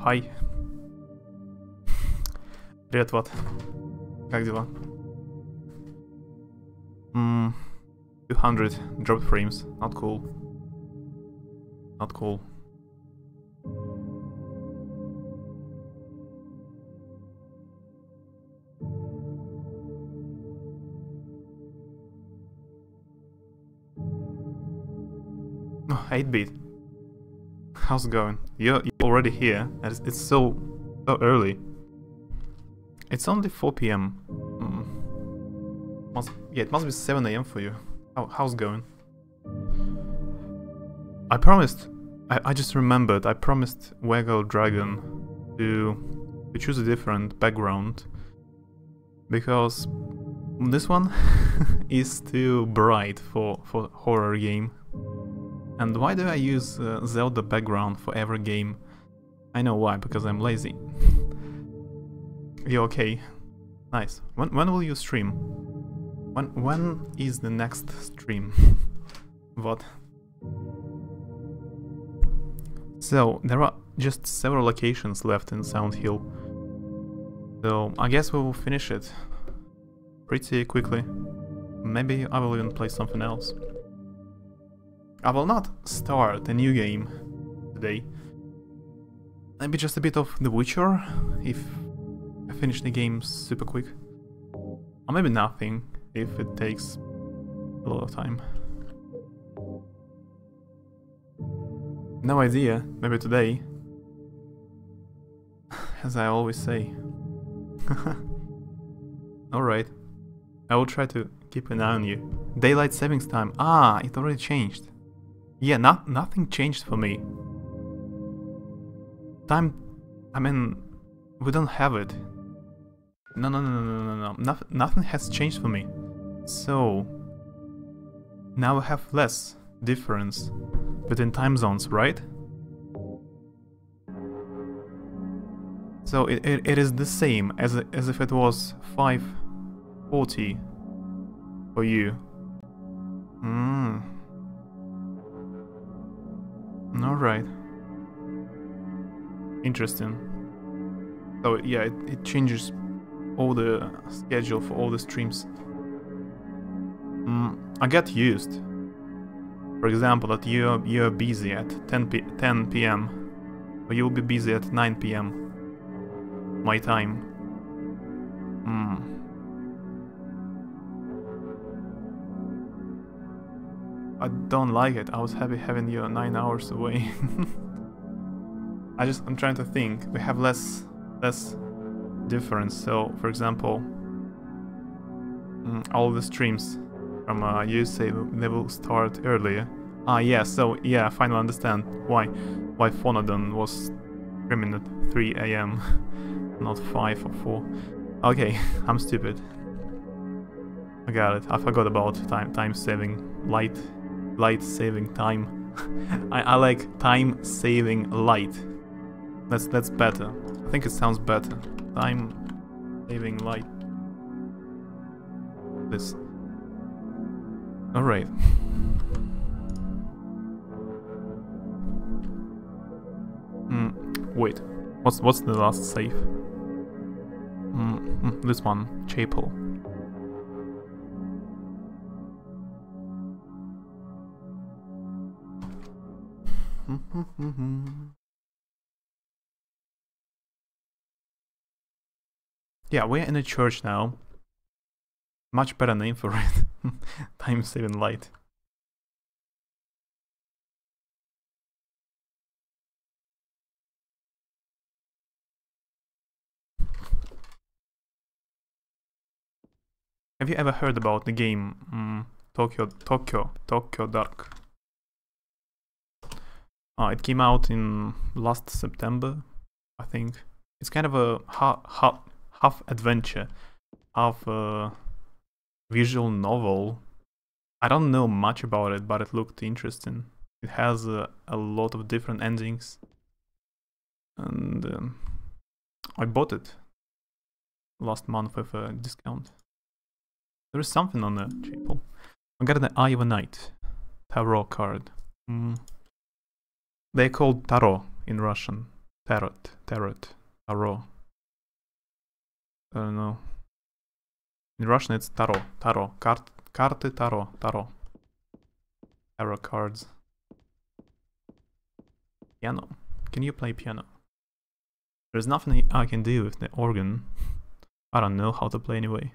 Hi. Привет, Влад. Как дела? 200 dropped frames. Not cool. Not cool. Oh, 8-bit. How's it going? You're already here. It's so early. It's only 4 p.m. It must be 7 a.m. for you. How's it going? I promised. I just remembered. I promised Waggle Dragon to choose a different background because this one is too bright for horror game. And why do I use Zelda background for every game? I know why, because I'm lazy. You okay? Nice. When will you stream? When is the next stream? What? So, there are just several locations left in Sound Hill. So, I guess we will finish it pretty quickly. Maybe I will even play something else. I will not start a new game today. Maybe just a bit of The Witcher, if I finish the game super quick. Or maybe nothing, if it takes a lot of time. No idea, maybe today. As I always say. Alright. I will try to keep an eye on you. Daylight savings time. Ah, it already changed. Yeah, nothing changed for me. Time... I mean... we don't have it. No. Nothing has changed for me. So... now we have less difference between time zones, right? So it is the same as if it was 5:40 for you. Alright. Interesting. So yeah, it changes all the schedule for all the streams. I get used. For example, that you're busy at 10 p.m. or you'll be busy at 9 p.m. my time. I don't like it. I was happy having you 9 hours away. I'm trying to think. We have less difference. So, for example, all the streams from USA, they will start earlier. Ah, yeah. So yeah, I finally understand why Phonodon was streaming at 3 a.m. not 5 or 4. Okay, I'm stupid. I got it. I forgot about time saving, light saving time. I like time saving light. That's better. I think it sounds better. Time saving light. This. All right. Wait. What's the last save? This one, Chapel. Yeah, we're in a church now. Much better name for it. Time saving light. Have you ever heard about the game Tokyo Dark? It came out in last September, I think. It's kind of a half adventure, half visual novel. I don't know much about it, but it looked interesting. It has a lot of different endings, and I bought it last month with a discount. There is something on the Chapel. I got an Eye of a Knight tarot card. They're called tarot in Russian. Tarot. I don't know. In Russian it's Taro. Карты Taro. Tarot cards. Piano. Can you play piano? There's nothing I can do with the organ. I don't know how to play anyway.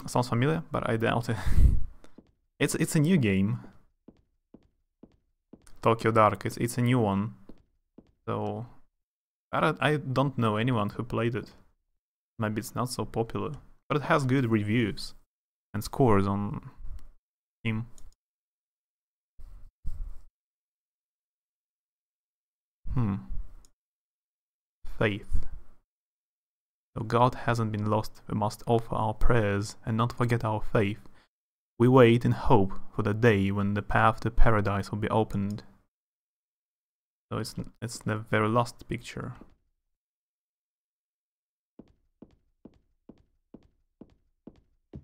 Sounds familiar, but I doubt it. It's a new game. Tokyo Dark. It's a new one. So I don't know anyone who played it. Maybe it's not so popular, but it has good reviews and scores on Steam. Faith. Though God hasn't been lost, we must offer our prayers and not forget our faith. We wait in hope for the day when the path to paradise will be opened. So it's the very last picture.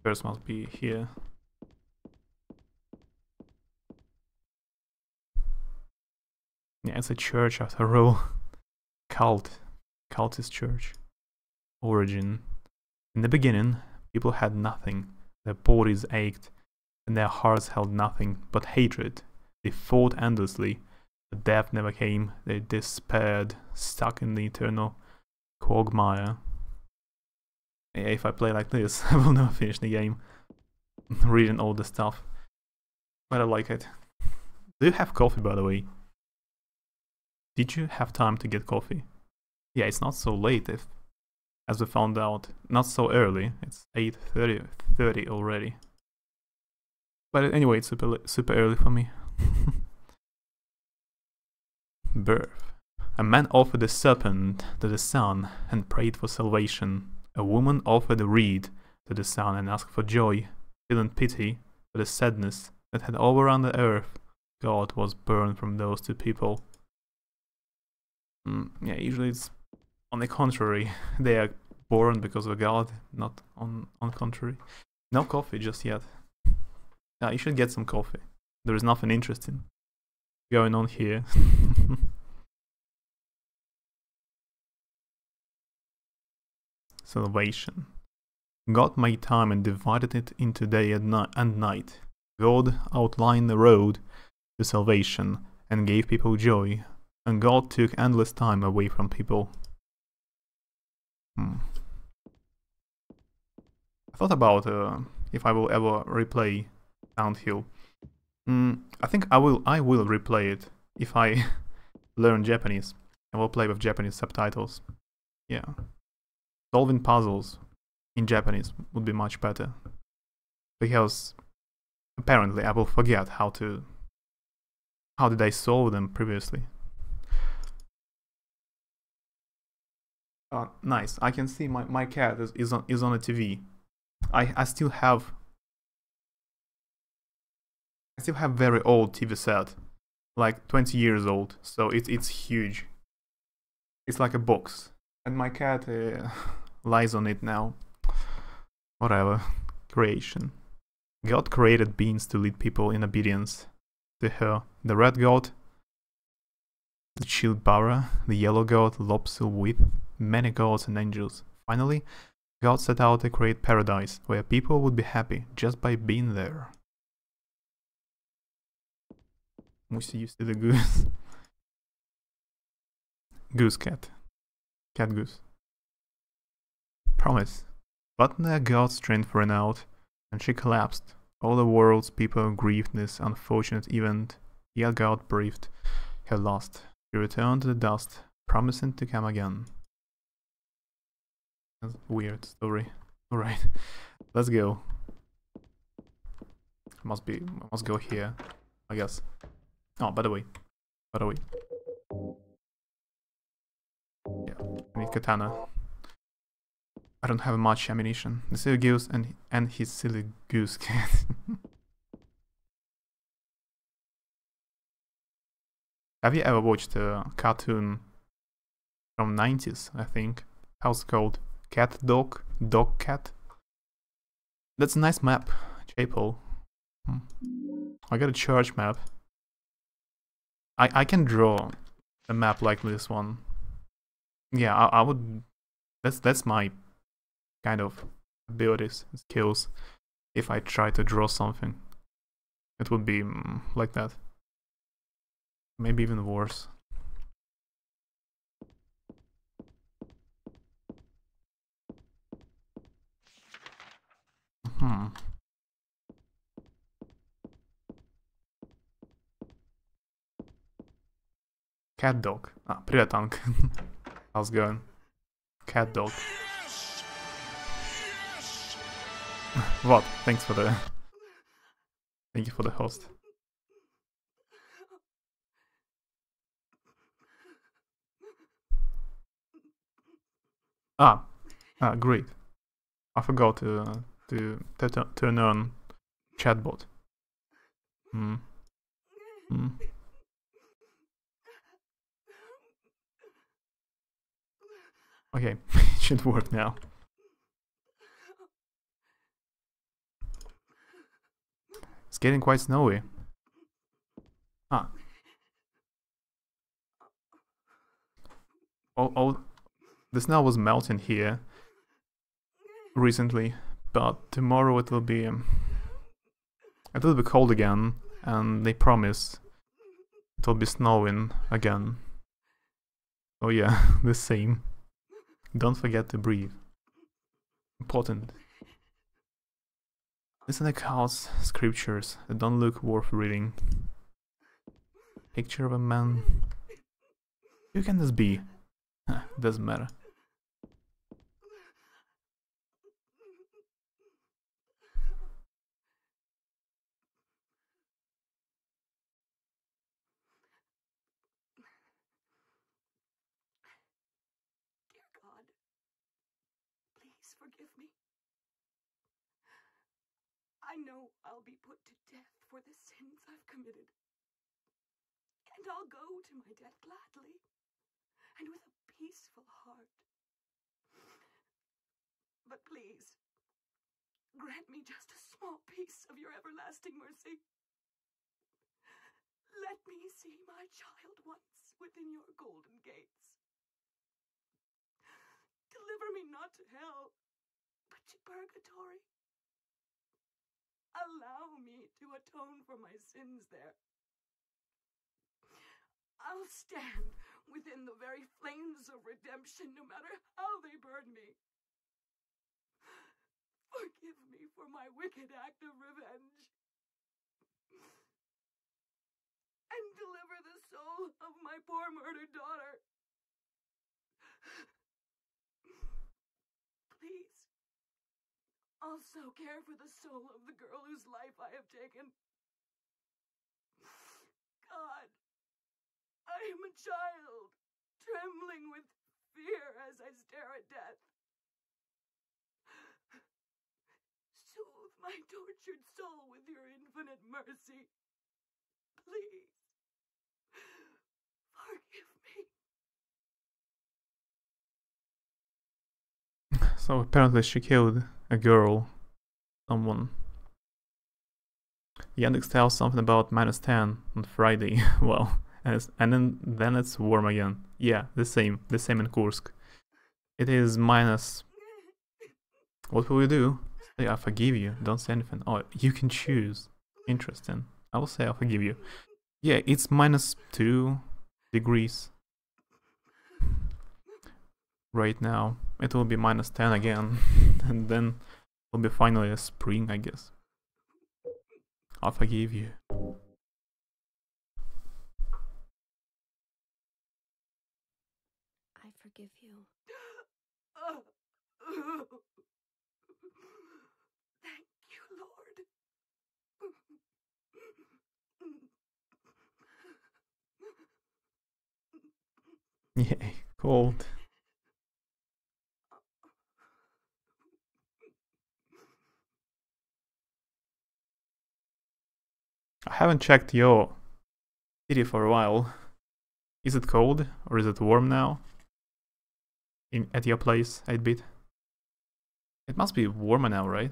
First must be here. Yeah, it's a church after all. Cultist church. Origin. In the beginning, people had nothing. Their bodies ached, and their hearts held nothing but hatred. They fought endlessly. But death never came. They despaired, stuck in the eternal quagmire. Yeah, if I play like this, I will never finish the game. Reading all the stuff. But I like it. Do you have coffee, by the way? Did you have time to get coffee? Yeah, it's not so late, as we found out. Not so early. It's 8:30 already. But anyway, it's super early for me. Birth. A man offered a serpent to the sun and prayed for salvation. A woman offered a reed to the sun and asked for joy, feeling pity for the sadness that had overrun the earth. God was born from those two people. Yeah, usually it's on the contrary. They are born because of God, not on contrary. No coffee just yet. You should get some coffee. There is nothing interesting going on here. Salvation. God made time and divided it into day and night. God outlined the road to salvation and gave people joy. And God took endless time away from people. I thought about if I will ever replay Silent Hill. I think I will replay it if I learn Japanese. I will play with Japanese subtitles. Yeah. Solving puzzles in Japanese would be much better. Because apparently I will forget how did I solve them previously. Nice. I can see my cat is on a TV. I still have very old TV set, like 20 years old. So it's huge. It's like a box, and my cat lies on it now. Whatever. Creation. God created beings to lead people in obedience to her. The red god, the Chilbara, the yellow god, Lopsil with many gods and angels. Finally, God set out to create paradise, where people would be happy just by being there. Musi, you see the goose? Goose cat. Cat goose. Promise. But the god's strength ran out, and she collapsed. All the world's people grieved this unfortunate event, yet God breathed her last. She returned to the dust, promising to come again. That's a weird story. Alright, let's go. Must go here, I guess. Oh, by the way. Yeah, I need katana. I don't have much ammunition. The silly goose and his silly goose cat. Have you ever watched a cartoon from 90s, I think? How's it called? Cat Dog? Dog Cat? That's a nice map, Chapel. I got a church map. I can draw a map like this one. Yeah, I would. That's my kind of abilities, skills. If I try to draw something, it would be like that. Maybe even worse. Cat dog. Ah, привет, Tank. How's it going? Cat dog. What? Thanks for the... Thank you for the host. Great. I forgot to turn on chatbot. Okay, it should work now. It's getting quite snowy. Oh, the snow was melting here recently, but tomorrow it will be cold again, and they promise it will be snowing again. Oh yeah, the same. Don't forget to breathe. Important. Listen accounts, scriptures that don't look worth reading. Picture of a man. Who can this be? Doesn't matter. Dear God, please forgive me. I know I'll be put to death for the sins I've committed. And I'll go to my death gladly and with a peaceful heart. But please, grant me just a small piece of your everlasting mercy. Let me see my child once within your golden gates. Deliver me not to hell, but to purgatory. Allow me to atone for my sins there. I'll stand within the very flames of redemption, no matter how they burn me. Forgive me for my wicked act of revenge. And deliver the soul of my poor murdered daughter. Please, also care for the soul of the girl whose life I have taken. God, I am a child, trembling with fear as I stare at death. Soothe my tortured soul with your infinite mercy. Please, forgive me. So apparently she killed a girl. Someone. Yandex tells something about -10 on Friday. Well, and then it's warm again. Yeah, the same in Kursk. It is minus... What will we do? Say I forgive you, don't say anything. Oh, you can choose. Interesting. I will say I forgive you. Yeah, it's -2 degrees. Right now. It will be -10 again. And then it will be finally a spring, I guess. I forgive you. I forgive you. Thank you, Lord. Yay, cold. I haven't checked your city for a while. Is it cold or is it warm now? At your place, 8-bit? It must be warmer now, right?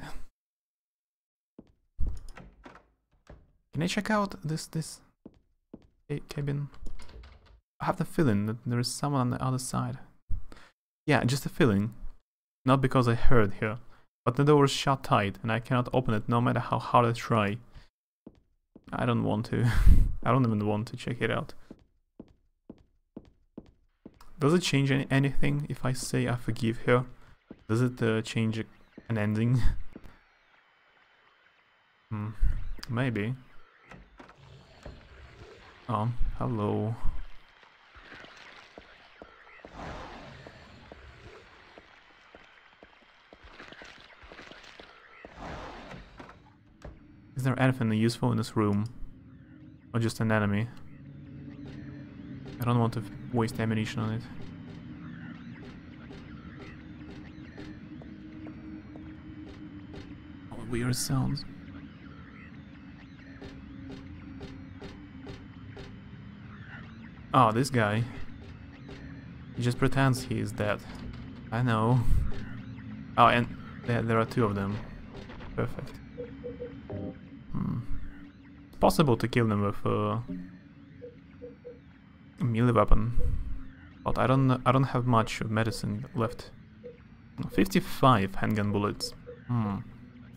Can I check out this? cabin. I have the feeling that there is someone on the other side. Yeah, just a feeling. Not because I heard her, but the door is shut tight and I cannot open it no matter how hard I try. I don't want to. I don't even want to check it out. Does it change anything if I say I forgive her? Does it change an ending? Maybe. Oh, hello. Is there anything useful in this room? Or just an enemy? I don't want to waste ammunition on it. Oh, weird sounds. Oh, this guy. He just pretends he is dead. I know. Oh, and there are two of them. Perfect. It's possible to kill them with a melee weapon, but I don't have much of medicine left. 55 handgun bullets. I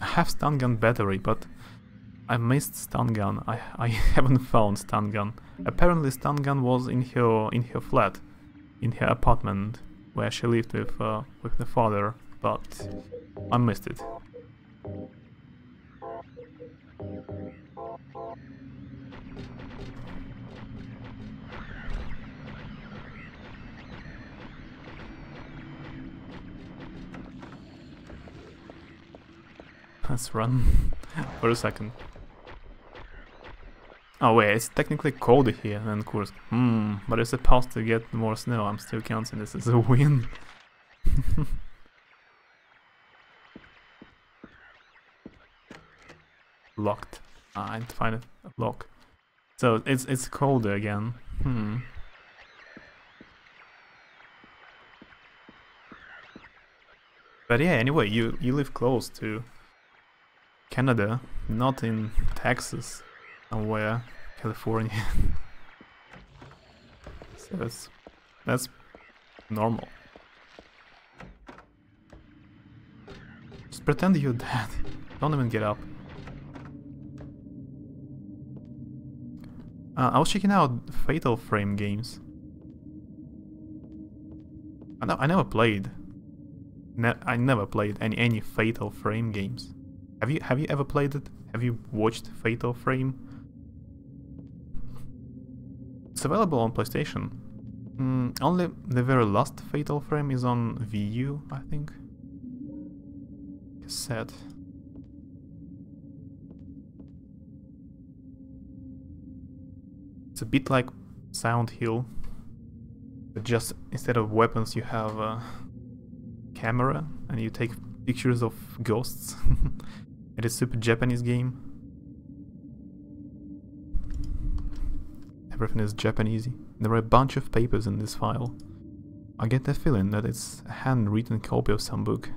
have stun gun battery, but I missed stun gun. I haven't found stun gun. Apparently stun gun was in her flat, in her apartment where she lived with the father, but I missed it. Let's run for a second. Oh wait, it's technically colder here than Kursk. But it's supposed to get more snow. I'm still counting this as a win. Locked. I need to find a lock. So it's colder again. But yeah, anyway, you live close to Canada, not in Texas, somewhere, California. So that's normal. Just pretend you're dead. Don't even get up. I was checking out Fatal Frame games. I never played. I never played any Fatal Frame games. Have you ever played it? Have you watched Fatal Frame? It's available on PlayStation. Only the very last Fatal Frame is on Wii U, I think. Cassette. It's a bit like Sound Hill, but just instead of weapons you have a camera and you take pictures of ghosts. It is a super Japanese game. Everything is Japanesey. There are a bunch of papers in this file. I get the feeling that it's a handwritten copy of some book.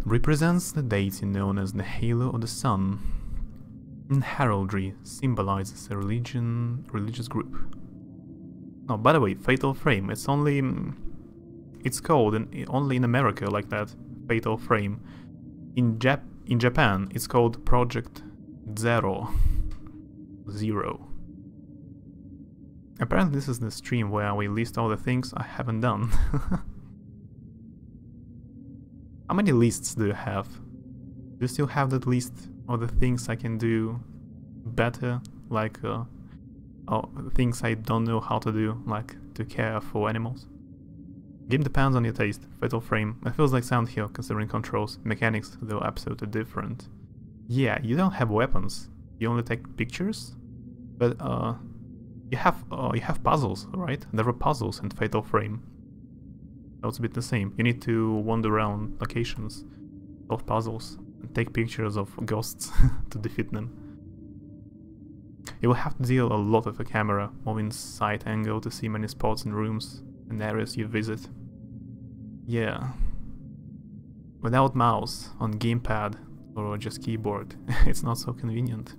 Represents the deity known as the halo of the sun. In heraldry, symbolizes a religious group. Oh, by the way, Fatal Frame, it's called only in America like that, Fatal Frame. In Japan, it's called Project Zero. Apparently this is the stream where we list all the things I haven't done. How many lists do you have? Do you still have that list of the things I can do better, like things I don't know how to do, like to care for animals? Game depends on your taste. Fatal Frame, it feels like Sound Hill considering controls. Mechanics, though, absolutely different. Yeah, you don't have weapons. You only take pictures, but you have puzzles, right? There are puzzles in Fatal Frame. So it's a bit the same. You need to wander around locations, solve puzzles, and take pictures of ghosts to defeat them. You will have to deal a lot with a camera, moving side angle to see many spots in rooms and areas you visit. Yeah. Without mouse, on gamepad, or just keyboard, it's not so convenient.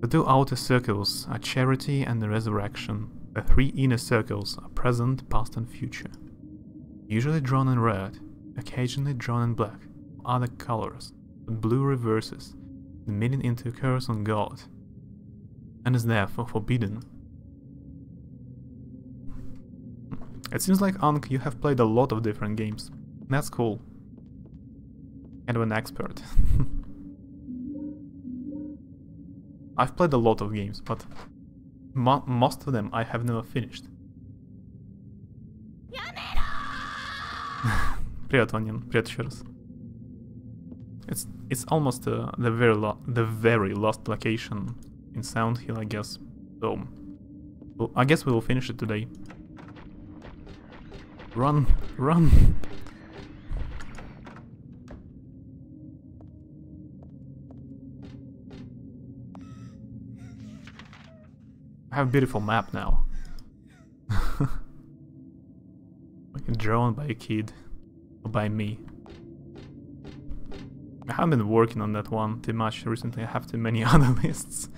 The 2 outer circles are charity and the resurrection. The 3 inner circles are present, past and future. Usually drawn in red, occasionally drawn in black, or other colors, but blue reverses, the meaning into a curse on God, and is therefore forbidden. It seems like, Ankh, you have played a lot of different games. That's cool. Kind of an expert. I've played a lot of games, but most of them I have never finished. Привет, Onion. Привет еще раз. It's almost the very last location in Sound Hill, I guess. So, well, I guess we will finish it today. Run, run! I have a beautiful map now. Like drawn by a kid, or by me. I haven't been working on that one too much recently. I have too many other lists.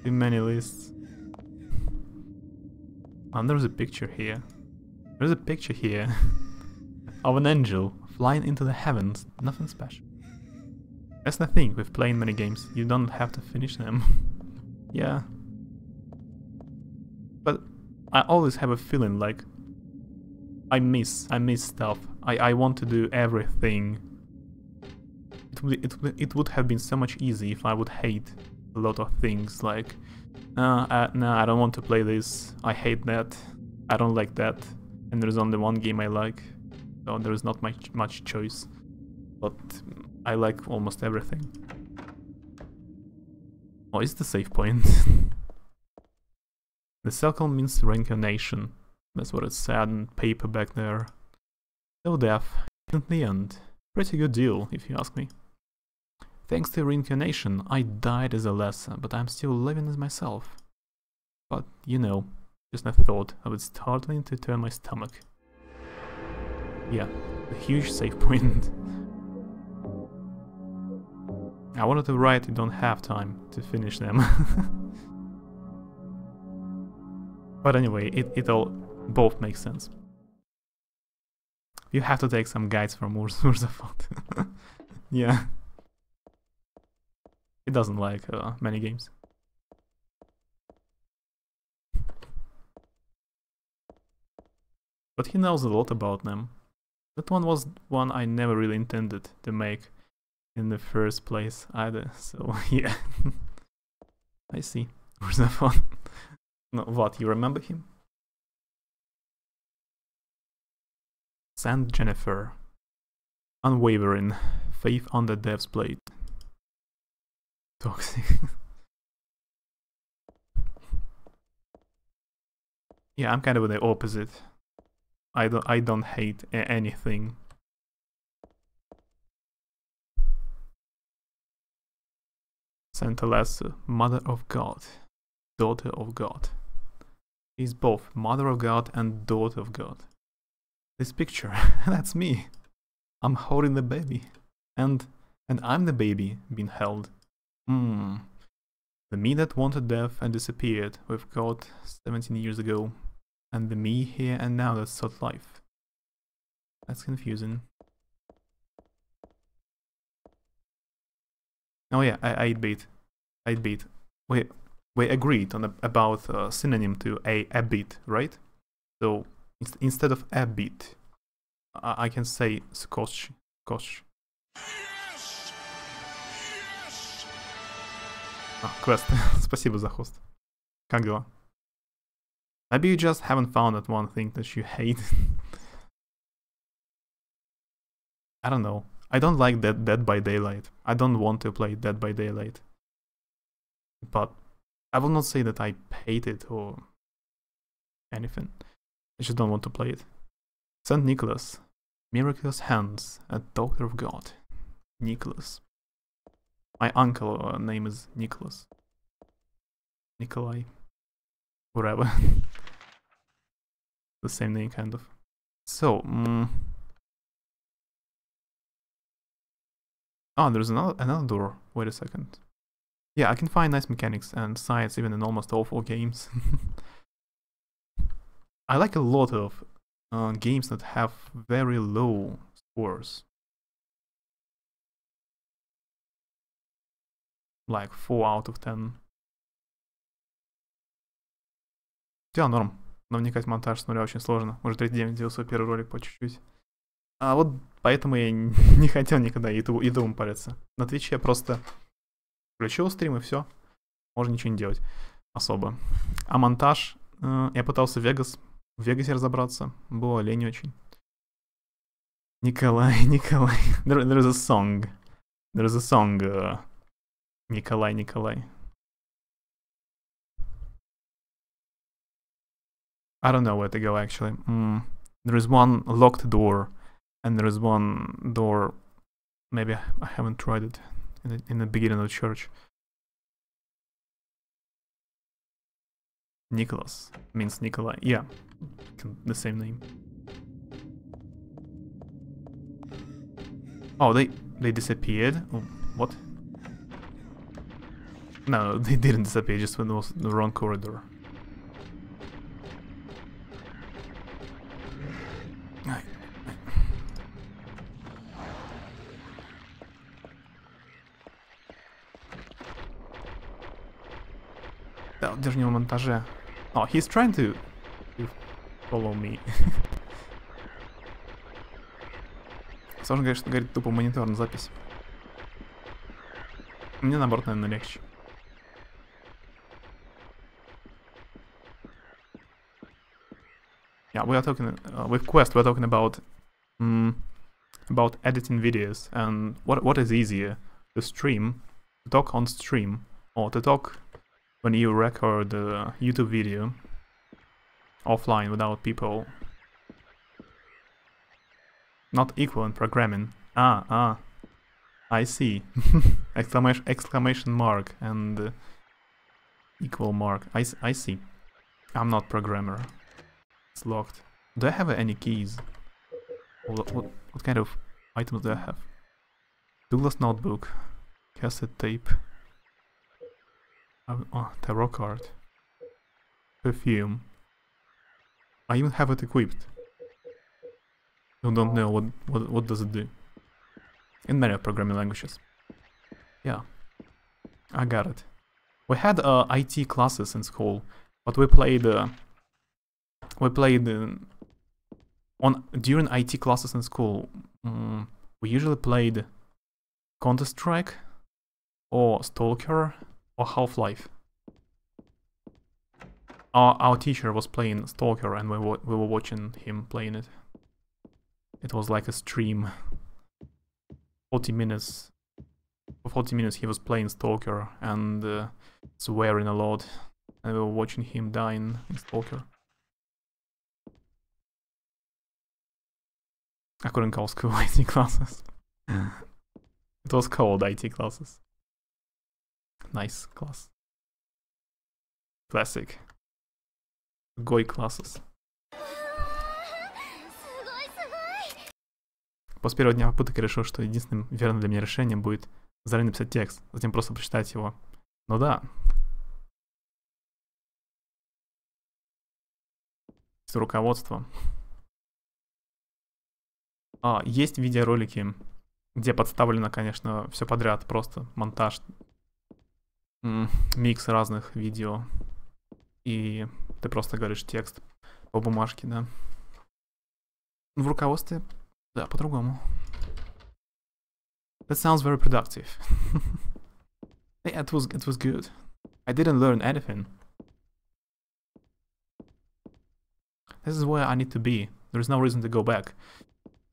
Too many lists. And there's a picture here. There's a picture here of an angel flying into the heavens. Nothing special. That's the thing with playing many games. You don't have to finish them. Yeah. But I always have a feeling like I miss stuff. I want to do everything. It would have been so much easier if I would hate a lot of things like no, I don't want to play this, I hate that, I don't like that, and there's only one game I like, so there is not much choice, but I like almost everything. Oh, it's the save point. The circle means reincarnation, that's what it said on paper back there. So death, in the end. Pretty good deal, if you ask me. Thanks to reincarnation, I died as a lesser, but I'm still living as myself. But, you know, just a thought of it startling to turn my stomach. Yeah, a huge save point. I wanted to write you don't have time to finish them. But anyway, it all both makes sense. You have to take some guides from Urzafot. Yeah. He doesn't like many games. But he knows a lot about them. That one was one I never really intended to make in the first place either, so yeah. I see. Urzafot. No, what, you remember him? Saint Jennifer. Unwavering. Faith on the Death's Blade. Toxic. Yeah, I'm kind of the opposite. I don't hate anything. Saint Alessa, Mother of God, Daughter of God. He's both Mother of God and Daughter of God. This picture, that's me. I'm holding the baby. And I'm the baby being held. The me that wanted death and disappeared with God 17 years ago. And the me here and now that sought life. That's confusing. Oh yeah, I 8-bit. 8-bit. We agreed on about synonym to a bit, right? So instead of a bit, I can say skosh. Yes! Yes! Quest. Спасибо за хост. Как дела? Maybe you just haven't found that one thing that you hate. I don't know. I don't like Dead by Daylight. I don't want to play Dead by Daylight. But I will not say that I hate it or anything. I just don't want to play it. St. Nicholas. Miraculous hands, a doctor of God. Nicholas. My uncle name is Nicholas. Nikolai. Whatever. The same name, kind of. So, oh, there's another door. Wait a second. Yeah, I can find nice mechanics and science even in almost awful games. I like a lot of games that have very low scores. Like 4 out of 10. Хотя норм. Но вникать в монтаж с нуля очень сложно. Уже 39 делал свой первый ролик по чуть-чуть. А вот поэтому я не хотел никогда ютубом париться. На Твиче я просто включил стрим и все. Можно ничего не делать особо. А монтаж... я пытался в Вегасе разобраться. Было лень очень. Николай. There is a song. There is a song. Николай. I don't know where to go actually. There is one locked door, and there is one door. Maybe I haven't tried it in the beginning of the church. Nicholas means Nikolai. Yeah, the same name. Oh, they disappeared. Oh, what? No, they didn't disappear. Just when it was the wrong corridor. Даже не в монтаже. Oh, he's trying to follow me. Сложно говорить, что говорит тупо монитор на запись. Мне наоборот, наверное, легче. Yeah, we are talking with Quest. We're talking about editing videos and what is easier to stream, to talk on stream, or to talk when you record a YouTube video offline without people. Not equal in programming. I see. exclamation mark and equal mark. I see. I'm not programmer. It's locked. Do I have any keys? What kind of items do I have? Douglas notebook, cassette tape. Tarot card. Perfume. I even have it equipped. You don't know what does it do. In many programming languages. Yeah. I got it. We had IT classes in school, but we played during IT classes in school. We usually played Counter-Strike or Stalker or Half-Life. Our teacher was playing Stalker and we were watching him playing it. It was like a stream. 40 minutes. For 40 minutes he was playing Stalker and swearing a lot. And we were watching him dying in Stalker. I couldn't call school IT classes. It was called IT classes. Nice class. Classic. Goi classes. После первого дня попыток я решил, что единственным верным для меня решением будет заранее написать текст, затем просто прочитать его. Ну да. Руководство. Есть видеоролики, где подставлено, конечно, все подряд, просто монтаж, микс разных видео, и ты просто говоришь текст по бумажке, да. В руководстве, да, по-другому. That sounds very productive. Yeah, it was good. I didn't learn anything. This is where I need to be. There is no reason to go back.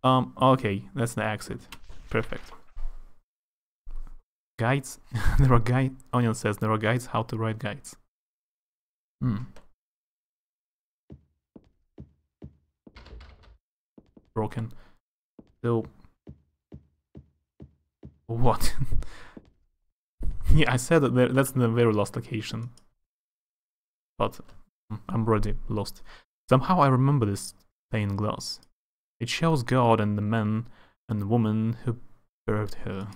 Okay, that's the exit. Perfect. Guides? There are guides. Onion says there are guides how to write guides. Broken. So... What? Yeah, I said that that's the very last location. But I'm already lost. Somehow I remember this stained glass. It shows God and the man and the woman who birthed her.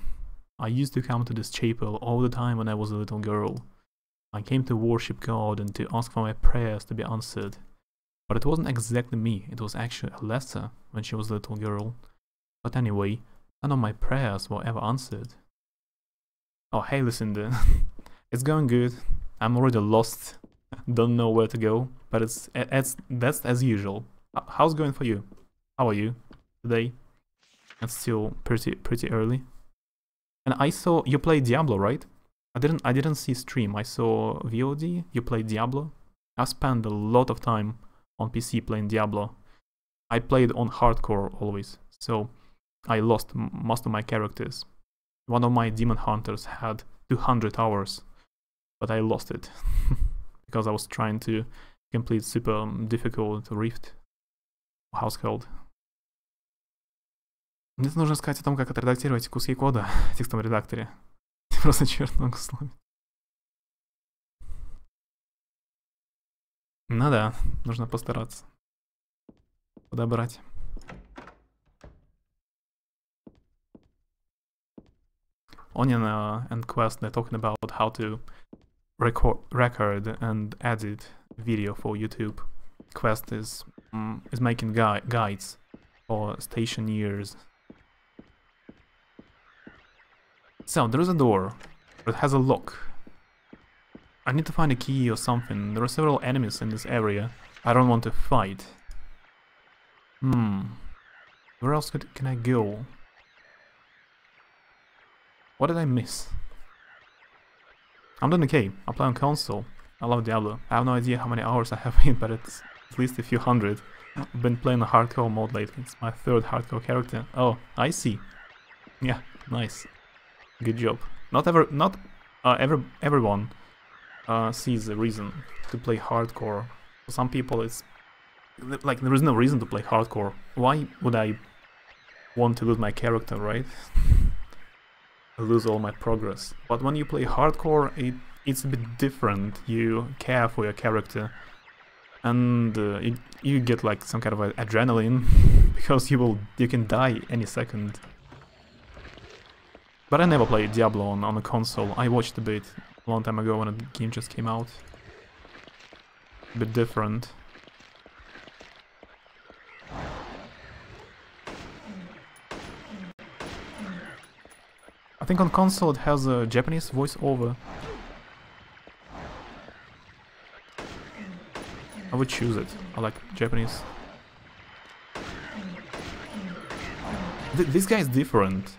I used to come to this chapel all the time when I was a little girl. I came to worship God and to ask for my prayers to be answered. But it wasn't exactly me, it was actually Alessa when she was a little girl. But anyway, none of my prayers were ever answered. Oh, hey Lucinda. It's going good. I'm already lost. Don't know where to go, but that's as usual. How's it going for you? How are you today? It's still pretty early. And I saw you play Diablo, right? I didn't see stream. I saw VOD. You play Diablo. I spent a lot of time on PC playing Diablo. I played on hardcore always, so I lost most of my characters. One of my demon hunters had 200 hours, but I lost it because I was trying to complete super difficult Rift. How's it called? Мне нужно сказать о том, как отредактировать куски кода в текстовом редакторе. Просто черт ногу сломить. Ну да, нужно постараться подобрать. Onion and Quest, they're talking about how to record and edit video for YouTube. Quest is making guides for stationeers. So, there is a door that has a lock. I need to find a key or something. There are several enemies in this area. I don't want to fight. Where else can I go? What did I miss? I'm doing okay. I play on console. I love Diablo. I have no idea how many hours I have in, but it's at least a few hundred. I've been playing a hardcore mode lately. It's my third hardcore character. Oh, I see. Yeah, nice. Good job. Not everyone sees a reason to play hardcore. For some people, it's like there is no reason to play hardcore. Why would I want to lose my character, right? Lose all my progress. But when you play hardcore, it's a bit different. You care for your character, and you get like some kind of adrenaline because you can die any second. But I never played Diablo on a console. I watched a bit a long time ago when the game just came out. A bit different. I think on console it has a Japanese voiceover. I would choose it. I like Japanese. This guy is different.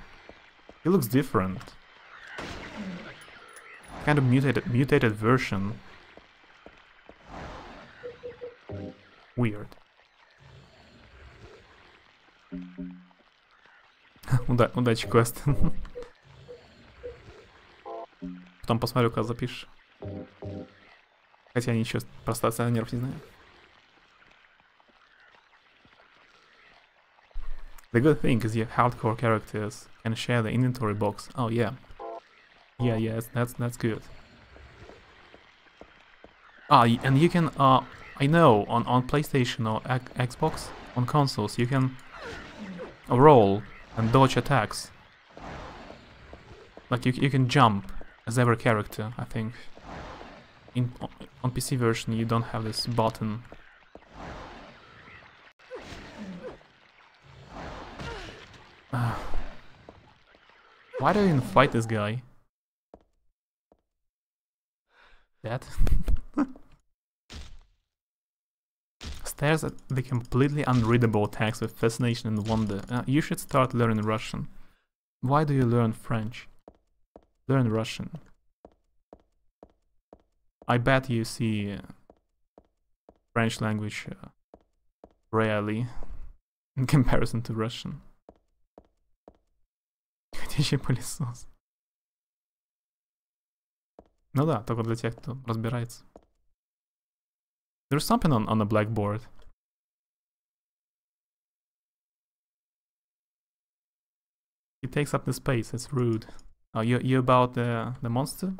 He looks different. Kind of mutated version. Weird. Удачи, квест. Потом посмотрю, как запишешь. Хотя ничего про стационеров не знаю. The good thing is your hardcore characters can share the inventory box. Oh yeah. Yeah, that's good. And you can I know on PlayStation or Xbox, on consoles, you can roll and dodge attacks. Like you can jump as every character, I think. On PC version you don't have this button. Why do you even fight this guy? That? Stares at the completely unreadable text with fascination and wonder. You should start learning Russian. Why do you learn French? Learn Russian. I bet you see French language rarely in comparison to Russian. Ходячий пылесос. Ну да, только для тех, кто разбирается. There's something on the blackboard. He takes up the space, it's rude. Oh, you about the monster?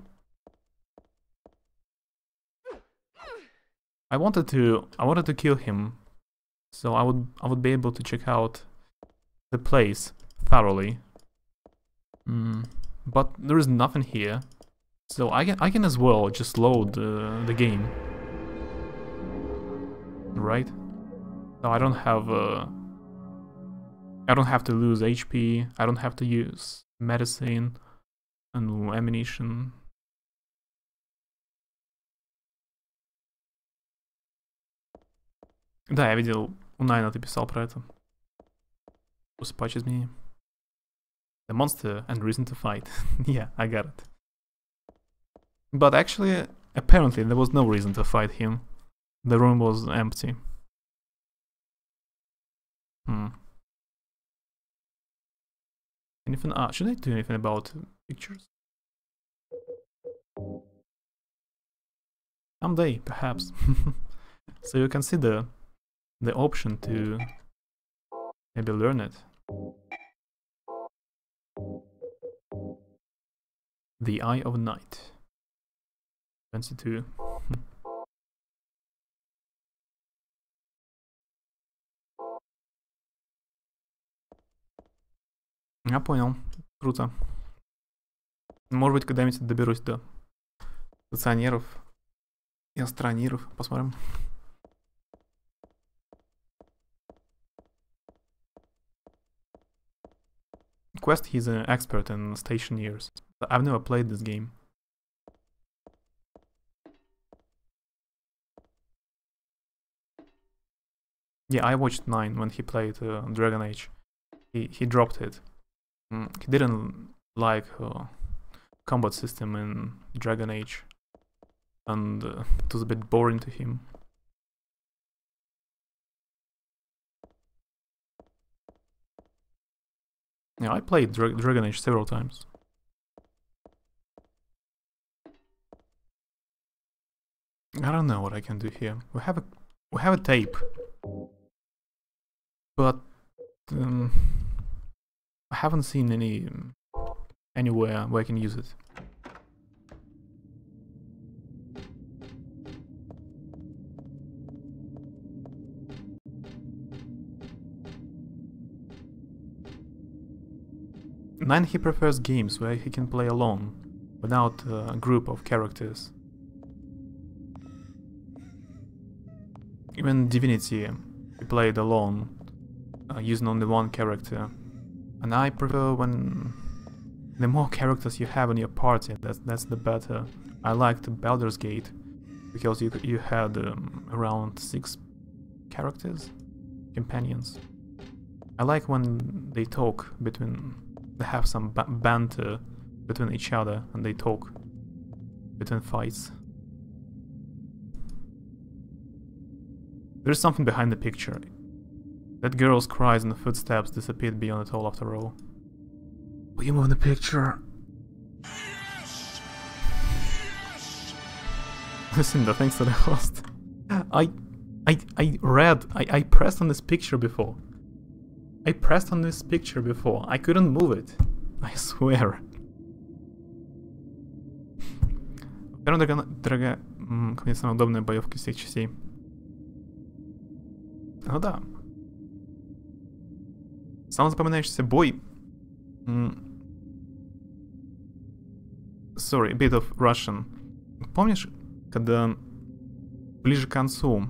I wanted to kill him, so I would be able to check out the place thoroughly. but there is nothing here, so I can as well just load the game, right? So I don't have to lose HP. I don't have to use medicine and ammunition. Да, я видел, у Найна ты писал про это. После патча изменений. The monster and reason to fight. Yeah, I got it. But actually, apparently there was no reason to fight him. The room was empty. Anything? Should I do anything about pictures? Someday, perhaps. So you can see the option to maybe learn it. The Eye of Night. 22. Я понял. Круто. Может быть, когда-нибудь доберусь до стационеров и астрониров. Посмотрим. Quest, he's an expert in stationeers. I've never played this game. Yeah, I watched 9 when he played Dragon Age. He dropped it. He didn't like combat system in Dragon Age, and it was a bit boring to him. Yeah, I played Dragon Age several times. I don't know what I can do here. We have a tape, but I haven't seen anywhere where I can use it. Nine, he prefers games where he can play alone, without a group of characters. Even Divinity, he played alone, using only one character. And I prefer when the more characters you have in your party, that's the better. I liked Baldur's Gate because you had around 6 characters, companions. I like when they talk they have some banter between each other and they talk between fights. There's something behind the picture. That girl's cries and footsteps disappeared beyond it all after all. Will you move the picture? Yes! Yes! Listen, the thanks to the host. I pressed on this picture before. I couldn't move it. I swear. Дорогая, ко мне самая удобная боевка из всех частей. Ну да. Самый запоминающийся бой... Sorry, a bit of Russian. Помнишь, когда ближе к концу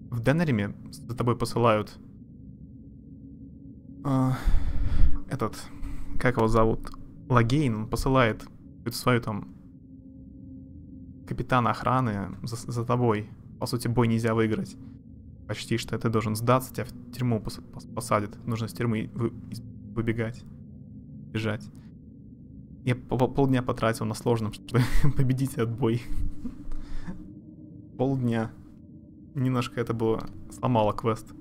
в Денериме за тобой посылают как его зовут? Лагейн, он посылает свою там капитана охраны за тобой. По сути, бой нельзя выиграть. Почти что ты должен сдаться, тебя в тюрьму посадят. Нужно из тюрьмы выбегать, бежать. Я полдня потратил на сложном, чтобы победить этот бой. Полдня. Немножко это было... сломало квест.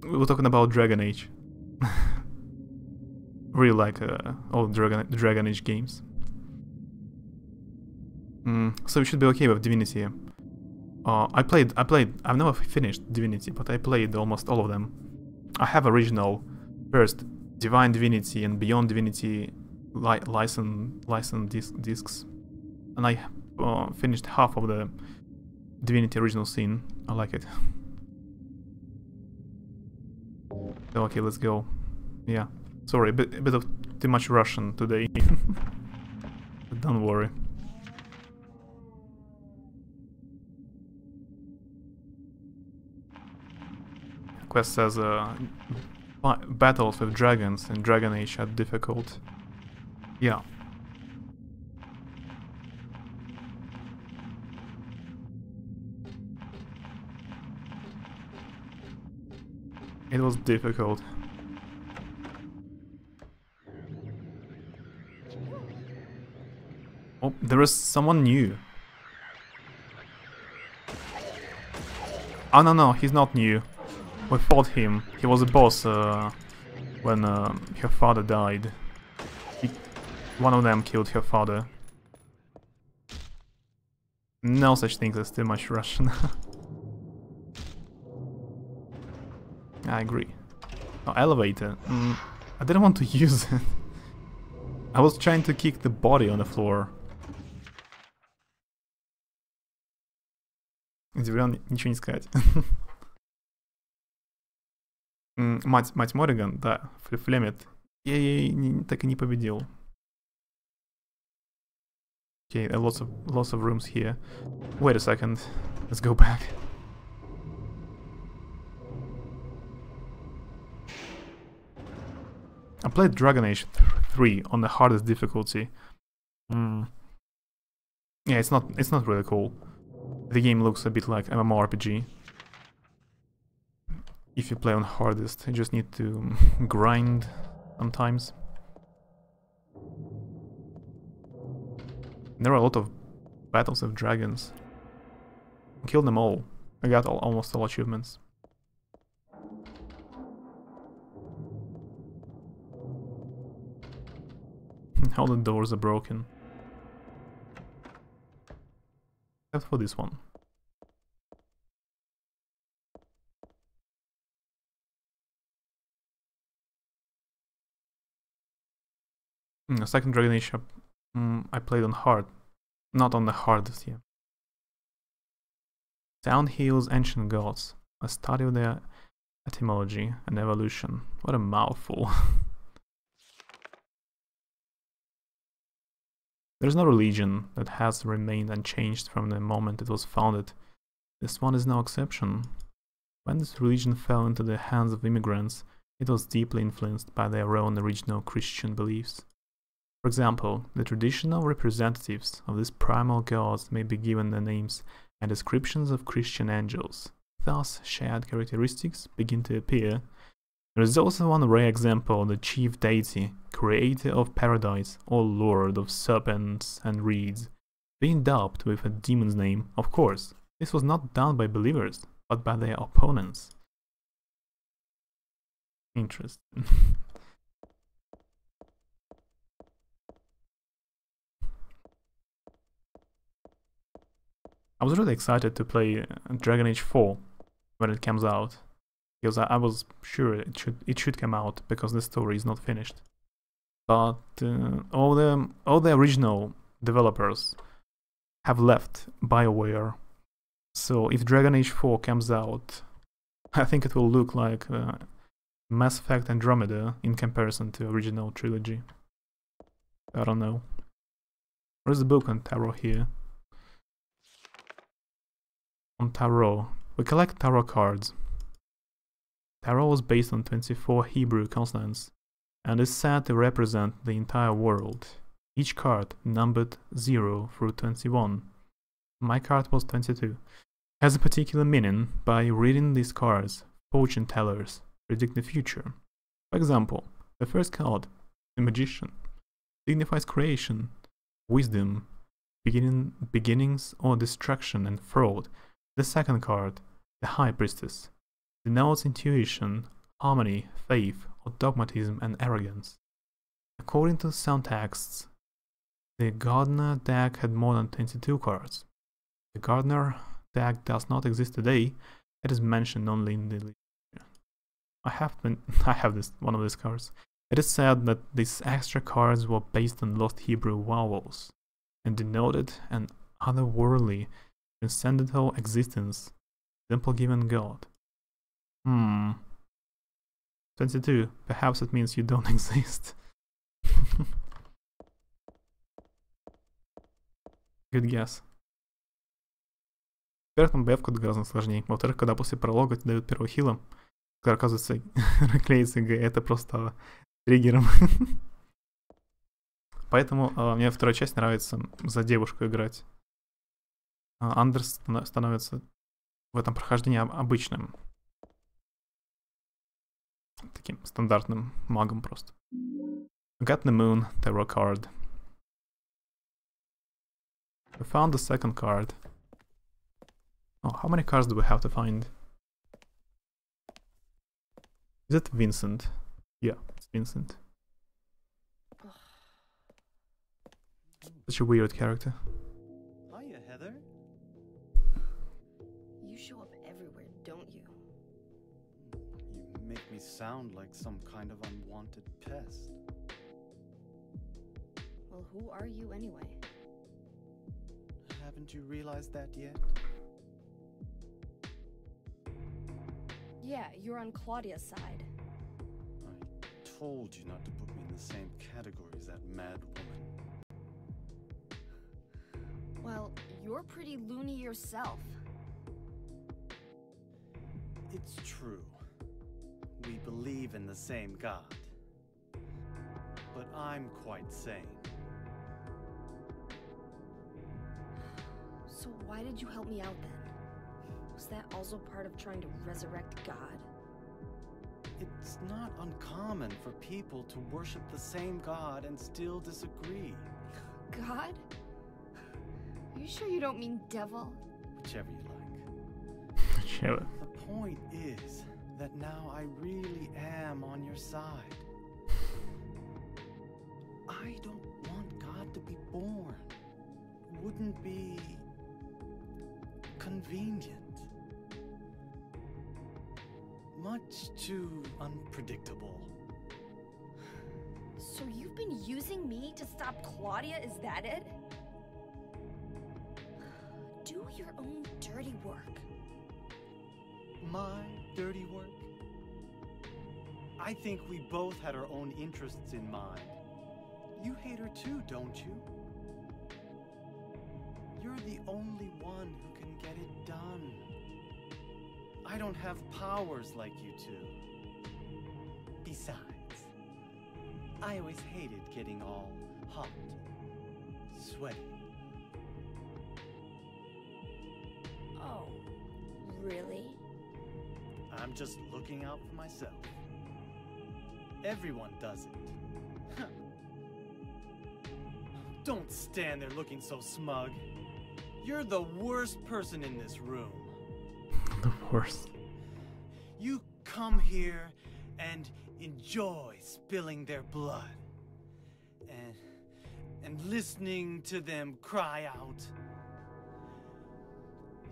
We were talking about Dragon Age. Really like all Dragon Age games. So we should be okay with Divinity. I've never finished Divinity, but I played almost all of them. I have original first Divine Divinity and Beyond Divinity license discs, and I finished half of the Divinity original scene. I like it. So, okay, let's go. Yeah, sorry, a bit of too much Russian today. But don't worry. Quest says battles with dragons in Dragon Age are difficult. Yeah. It was difficult. Oh, there is someone new. Oh no, he's not new. We fought him. He was a boss when her father died. One of them killed her father. No such thing as too much Russian. I agree. Oh, elevator. I didn't want to use it. I was trying to kick the body on the floor. Удивлен, ничего не сказать. Мать Морриган, да, Флемет. Я ей так и не победил. Okay, lots of rooms here. Wait a second. Let's go back. I played Dragon Age 3 on the hardest difficulty. Yeah, it's not really cool. The game looks a bit like MMORPG. If you play on hardest, you just need to grind sometimes. There are a lot of battles of dragons. Kill them all. I got almost all achievements. All the doors are broken. Except for this one. Second Dragon Age I played on hard. Not on the hardest yet. Sound Heals Ancient Gods. A study of their etymology and evolution. What a mouthful. There is no religion that has remained unchanged from the moment it was founded. This one is no exception. When this religion fell into the hands of immigrants, it was deeply influenced by their own original Christian beliefs. For example, the traditional representatives of these primal gods may be given the names and descriptions of Christian angels. Thus, shared characteristics begin to appear. There is also one rare example of the chief deity, creator of paradise or lord of serpents and reeds, being dubbed with a demon's name. Of course, this was not done by believers, but by their opponents. Interesting. I was really excited to play Dragon Age 4 when it comes out, because I was sure it should come out because the story is not finished. But all the original developers have left BioWare, so if Dragon Age 4 comes out, I think it will look like Mass Effect Andromeda in comparison to original trilogy. I don't know. Where's the book on tarot here? On tarot. We collect tarot cards. Tarot was based on 24 Hebrew consonants and is said to represent the entire world. Each card numbered 0 through 21. My card was 22. Has a particular meaning. By reading these cards, fortune tellers predict the future. For example, the first card, the Magician, signifies creation, wisdom, beginnings or destruction and fraud. The second card, the High Priestess, denotes intuition, harmony, faith, or dogmatism and arrogance. According to some texts, the Gardner deck had more than 22 cards. The Gardner deck does not exist today. It is mentioned only in the literature. I have one of these cards. It is said that these extra cards were based on lost Hebrew vowels and denoted an otherworldly, transcendental existence, simple given God. 22. Perhaps it means you don't exist. Good guess. Во-первых, там боевка гораздо сложнее. Во-вторых, когда после пролога тебе дают первого хила, когда оказывается клеится Г, это просто триггером. Поэтому мне вторая часть нравится за девушку играть. Андерс становится в этом прохождении обычным. Таким стандартным магом просто. Got the Moon, Tarot card. We found the second card. Oh, how many cards do we have to find? Is it Vincent? Yeah, it's Vincent. Such a weird character. Hiya, Heather. You show up everywhere, don't you? You make me sound like some kind of unwanted pest. Well, who are you anyway? Haven't you realized that yet? Yeah, you're on Claudia's side. I told you not to put me in the same category as that mad woman. Well, you're pretty loony yourself. It's true. We believe in the same God. But I'm quite sane. So why did you help me out then? Was that also part of trying to resurrect God? It's not uncommon for people to worship the same God and still disagree. God? Are you sure you don't mean devil? Whichever you like. Whichever. The point is that now I really am on your side. I don't want God to be born. Wouldn't be convenient. Much too unpredictable. So you've been using me to stop Claudia, is that it? Do your own dirty work. My dirty work? I think we both had our own interests in mind. You hate her too, don't you? You're the only one who can get it done. I don't have powers like you two. Besides, I always hated getting all hot, sweaty. Oh, really? I'm just looking out for myself. Everyone does it. Don't stand there looking so smug. You're the worst person in this room. The worst. You come here and enjoy spilling their blood. And listening to them cry out.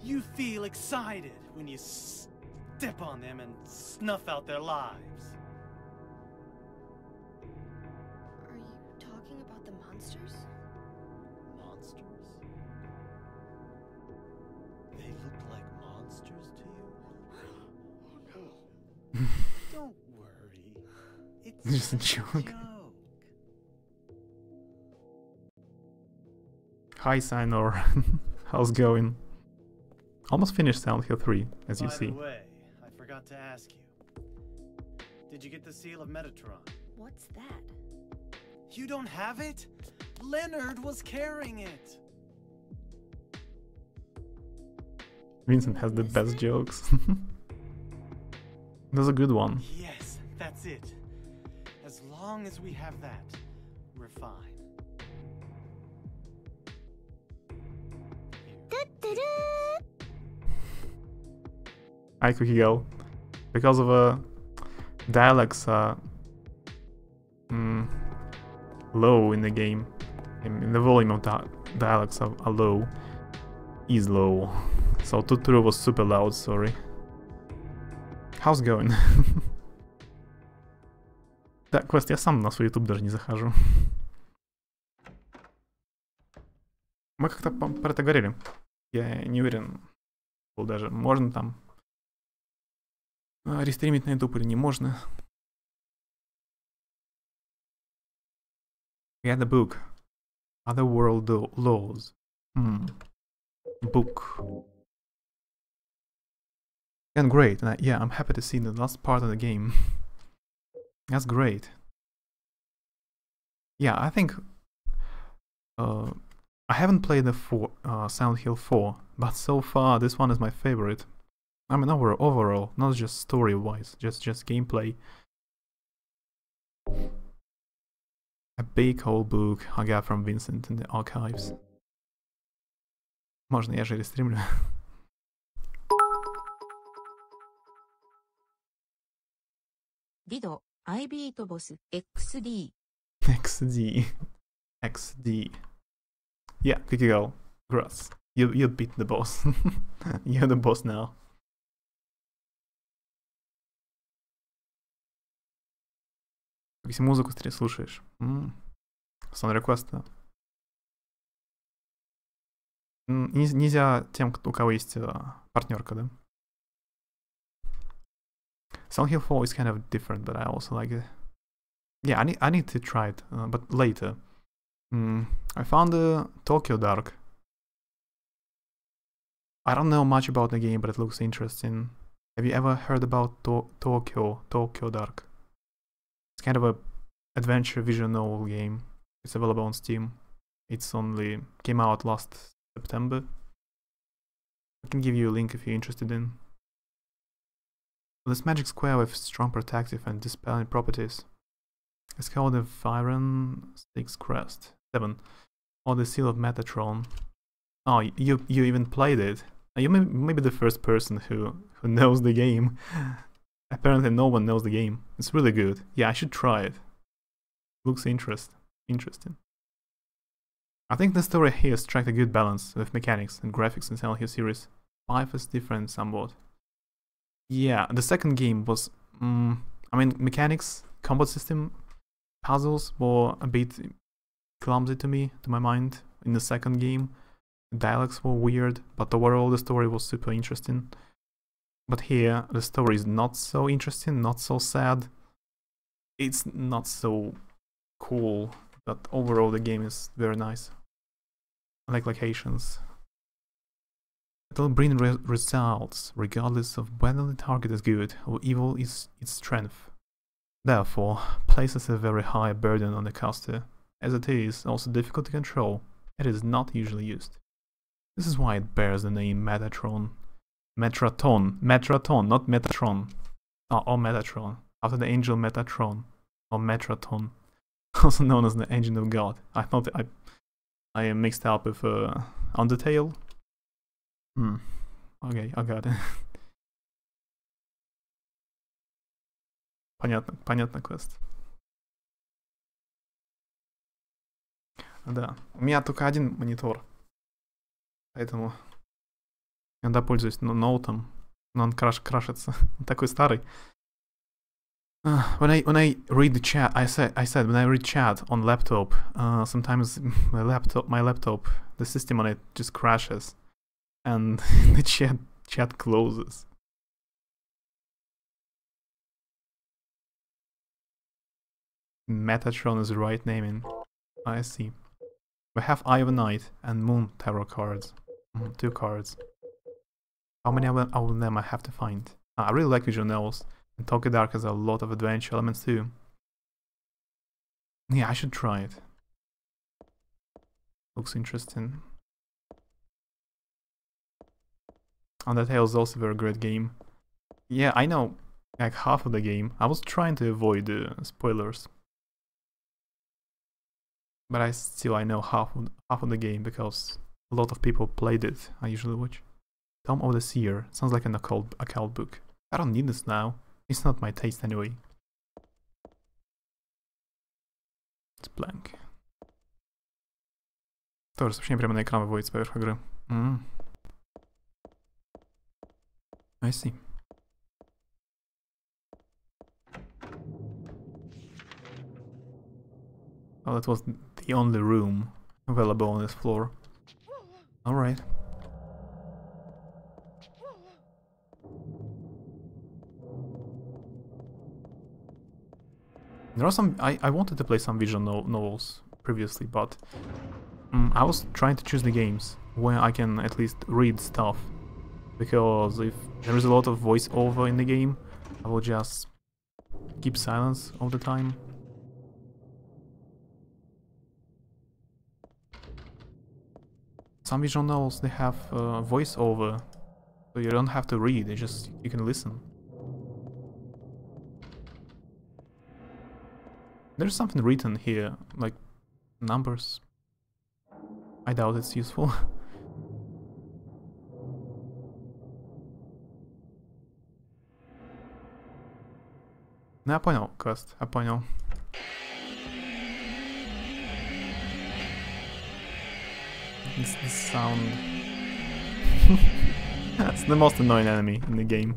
You feel excited when you step on them and snuff out their lives. Are you talking about the monsters? Monsters? They look like monsters to you? Don't worry. It's Just a joke. Hi, Sinor. How's going? Almost finished Silent Hill 3, as you see. By the way, I forgot to ask you. Did you get the Seal of Metatron? What's that? You don't have it? Leonard was carrying it. Vincent has the best jokes. That's a good one. Yes, that's it. As long as we have that, we're fine. Hi, Cookie Girl. Because of dialects are low in the game, in the volume of dialects are low, is low. So Totoro was super loud, sorry. How's going? Да, Квест, я сам на свой YouTube даже не захожу. Мы как-то про это говорили. Я не уверен, был даже, можно там рестримить на YouTube или не можно. We had a book, Other World Laws. Book. And great. And yeah, I'm happy to see the last part of the game. That's great. Yeah, I think I haven't played the Silent Hill 4, but so far this one is my favorite. I mean, overall, not just story-wise, just gameplay. A big old book I got from Vincent in the archives. Можно я же рестримлю? Dido, I beat boss XD. XD. Yeah, quick go. Grass. You beat the boss. You're the boss now. Если музыку слушаешь. Сон реквеста. Нельзя тем, у кого есть партнерка, да? Silent Hill 4 is kind of different, but I also like it. Yeah, I need to try it, but later. I found Tokyo Dark. I don't know much about the game, but it looks interesting. Have you ever heard about Tokyo Dark? It's kind of a adventure visual novel game. It's available on Steam. It's only came out last September. I can give you a link if you're interested in. This magic square with strong protective and dispelling properties. It's called the Viren 6 Crest 7, or the Seal of Metatron. Oh, you even played it. You may be the first person who knows the game. Apparently no one knows the game. It's really good. Yeah, I should try it. Looks interesting. I think the story here struck a good balance with mechanics and graphics in Silent Hill series. 5 is different somewhat. Yeah, the second game was, I mean, mechanics, combat system, puzzles were a bit clumsy to my mind in the second game. Dialogues were weird, but overall the story was super interesting. But here, the story is not so interesting, not so sad. It's not so cool, but overall the game is very nice. I like locations. It will bring results, regardless of whether the target is good or evil is its strength. Therefore, places a very high burden on the caster, as it is also difficult to control. It is not usually used. This is why it bears the name Metatron. Metraton, not Metatron. Or Metatron, after the angel Metatron, or Metraton, also known as the engine of God. I thought I am mixed up with Undertale. Okay, I got it. Понятно, квест. Да, у меня только один монитор, поэтому иногда пользуюсь ноутом, но он крашится. Он такой старый. When I read the chat, I said when I read chat on laptop, sometimes my laptop, the system on it just crashes, and the chat closes. Metatron is the right naming. I see. We have Eye of Night and Moon tarot cards. 2 cards. How many of them I have to find? I really like visual novels, and Tokyo Dark has a lot of adventure elements too. Yeah, I should try it. Looks interesting. Undertale is also a very great game. Yeah, I know like half of the game. I was trying to avoid spoilers, but I know half of the game because a lot of people played it. I usually watch. Tome of the Seer sounds like an occult book. I don't need this now. It's not my taste anyway. It's blank. Тоже сообщение прямо на экран выводится поверх игры. I see. Well, that was the only room available on this floor. Alright. There are some... I wanted to play some visual novels previously, but I was trying to choose the games where I can at least read stuff. Because if there is a lot of voiceover in the game, I will just keep silence all the time. Some visual novels, they have voiceover, so you don't have to read, you can listen. There's something written here, like numbers. I doubt it's useful. No, я понял, Каст, я понял. This sound... That's the most annoying enemy in the game.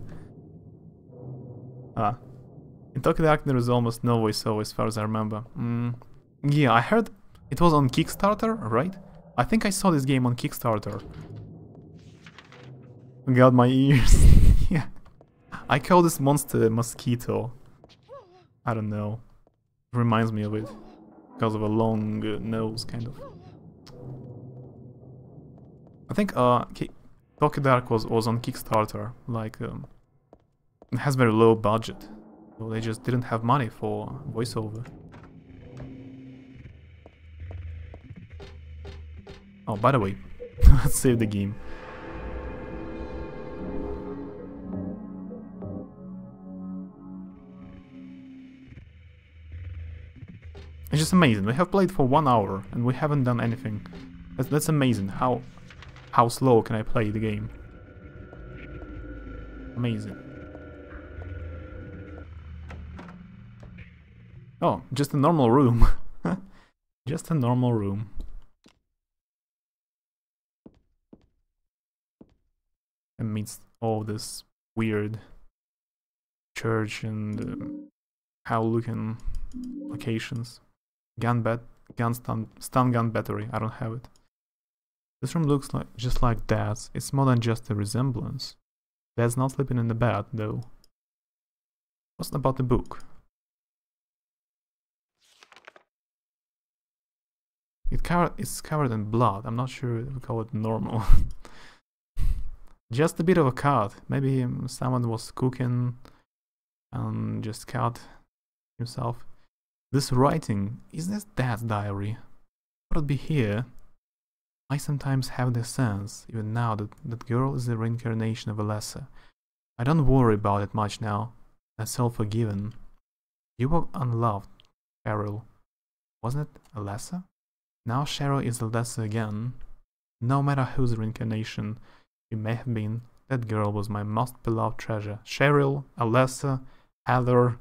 In Tokyo Dark there is almost no voiceover as far as I remember. Yeah, I heard it was on Kickstarter, right? I think I saw this game on Kickstarter. God, my ears. Yeah. I call this monster Mosquito. I don't know. It reminds me of it. Because of a long nose, kind of. I think Tokyo Dark was on Kickstarter. Like, it has very low budget. So they just didn't have money for voiceover. Oh, by the way, let's save the game. It's just amazing. We have played for 1 hour and we haven't done anything. That's amazing. How slow can I play the game? Amazing. Oh, just a normal room. Just a normal room. Amidst all this weird church and how-looking locations. Stun gun battery. I don't have it. This room looks like just like Dad's. It's more than just a resemblance. Dad's not sleeping in the bed, though. What's about the book? It's covered in blood. I'm not sure if we call it normal. Just a bit of a cut. Maybe someone was cooking and just cut himself. This writing, is this Dad's diary? Would it be here? I sometimes have the sense, even now, that that girl is the reincarnation of Alessa. I don't worry about it much now. That's all forgiven. You were unloved, Cheryl. Wasn't it Alessa? Now Cheryl is Alessa again. No matter whose reincarnation you may have been, that girl was my most beloved treasure. Cheryl, Alessa, Heather.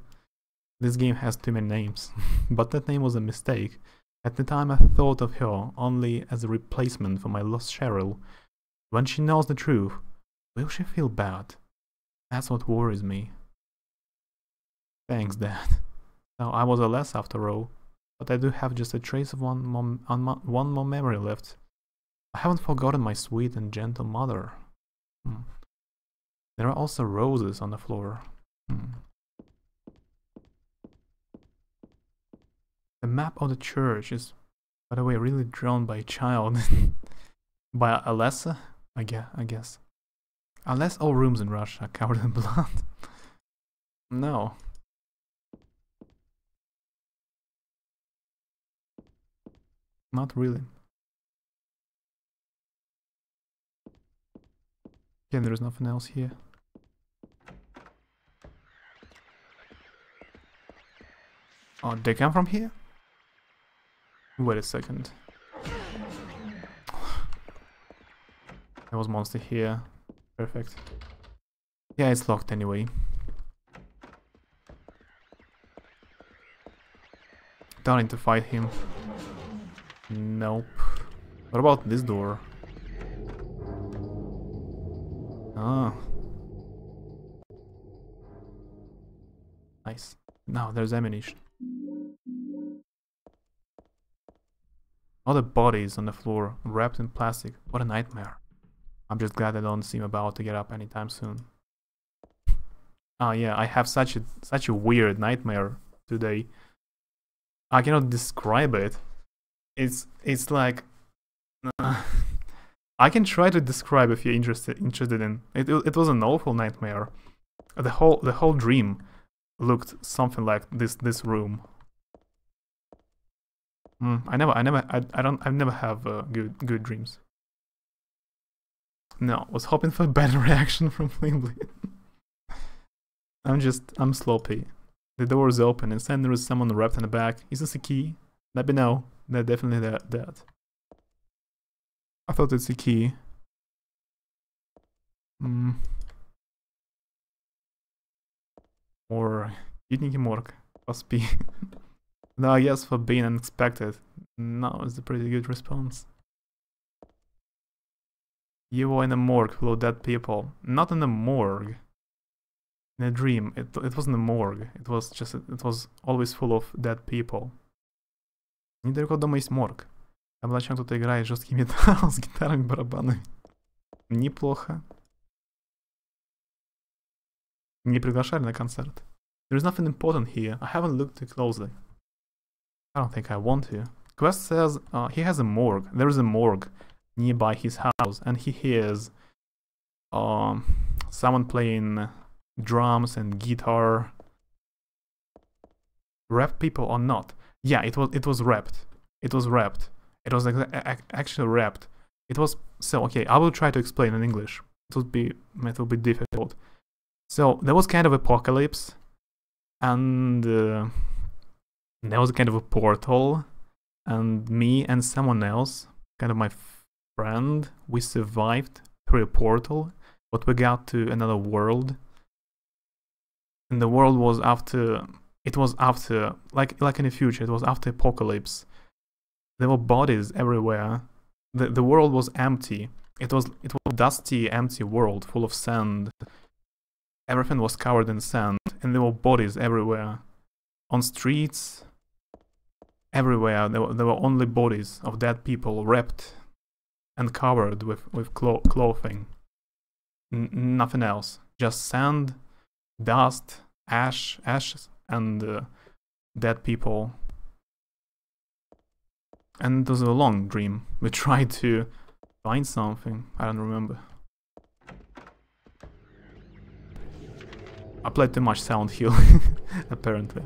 This game has too many names. But that name was a mistake. At the time I thought of her only as a replacement for my lost Cheryl. When she knows the truth, will she feel bad? That's what worries me. Thanks, Dad. So I was Alessa after all. But I do have just a trace of one more memory left. I haven't forgotten my sweet and gentle mother. There are also roses on the floor. The map of the church is, by the way, really drawn by a child. By Alessa, I guess. Unless all rooms in Russia are covered in blood. No. Not really. Yeah, there's nothing else here. Oh, they come from here? Wait a second. There was monster here. Perfect. Yeah, it's locked anyway. Don't need to fight him. Nope. What about this door? Ah. Nice. Now there's ammunition. All the bodies on the floor, wrapped in plastic. What a nightmare. I'm just glad I don't seem about to get up anytime soon. Oh yeah, I have such a weird nightmare today. I cannot describe it. It's like I can try to describe if you're interested in. It was an awful nightmare. The whole dream looked something like this room. I've never have good dreams. No, was hoping for a better reaction from Flimbley. I'm sloppy. The door is open, and there is someone wrapped in the back. Is this a key? Let me know. They're definitely that. I thought it's a key. Or Yudniki Morg. Must be. No, yes, for being unexpected. No, it's a pretty good response. You were in a morgue full of dead people. Not in a morgue. In a dream. It wasn't a morgue. It was always full of dead people. Недалеко дома есть морг. Там ночью кто-то играет жесткий металл с гитарами, барабанами. Неплохо. Не приглашали на концерт. There is nothing important here. I haven't looked too closely. I don't think I want to. Quest says he has a morgue. There is a morgue nearby his house, and he hears someone playing drums and guitar. Rap people or not? Yeah, it was rapped. It was rapped. It was actually rapped. It was so okay. I will try to explain in English. It will be difficult. So there was kind of apocalypse, and there was kind of a portal, and me and someone else, kind of my friend, we survived through a portal, but we got to another world, and the world was after. It was after, like in the future, it was after apocalypse. There were bodies everywhere. The world was empty. It was a dusty, empty world full of sand. Everything was covered in sand, and there were bodies everywhere. On streets, everywhere, there were only bodies of dead people wrapped and covered with clothing. Nothing else. Just sand, dust, ashes, and dead people. And it was a long dream. We tried to find something. I don't remember. I played too much Silent Hill, apparently.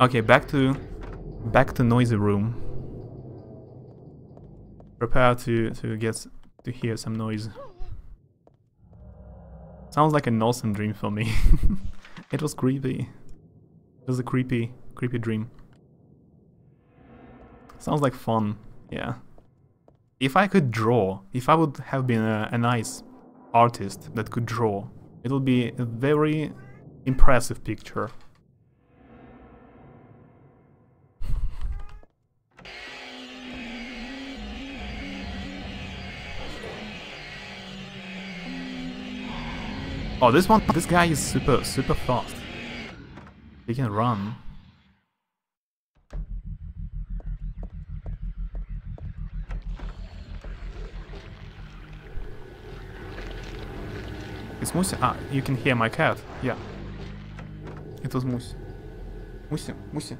Okay, back to noisy room. Prepare to hear some noise. Sounds like an awesome dream for me. It was creepy. It was a creepy dream. Sounds like fun, yeah. If I could draw, if I would have been a nice artist that could draw, it would be a very impressive picture. Oh, this guy is super fast. He can run. It's Musi. Ah, you can hear my cat. Yeah. It was Musi. Musi.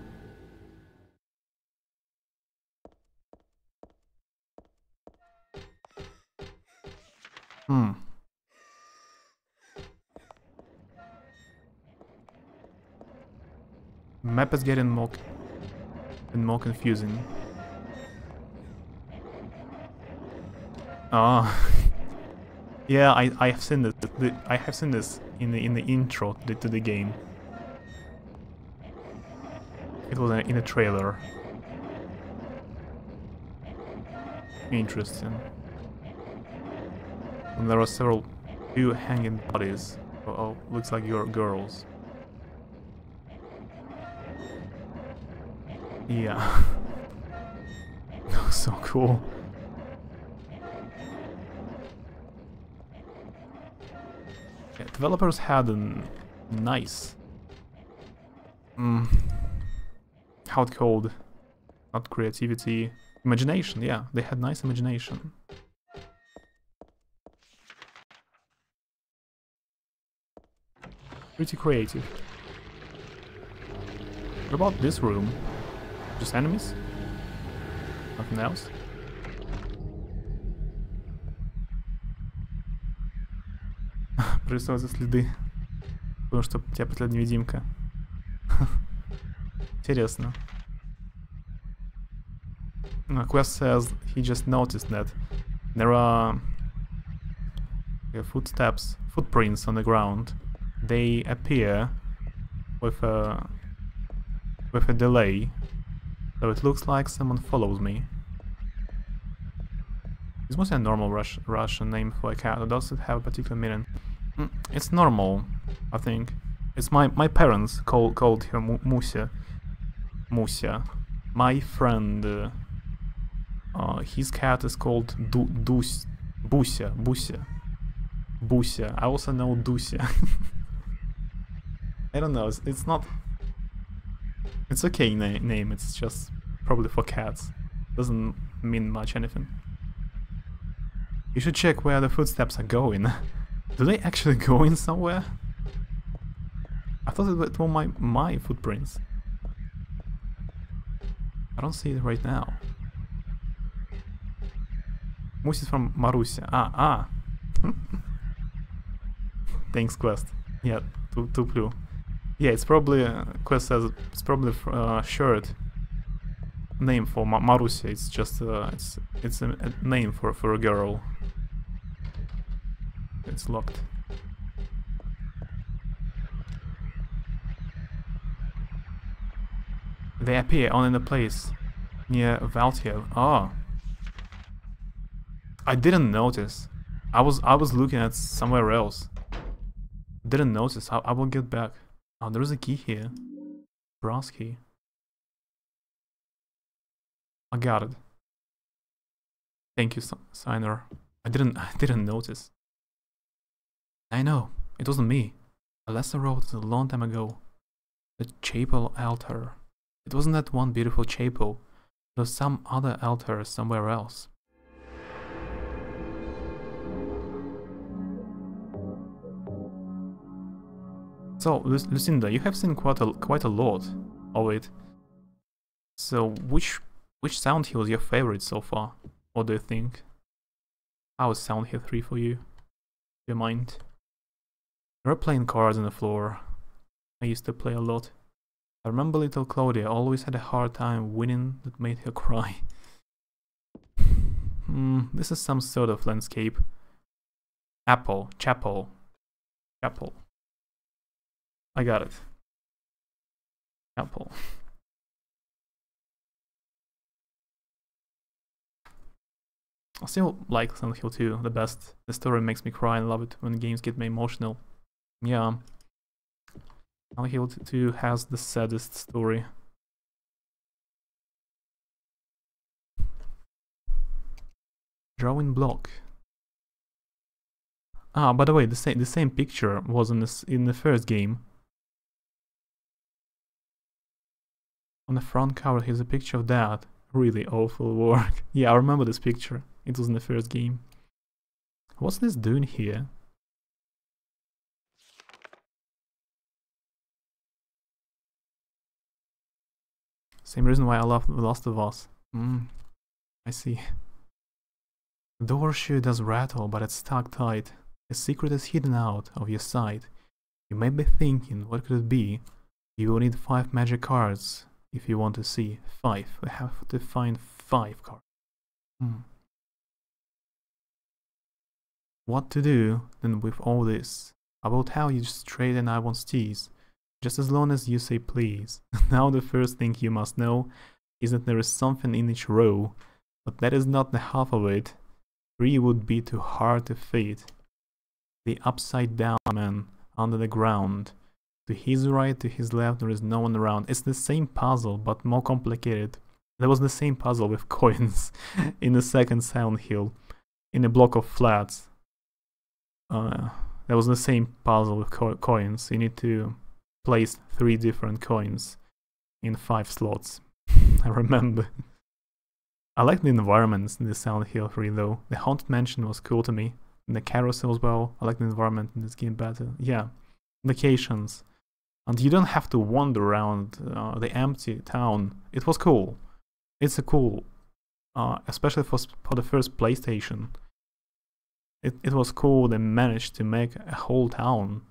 Map is getting more confusing. Yeah, I have seen this. I have seen this in the intro to the game. It was in a trailer. Interesting. And there are few hanging bodies. Oh, looks like you're girls. Yeah. So cool. Yeah, developers had a nice... how it called? Not creativity... Imagination, yeah. They had nice imagination. Pretty creative. What about this room? Just enemies? Nothing else? Прорисовываются следы. Потому что тебя преследует невидимка. Интересно. Quest says he just noticed that there are footprints on the ground. They appear with a delay, so it looks like someone follows me. It's mostly a normal Russian name for a cat, or does it have a particular meaning? It's normal, I think. It's my parents called her Musia. Musia. My friend, his cat is called Busia. I also know Dusia. I don't know. It's not. It's okay name. It's just probably for cats. Doesn't mean much anything. You should check where the footsteps are going. Do they actually go in somewhere? I thought it were my footprints. I don't see it right now. Musi is from Marusia. Ah. Thanks, Quest. Yeah, Tuplu. Yeah, it's probably Quest says it's probably short name for Marusia. It's just it's a name for a girl. It's locked. They appear only in a place near Valtiel. Oh. I didn't notice. I was looking at somewhere else. Didn't notice. I will get back. Oh, there is a key here. Brass key. I got it. Thank you, Signer. I didn't notice. I know. It wasn't me. Alessa wrote it a long time ago. The chapel altar. It wasn't that one beautiful chapel. There was some other altar somewhere else. So, Lucinda, you have seen quite a lot of it. So, which Sound Hill is your favorite so far? What do you think? How is Sound Hill 3 for you? Do you mind? There are playing cards on the floor. I used to play a lot. I remember little Claudia always had a hard time winning that made her cry. This is some sort of landscape. Chapel. I got it. Chapel. I still like Silent Hill 2 the best. The story makes me cry and love it when games get me emotional. Yeah. Silent Hill 2 has the saddest story. Drawing block. Ah, by the way, the same picture was in the first game. On the front cover, here's a picture of that. Really awful work. Yeah, I remember this picture. It was in the first game. What's this doing here? Same reason why I love The Last of Us. I see. The door sure does rattle, but it's stuck tight. A secret is hidden out of your sight. You may be thinking, what could it be? You will need 5 magic cards if you want to see. 5. We have to find 5 cards. What to do then with all this? I will tell you straight and I won't tease. Just as long as you say please. Now the first thing you must know is that there is something in each row, but that is not the half of it. 3 would be too hard to fit. The upside down man under the ground. To his right, to his left, there is no one around. It's the same puzzle, but more complicated. There was the same puzzle with coins in the second Silent Hill, in a block of flats. There was the same puzzle with coins. You need to place 3 different coins in 5 slots. I remember. I like the environments in the Silent Hill 3 though. The Haunted Mansion was cool to me. And the carousel as well. I like the environment in this game better. Yeah. Locations. And you don't have to wander around the empty town. It was cool. It's a cool especially for the first PlayStation. It was cool. They managed to make a whole town,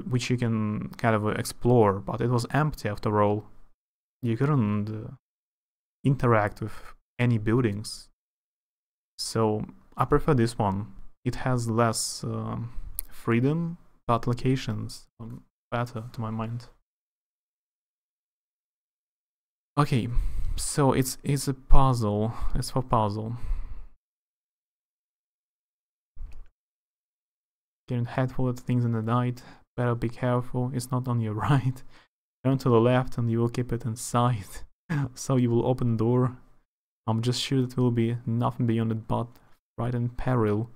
which you can kind of explore, but it was empty after all. You couldn't interact with any buildings. So I prefer this one. It has less freedom, but locations better to my mind. Okay, so it's a puzzle. It's for puzzle. Getting head full of things in the night. Better be careful. It's not on your right. Turn to the left and you will keep it in sight. So you will open the door. I'm just sure it will be nothing beyond it but right in peril.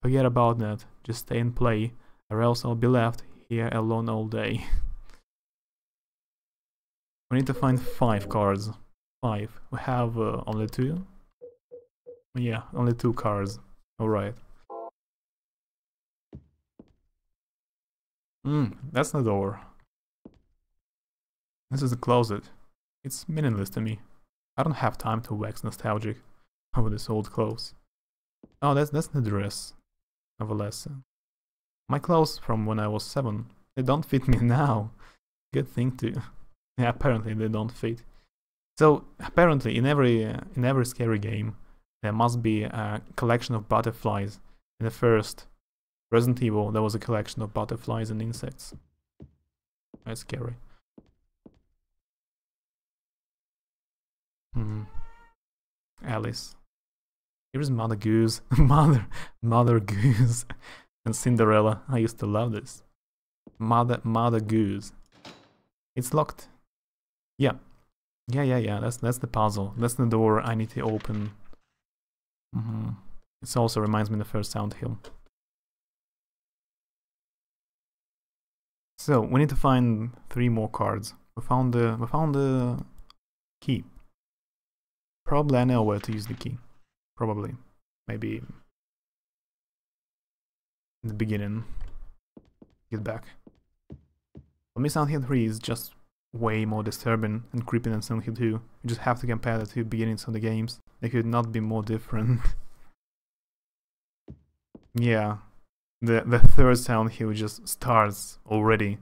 Forget about that. Just stay and play, or else I'll be left here alone all day. We need to find 5 cards. 5. We have only 2. Yeah, only 2 cards. Alright. That's the door. This is the closet. It's meaningless to me. I don't have time to wax nostalgic over this old clothes. Oh, that's the dress of a lesson. My clothes from when I was 7. They don't fit me now. Good thing too. Yeah, apparently they don't fit. So apparently in every scary game there must be a collection of butterflies. In the first Resident Evil there was a collection of butterflies and insects. That's scary. Alice. Here's Mother Goose. Mother Goose. And Cinderella. I used to love this. Mother Goose. It's locked. Yeah. Yeah. That's the puzzle. That's the door I need to open. It also reminds me of the first Silent Hill. So we need to find 3 more cards. We found the key. Probably I know where to use the key. Probably. Maybe in the beginning. Get back. For me, Silent Hill 3 is just way more disturbing and creepy than Silent Hill 2. You just have to compare the 2 beginnings of the games. They could not be more different. Yeah. The third Silent Hill just starts already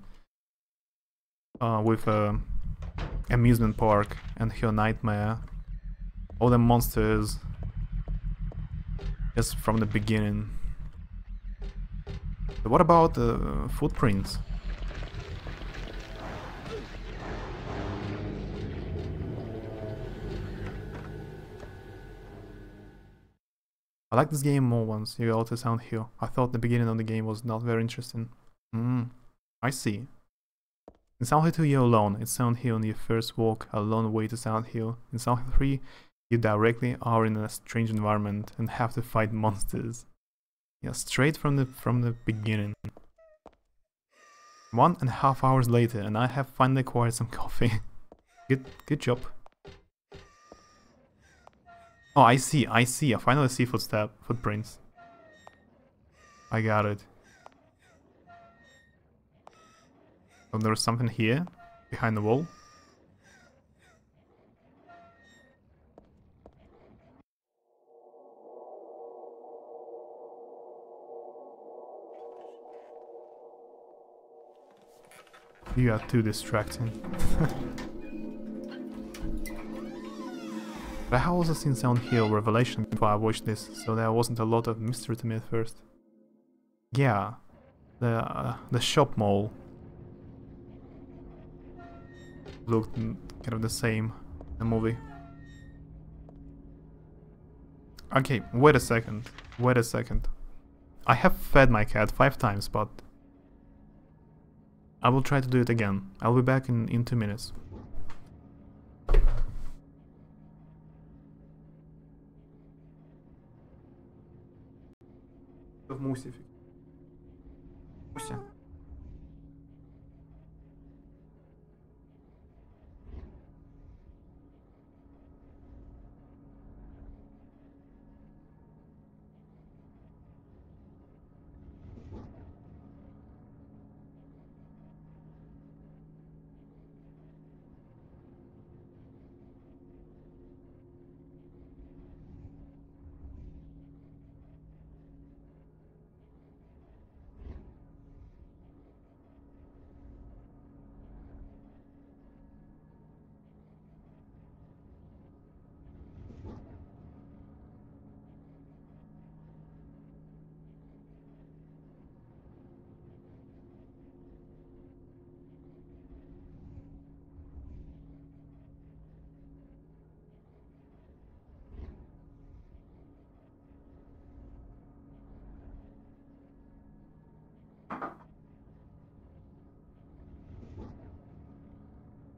with a amusement park and her nightmare. All the monsters just from the beginning. But what about the footprints? I like this game more once you go to Silent Hill. I thought the beginning of the game was not very interesting. I see. In Silent Hill 2 you're alone. In Silent Hill you first walk a long way to Silent Hill. In Silent Hill 3 you directly are in a strange environment and have to fight monsters. Yeah, straight from the beginning. 1.5 hours later and I have finally acquired some coffee. Good job. Oh, I see. I finally see footprints. I got it. Oh, there's something here, behind the wall. You are too distracting. But I have also seen Silent Hill Revelation before I watched this, so there wasn't a lot of mystery to me at first. Yeah, the shop mall looked kind of the same in the movie. Okay, wait a second. I have fed my cat 5 times, but I will try to do it again. I'll be back in 2 minutes. Муся.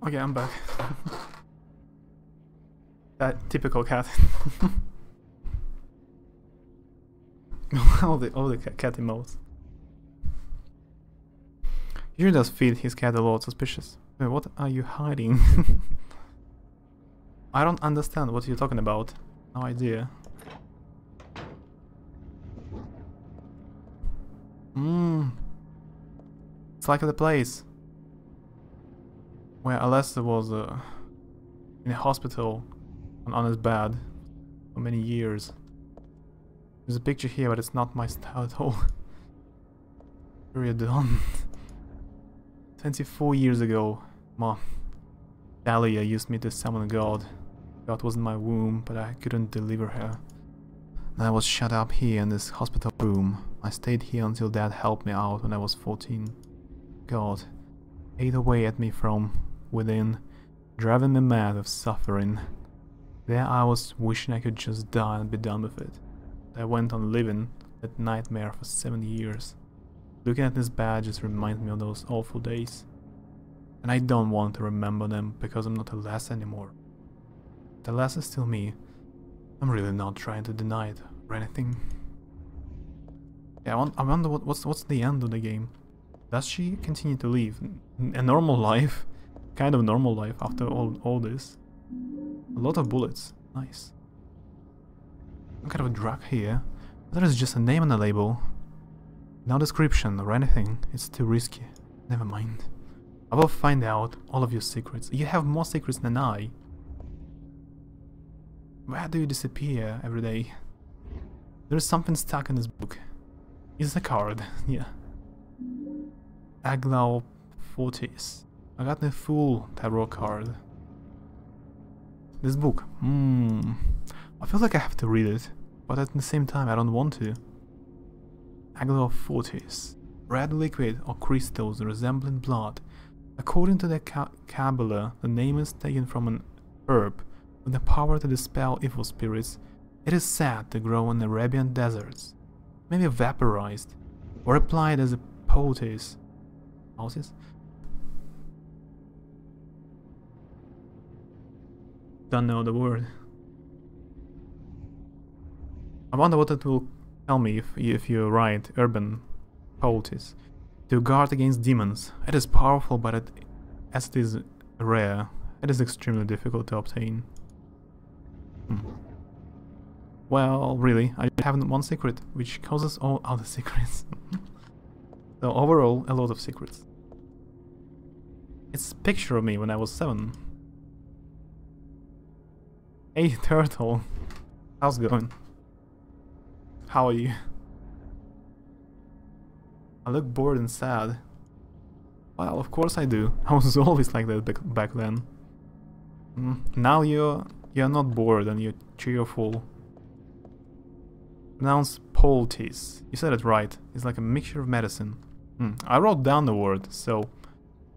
Okay, I'm back. That typical cat. all the cat emotes. He does feed his cat a lot. Suspicious. Wait, what are you hiding? I don't understand what you're talking about. No idea. It's like the place where Alessa was in a hospital on his bed for many years. There's a picture here, but it's not my style at all. Period done. 24 years ago, Mom. Dahlia used me to summon God. God was in my womb, but I couldn't deliver her. And I was shut up here in this hospital room. I stayed here until Dad helped me out when I was 14. God ate away at me from within, driving me mad with suffering. There I was wishing I could just die and be done with it. I went on living that nightmare for 7 years. Looking at this badge just reminds me of those awful days. And I don't want to remember them because I'm not Alessa anymore. But Alessa is still me. I'm really not trying to deny it or anything. Yeah, I wonder what's the end of the game. Does she continue to live a normal life? Kind of normal life after all this? A lot of bullets. Nice. Some kind of a drug here. There is just a name on the label. No description or anything. It's too risky. Never mind. I will find out all of your secrets. You have more secrets than I. Where do you disappear every day? There is something stuck in this book. It's a card. Yeah. Aglaw Fortis. I got the full tarot card. This book. I feel like I have to read it, but at the same time I don't want to. Aglaw Fortis. Red liquid or crystals resembling blood. According to the Kabbalah, the name is taken from an herb with the power to dispel evil spirits. It is said to grow in Arabian deserts, maybe vaporized, or applied as a poultice. Don't know the word. I wonder what it will tell me if you write urban poultice. To guard against demons. It is powerful, but as it is rare, it is extremely difficult to obtain. Well, really, I have one secret, which causes all other secrets. So overall, a lot of secrets. It's a picture of me when I was 7. Hey, Turtle. How's it going? How are you? I look bored and sad. Well, of course I do. I was always like that back then. Now you're not bored and you're cheerful. Pronounce poultice. You said it right. It's like a mixture of medicine. I wrote down the word, so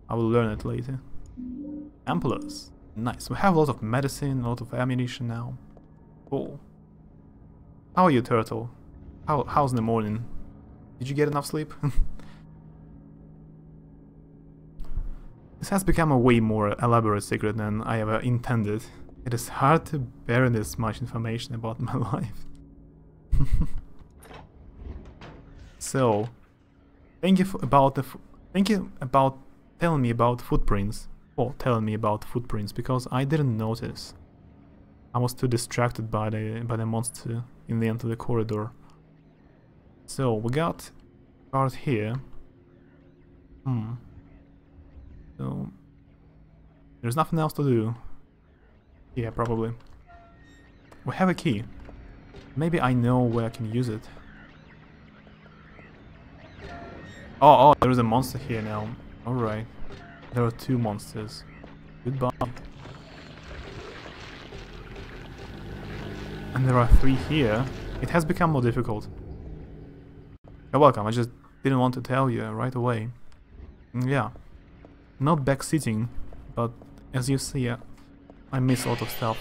I will learn it later. Ampoules. Nice. We have a lot of medicine, a lot of ammunition now. Cool. How are you, Turtle? How's the morning? Did you get enough sleep? This has become a way more elaborate secret than I ever intended. It is hard to bear this much information about my life. So, thank you about telling me about footprints. Or telling me about footprints, because I didn't notice. I was too distracted by the monster in the end of the corridor. So we got card here. So there's nothing else to do. Yeah, probably. We have a key. Maybe I know where I can use it. Oh, there's a monster here now. Alright. There are 2 monsters. Goodbye. And there are 3 here. It has become more difficult. You're welcome, I just didn't want to tell you right away. Yeah. Not backseating, but as you see, I miss a lot of stuff.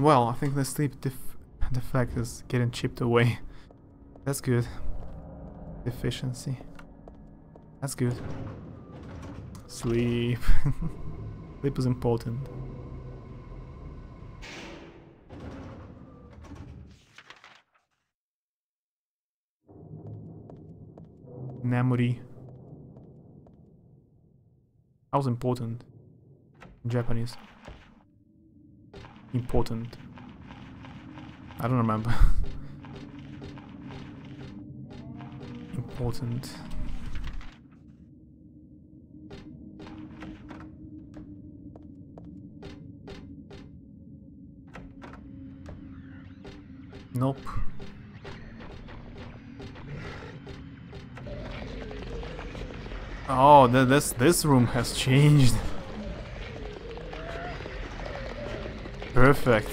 well, I think the sleep defect is getting chipped away. That's good. Efficiency. That's good. Sleep. Sleep is important. Namuri. How's important? In Japanese. Important. I don't remember. Important. Nope. Oh, this room has changed. Perfect.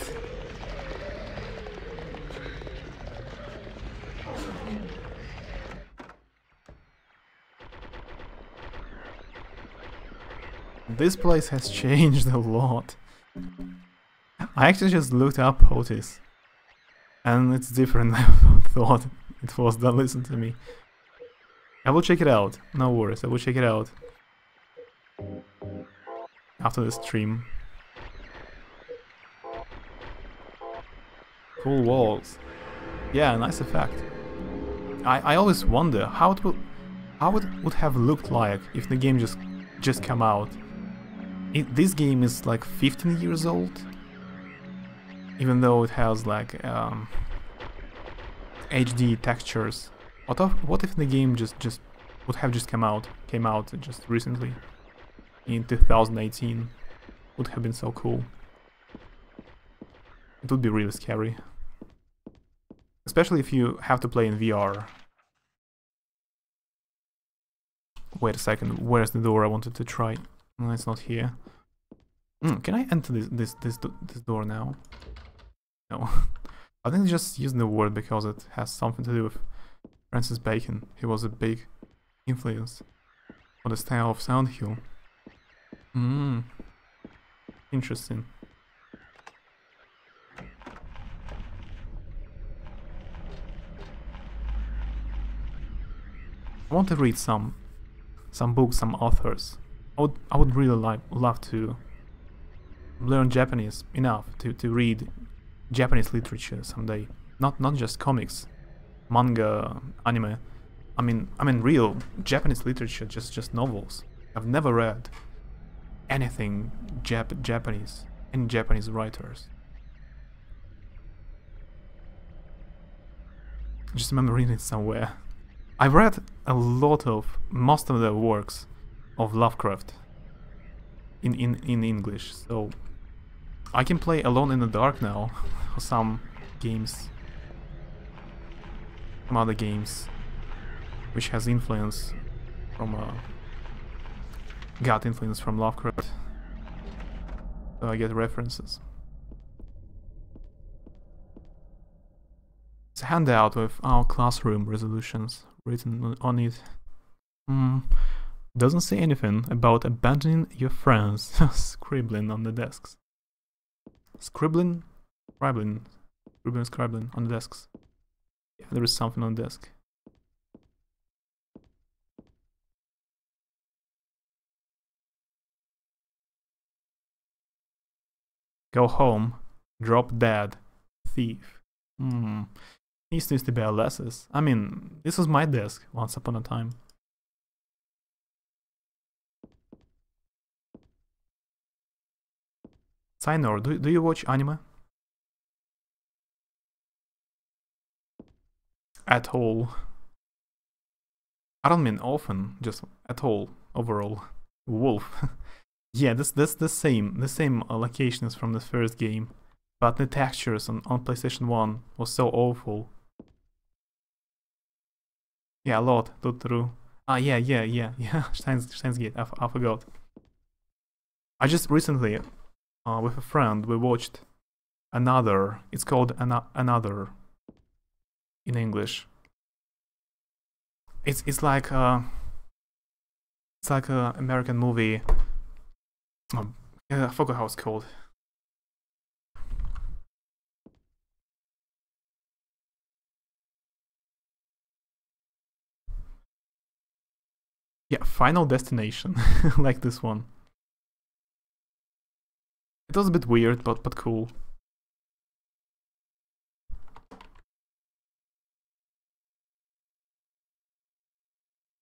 This place has changed a lot. I actually just looked up Otis. And it's different than I thought it was. Don't listen to me. I will check it out. No worries, I will check it out. After the stream. Cool walls. Yeah, nice effect. I always wonder how it would have looked like if the game just came out. This game is like 15 years old, even though it has like HD textures. What if the game just would have just came out just recently in 2018? Would have been so cool. It would be really scary, especially if you have to play in VR. Wait a second, where's the door I wanted to try? No, it's not here. Can I enter this door now? No. I think just using the word because it has something to do with Francis Bacon. He was a big influence for the style of Soundhill. Interesting. I want to read some books, some authors. I would really love to learn Japanese enough to read Japanese literature someday. Not just comics, manga, anime. I mean real Japanese literature, just novels. I've never read anything Japanese, any Japanese writers. I just remember reading it somewhere. I've read most of the works of Lovecraft in English, so I can play Alone in the Dark now for some games, some other games, which has influence from got influence from Lovecraft, so I get references. It's a handout with our classroom resolutions written on it. Doesn't say anything about abandoning your friends. Scribbling on the desks. Scribbling on the desks. Yeah, there is something on the desk. Go home. Drop dead. Thief. This needs to be LS's. I mean, this was my desk once upon a time. Sainor, do you watch anime? At all. I don't mean often, just at all, overall. Wolf. Yeah, that's the same location as from the first game. But the textures on PlayStation 1 was so awful. Yeah, a lot, Totoro. Yeah, Steins Gate, I forgot. I just recently, with a friend, we watched Another. It's called Another in English. It's like a American movie. I forgot how it's called. Yeah, Final Destination, like this one. It was a bit weird, but cool.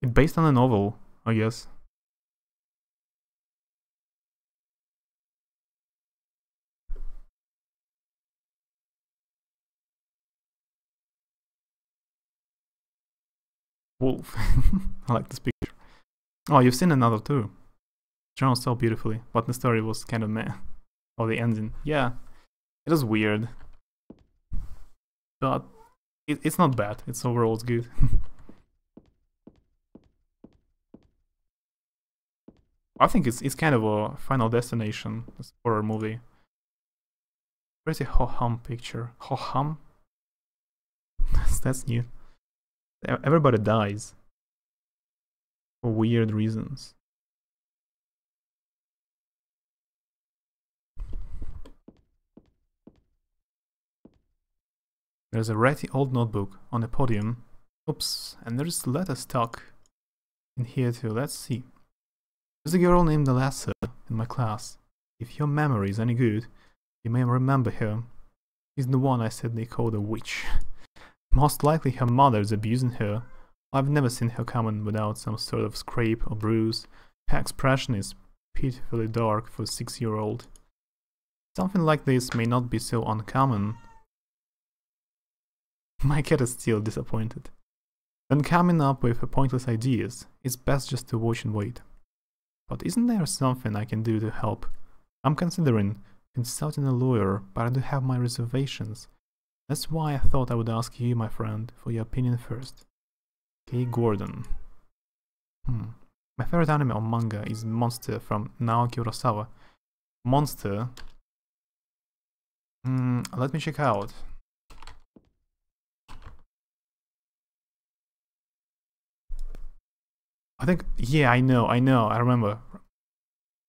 It's based on a novel, I guess. Wolf. I like this picture. Oh, you've seen another too. Drawn so beautifully, but the story was kind of meh. Or the ending. Yeah, it was weird. But it's not bad. It's overall it's good. I think it's kind of a Final Destination, this horror movie. Pretty ho-hum picture. Ho-hum? That's new. Everybody dies. For weird reasons. There's a ratty old notebook on the podium. Oops, and there's a letter stuck in here too. Let's see. There's a girl named Alessa in my class. If your memory is any good, you may remember her. She's the one I said they called a witch. Most likely her mother is abusing her. I've never seen her come in without some sort of scrape or bruise. Her expression is pitifully dark for a 6-year-old. Something like this may not be so uncommon. My cat is still disappointed. When coming up with pointless ideas, it's best just to watch and wait. But isn't there something I can do to help? I'm considering consulting a lawyer, but I do have my reservations. That's why I thought I would ask you, my friend, for your opinion first. Kay Gordon. My favorite anime or manga is Monster from Naoki Urasawa. Monster. Let me check out. I think, yeah, I know, I remember.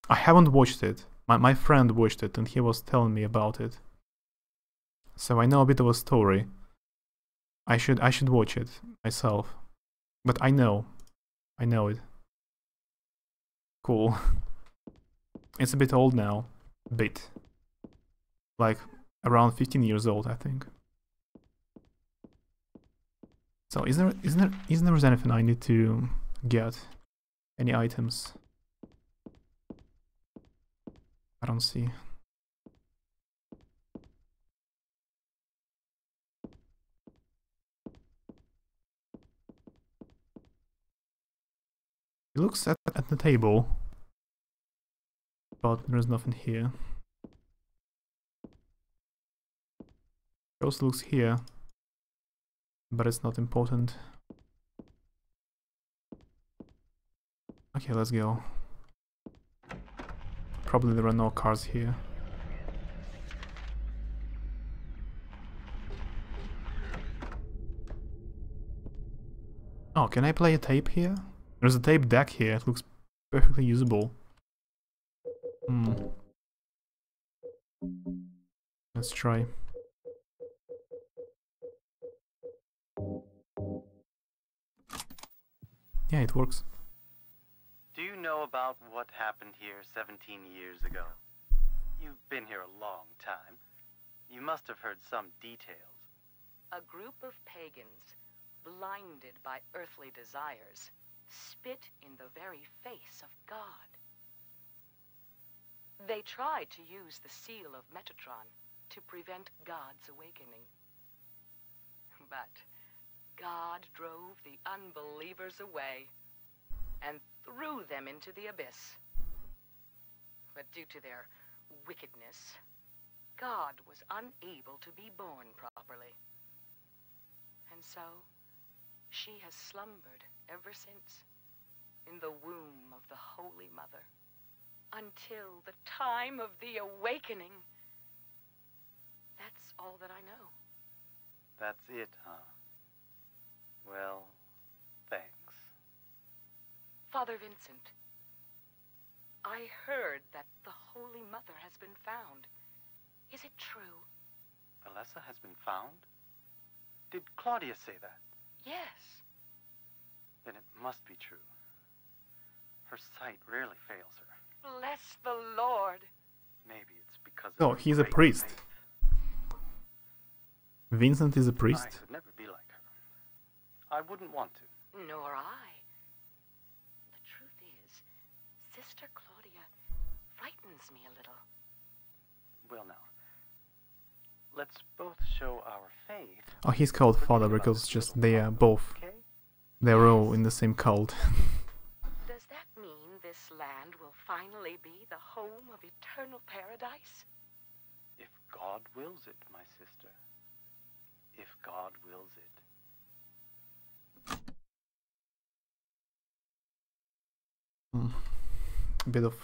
I haven't watched it. My friend watched it and he was telling me about it. So I know a bit of a story. I should watch it myself. But I know it. Cool. It's a bit old now. Bit. Like around 15 years old, I think. So isn't there anything I need to get? Any items? I don't see. He looks at the table, but there's nothing here. He also looks here, but it's not important. Okay, let's go. Probably there are no cars here. Oh, can I play a tape here? There's a tape deck here, it looks perfectly usable. Let's try. Yeah, it works. Do you know about what happened here 17 years ago? You've been here a long time. You must have heard some details. A group of pagans, blinded by earthly desires, spit in the very face of God. They tried to use the seal of Metatron to prevent God's awakening. But God drove the unbelievers away and threw them into the abyss. But due to their wickedness, God was unable to be born properly. And so, she has slumbered ever since in the womb of the Holy Mother until the time of the awakening. That's all that I know. That's it, huh? Well, thanks. Father Vincent, I heard that the Holy Mother has been found. Is it true? Alessa has been found? Did Claudia say that? Yes. Then it must be true. Her sight rarely fails her. Bless the Lord. Maybe it's because Oh, of her he's a great priest. faith. Vincent is a I priest. could never be like her. I wouldn't want to. Nor I. The truth is, Sister Claudia frightens me a little. Well, now, let's both show our faith. Oh, he's called Father because just they are both. Okay? They're all in the same cult. Does that mean this land will finally be the home of eternal paradise? If God wills it, my sister. If God wills it. A bit of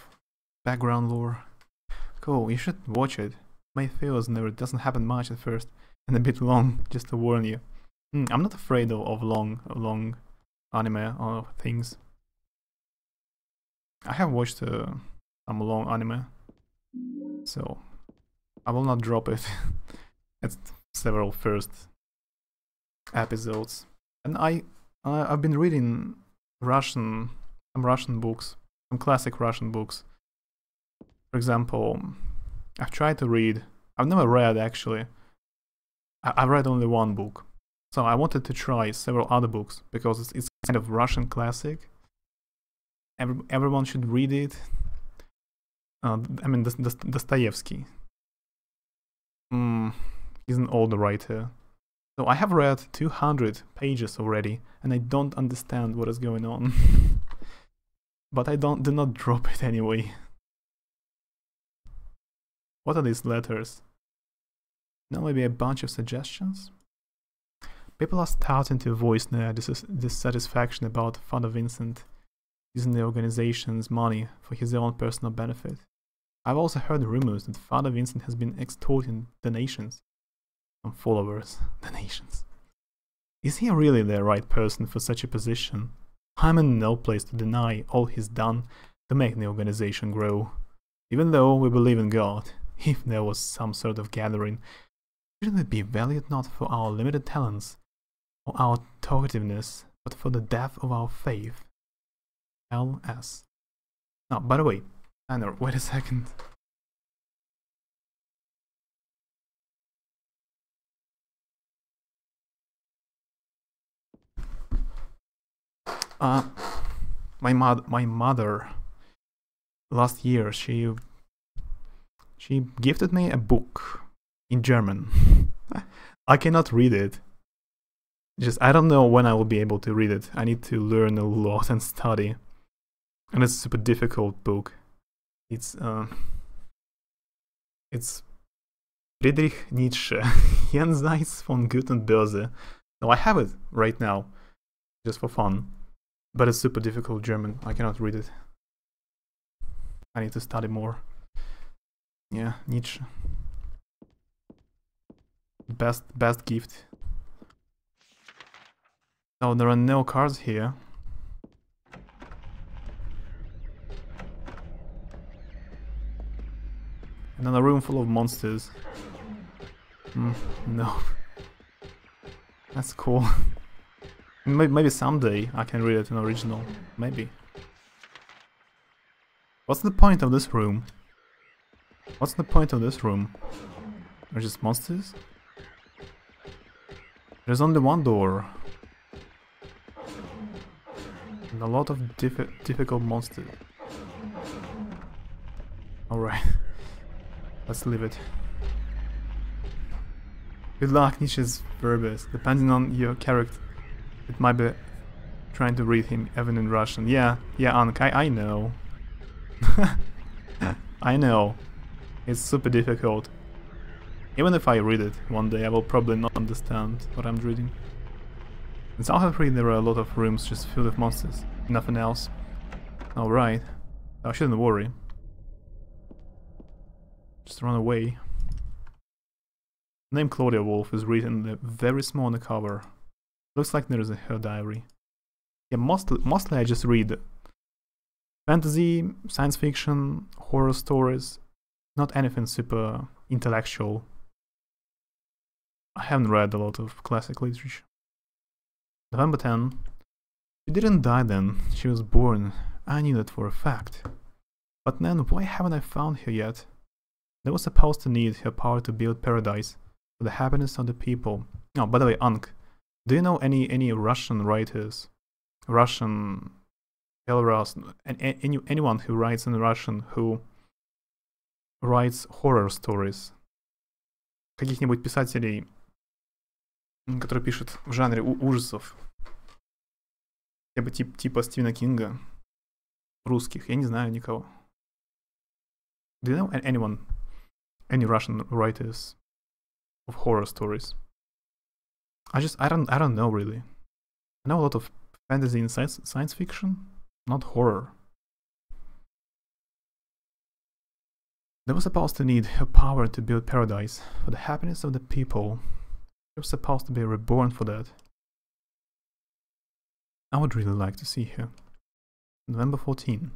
background lore. Cool, you should watch it. My feels never doesn't happen much at first, and a bit long, just to warn you. I'm not afraid of long anime or things. I have watched some long anime, so I will not drop it. It's several first episodes, and I've been reading some Russian books, some classic Russian books. For example, I've tried to read. I've never read actually. I've read only one book, so I wanted to try several other books because it's kind of Russian classic. Everyone should read it. I mean, Dostoevsky. He's an older writer. So I have read 200 pages already, and I don't understand what is going on. But I do not drop it anyway. What are these letters? Now maybe a bunch of suggestions? People are starting to voice their dissatisfaction about Father Vincent using the organization's money for his own personal benefit. I've also heard rumors that Father Vincent has been extorting donations from followers. Donations. Is he really the right person for such a position? I'm in no place to deny all he's done to make the organization grow. Even though we believe in God, if there was some sort of gathering, shouldn't it be valued not for our limited talents or our talkativeness, but for the depth of our faith? LS. Now, by the way, Tanner, wait a second. My mother last year she gifted me a book in German. I cannot read it. I don't know when I will be able to read it. I need to learn a lot and study. And it's a super difficult book. It's Friedrich Nietzsche, Jenseits von Gut und Böse. No, I have it right now, just for fun. But it's super difficult German. I cannot read it. I need to study more. Yeah, Nietzsche. Best gift. Oh, there are no cards here. Another room full of monsters. No. That's cool. Maybe someday I can read it in original. Maybe. What's the point of this room? What's the point of this room? There's just monsters? There's only one door. And a lot of difficult monsters. Alright. Let's leave it. Good luck, Nietzsche's verbose. Depending on your character, it might be trying to read him even in Russian. Yeah, Ank, I know. I know. It's super difficult. Even if I read it one day, I will probably not understand what I'm reading. In South 3 there are a lot of rooms just filled with monsters. Nothing else. Alright. I shouldn't worry. Just run away. The name Claudia Wolf is written very small on the cover. Looks like there is her diary. Yeah, mostly I just read fantasy, science fiction, horror stories. Not anything super intellectual. I haven't read a lot of classic literature. November 10. She didn't die then. She was born I knew that for a fact. But then, why haven't I found her yet? They were supposed to need her power to build paradise for the happiness of the people. Oh, by the way, Ankh, do you know any Russian writers, Russian, Belarus, anyone who writes in Russian who writes horror stories? Каких-нибудь писателей, которые пишут в жанре ужасов? Типа Стивена Кинга, русских, я не знаю никого. Do you know anyone, any Russian writers of horror stories? I don't know really. I know a lot of fantasy and science fiction, not horror. They were supposed to need her power to build paradise for the happiness of the people. They were supposed to be reborn for that. I would really like to see her. November 14.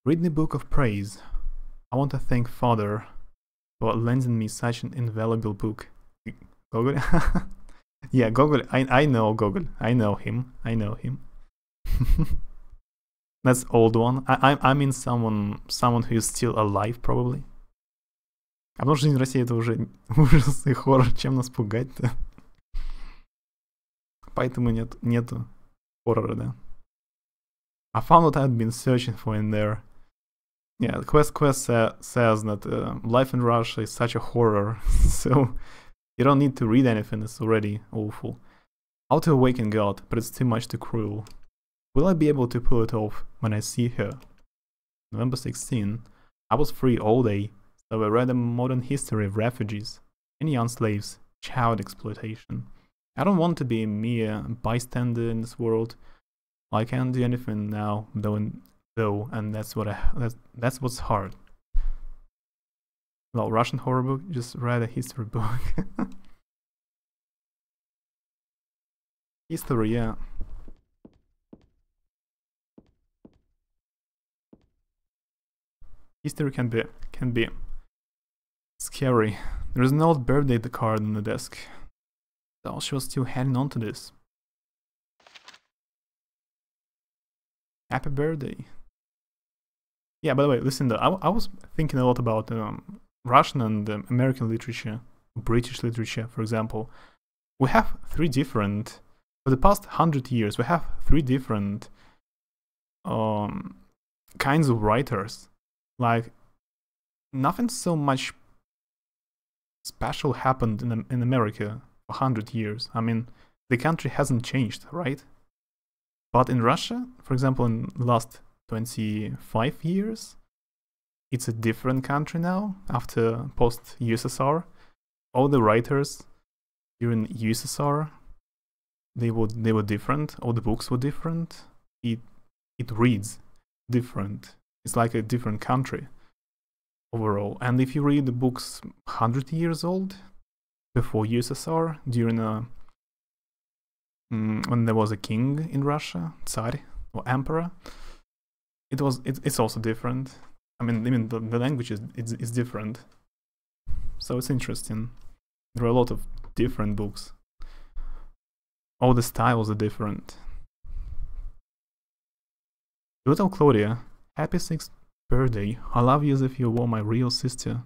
Read the Book of Praise. I want to thank Father for lending me such an invaluable book. Gogol? Yeah, Gogol. I know Gogol. I know him. That's old one. I mean someone who is still alive, probably. А потому что «Жизнь в России» это уже ужас и хоррор, чем нас пугать-то? Поэтому нету хоррора, да. I found what I'd been searching for in there. Yeah, Quest says that life in Russia is such a horror, so you don't need to read anything, it's already awful. How to awaken God, but it's too much too cruel. Will I be able to pull it off when I see her? November 16. I was free all day, so I read a modern history of refugees, and young slaves, child exploitation. I don't want to be a mere bystander in this world. I can't do anything now, though, and that's what's hard. Well, Russian horror book, just read a history book. History, yeah. History can be scary. There's an old birthday card on the desk. So she was still hanging on to this. Happy birthday. Yeah, by the way, listen, I was thinking a lot about Russian and American literature, British literature, for example. We have for the past 100 years, we have 3 different kinds of writers. Like, nothing so much special happened in America for 100 years. I mean, the country hasn't changed, right? But in Russia, for example, in the last 25 years, it's a different country now, after post-USSR. All the writers during USSR, they were different, all the books were different, it reads different. It's like a different country overall. And if you read the books 100 years old, before USSR, during when there was a king in Russia, Tsar or emperor, it's also different. I mean the language is different. So it's interesting. There are a lot of different books. All the styles are different. Little Claudia, happy 6th birthday. I love you as if you were my real sister.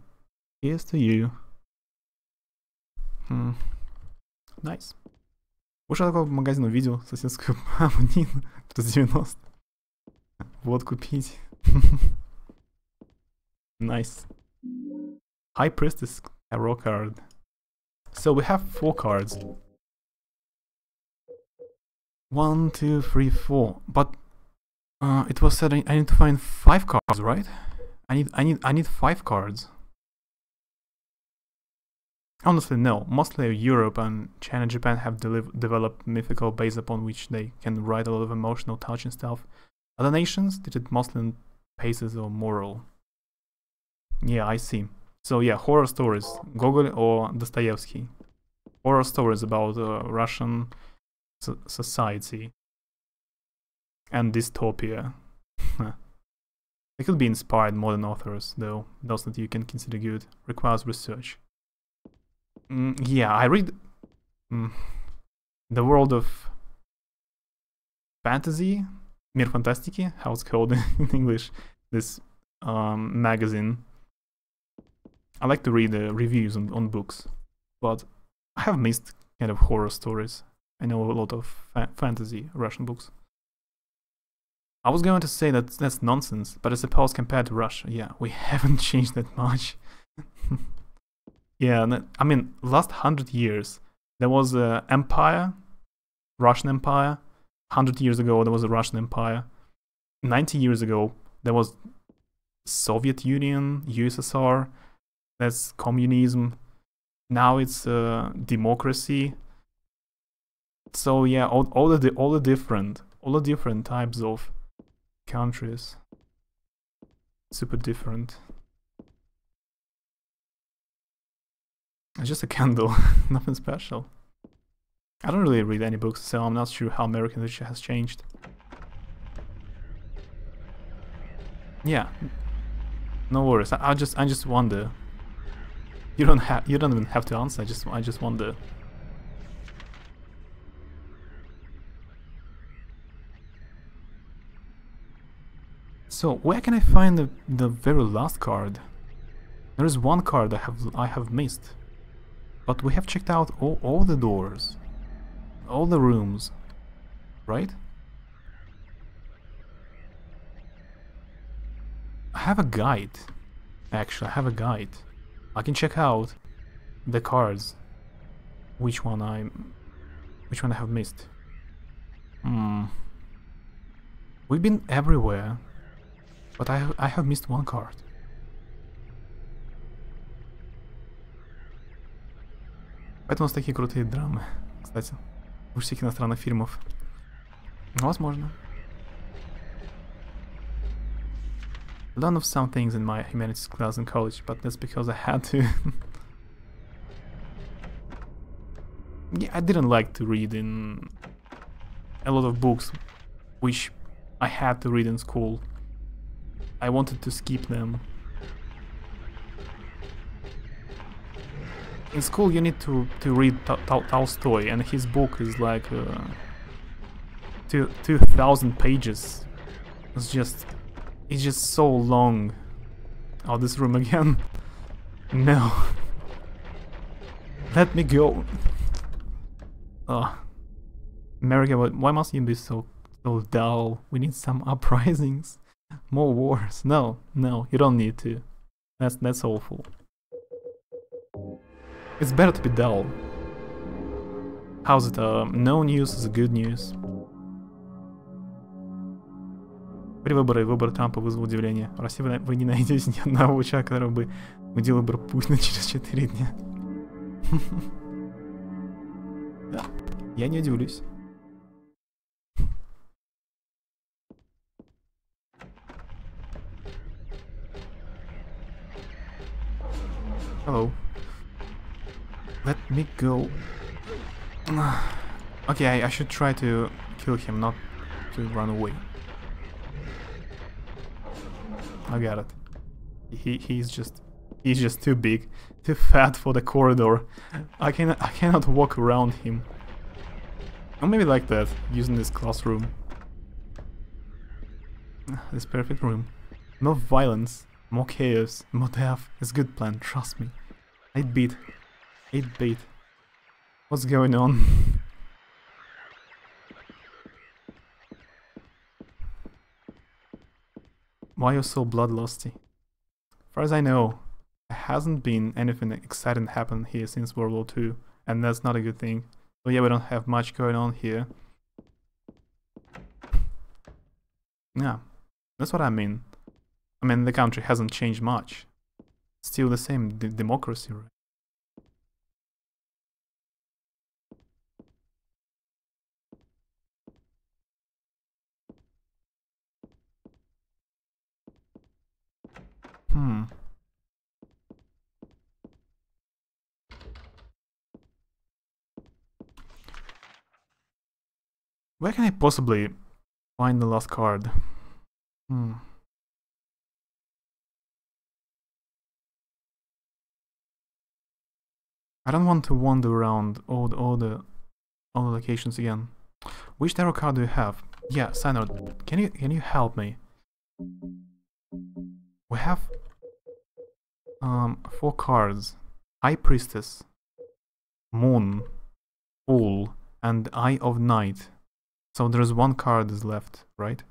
Here's to you. Nice. Уж я такого в магазине увидел соседскую маму Нину, тут 90. Вот купить. Nice. High Priestess Tarot card. So we have 4 cards. 1, 2, 3, 4. But it was said I need to find 5 cards, right? I need 5 cards. Honestly, no. Mostly Europe and China and Japan have developed mythical base upon which they can write a lot of emotional, touching stuff. Other nations did it mostly in paces or moral. Yeah, I see. So yeah, horror stories. Gogol or Dostoevsky. Horror stories about Russian society and dystopia. They could be inspired modern authors, though those that you can consider good. Requires research. Yeah, I read the world of fantasy, Mir Fantastiki, how it's called in English, this magazine. I like to read the reviews on books, but I have missed kind of horror stories. I know a lot of fantasy Russian books. I was going to say that that's nonsense, but I suppose compared to Russia, yeah, we haven't changed that much. Yeah, I mean, last 100 years, there was an empire, Russian Empire. 100 years ago, there was a Russian Empire. 90 years ago, there was Soviet Union, USSR. That's communism. Now it's democracy. So yeah, all the different types of countries. Super different. It's just a candle, nothing special. I don't really read any books, so I'm not sure how American literature has changed. Yeah, no worries. I just wonder. You don't even have to answer. I just wonder. So where can I find the very last card? There is one card I have missed, but we have checked out all the doors, all the rooms, right? I have a guide. Actually, I have a guide. I can check out the cards. Which one I have missed? We've been everywhere, but I have missed one card. Поэтому у нас такие крутые драмы, кстати. У всех иностранных фильмов. Возможно. I learned of some things in my humanities class in college, but that's because I had to. Yeah, I didn't like to read in a lot of books which I had to read in school. I wanted to skip them. In school you need to read Tolstoy, and his book is like 2,000 pages. It's just so long. Oh, this room again. No. Let me go. America, why must you be so dull? We need some uprisings, more wars. No, you don't need to. That's awful. It's better to be dull. How's it? No news is good news. При выбор Трампа вызвал удивление. В России вы не найдете ни одного человека, который бы удел выбор Путина через 4 дня. Да, я не удивлюсь. Hello. Let me go. Okay, I should try to kill him, not to run away. I got it. He's just too big, too fat for the corridor. I cannot walk around him. Or maybe like that, using this classroom. This perfect room. No violence, more chaos, more death. It's a good plan, trust me. 8-bit. 8-bit. What's going on? Why are you so bloodlusty? As far as I know, there hasn't been anything exciting happen here since World War II, and that's not a good thing. So yeah, we don't have much going on here. Yeah, that's what I mean. I mean, the country hasn't changed much. Still the same democracy, right? Where can I possibly find the last card? I don't want to wander around all the locations again. Which tarot card do you have? Yeah, Synod, can you help me? We have 4 cards. High Priestess, Moon, Fool, and Eye of Night. So there's 1 card is left, right?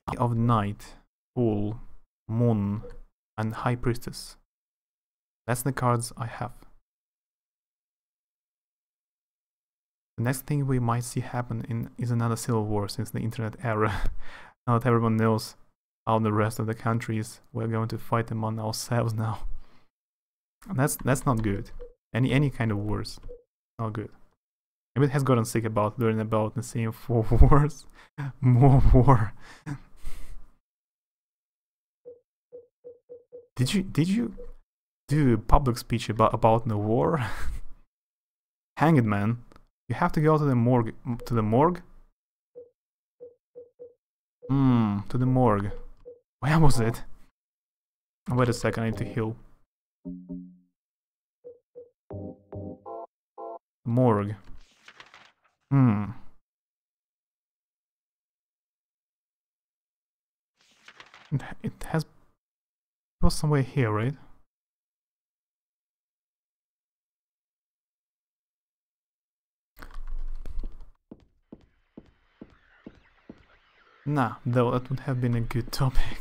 Eye of Night, Fool, Moon, and High Priestess. That's the cards I have. The next thing we might see happen is another civil war since the internet era. Now that everyone knows how the rest of the countries, we're going to fight among ourselves now. And that's not good. Any kind of wars, not good. Maybe it has gotten sick about learning about the same 4 wars. More war. Did you do a public speech about the war? Hang it, man. You have to go to the morgue. To the morgue? To the morgue. Where was it? Wait a second, I need to heal. Morgue. It was somewhere here, right? Nah, though that would have been a good topic.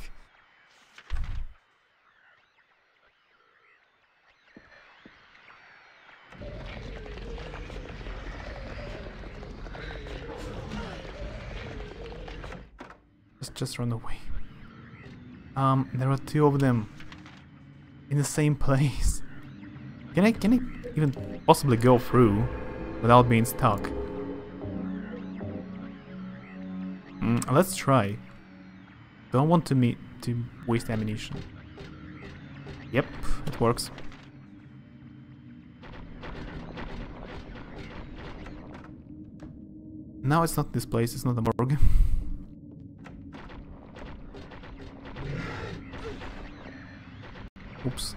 Just run away. There are 2 of them in the same place. Can I even possibly go through without being stuck? Let's try. Don't want to waste ammunition. Yep, it works. Now it's not this place, it's not the morgue. Oops.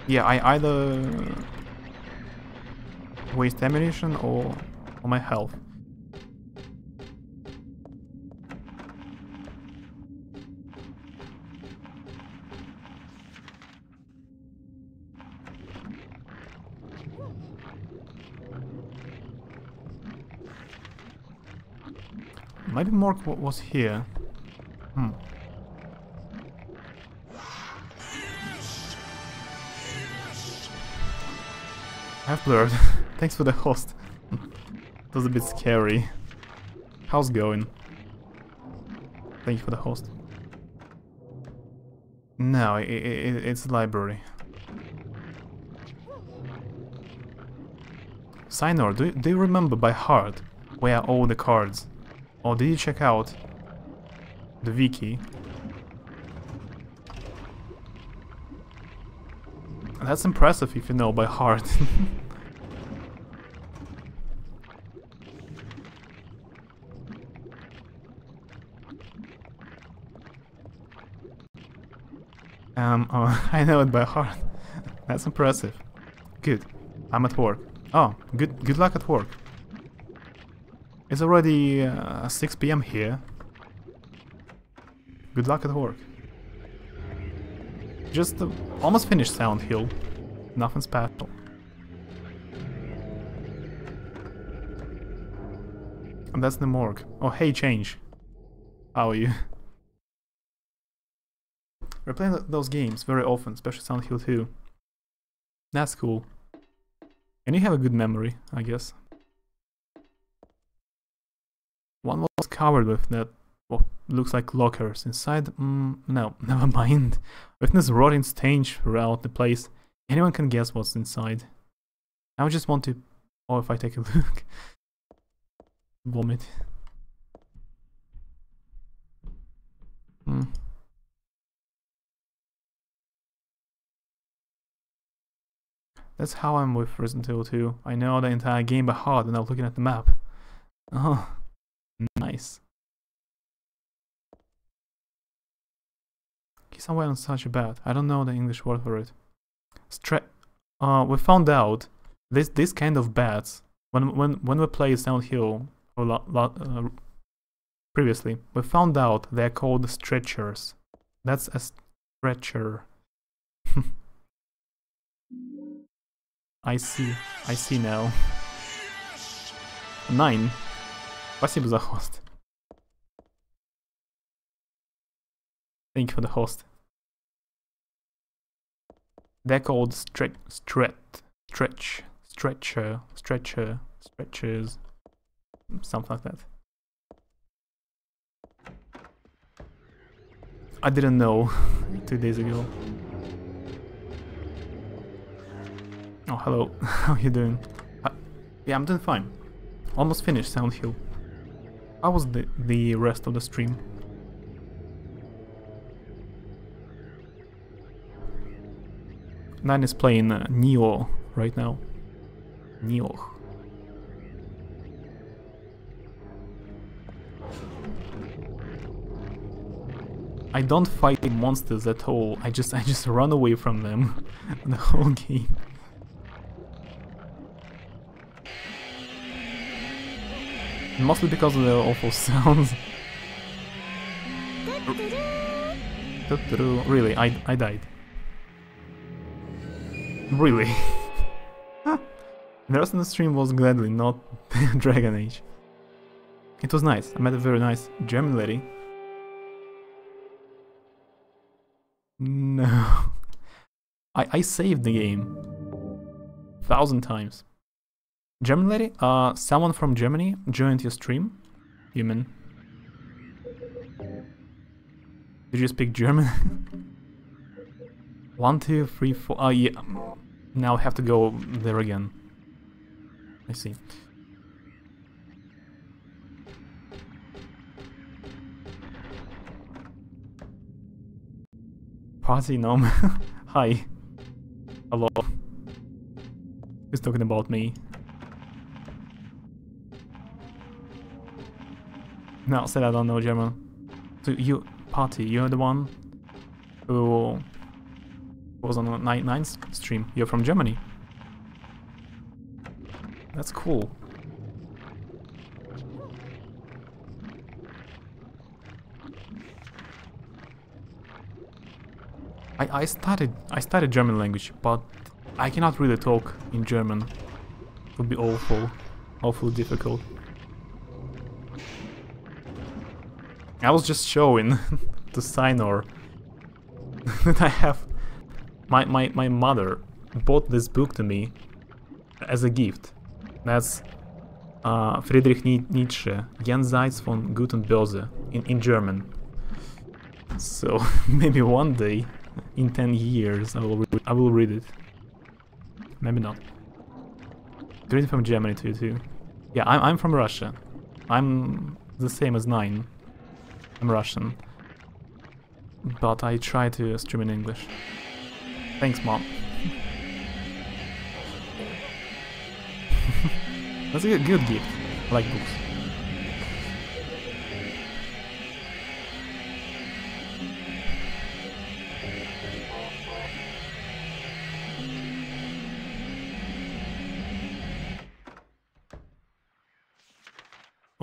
Yeah, I either waste ammunition or my health. Maybe Mork was here. I've blurred. Thanks for the host. It was a bit scary. How's it going? Thank you for the host. No, it's the library. Sinor, do you remember by heart where are all the cards? Or did you check out the wiki? That's impressive if you know by heart. I know it by heart. That's impressive. Good. I'm at work. Oh, good luck at work. It's already 6 PM here. Good luck at work. Just almost finished Silent Hill. Nothing special. And that's the morgue. Oh, hey, Change. How are you? We're playing those games very often, especially Silent Hill 2. That's cool. And you have a good memory, I guess. One was covered with that what looks like lockers inside. No, never mind. Witness rotting stench throughout the place. Anyone can guess what's inside. I just want to... Oh, if I take a look... Vomit. That's how I'm with Resident Evil 2. I know the entire game by heart without looking at the map. Oh, nice. Somewhere on such a bad. I don't know the English word for it. We found out This kind of bats, when we played Silent Hill previously, we found out they're called stretchers. That's a stretcher. I see now. 9. Спасибо за host. Thank you for the host. They're called stretchers, something like that. I didn't know 2 days ago. Oh, hello. How are you doing? Yeah, I'm doing fine. Almost finished Silent Hill. How was the rest of the stream? Nine is playing Nioh right now. Nioh. I don't fight monsters at all. I just run away from them the whole game. Mostly because of the awful sounds. Really, I died. Really. The rest of the stream was gladly not Dragon Age. It was nice. I met a very nice German lady. No. I saved the game 1,000 times. German lady? Someone from Germany joined your stream? Human. Did you speak German? 1, 2, 3, 4. Oh, yeah. Now I have to go there again. I see. Party Gnome. Hi. Hello. Who's talking about me? No, said I don't know German. So you, Party, you're the one who was on a Nine's stream. You're from Germany. That's cool. I studied German language, but I cannot really talk in German. It would be awfully difficult. I was just showing to Sinor that I have my mother bought this book to me as a gift. That's Friedrich Nietzsche, Jenseits von Gut und Böse in German. So maybe one day, in 10 years, I will read it. Maybe not. Greeting from Germany to you too. Yeah, I'm from Russia. I'm the same as Nine. I'm Russian. But I try to stream in English. Thanks, Mom. That's a good gift. I like books.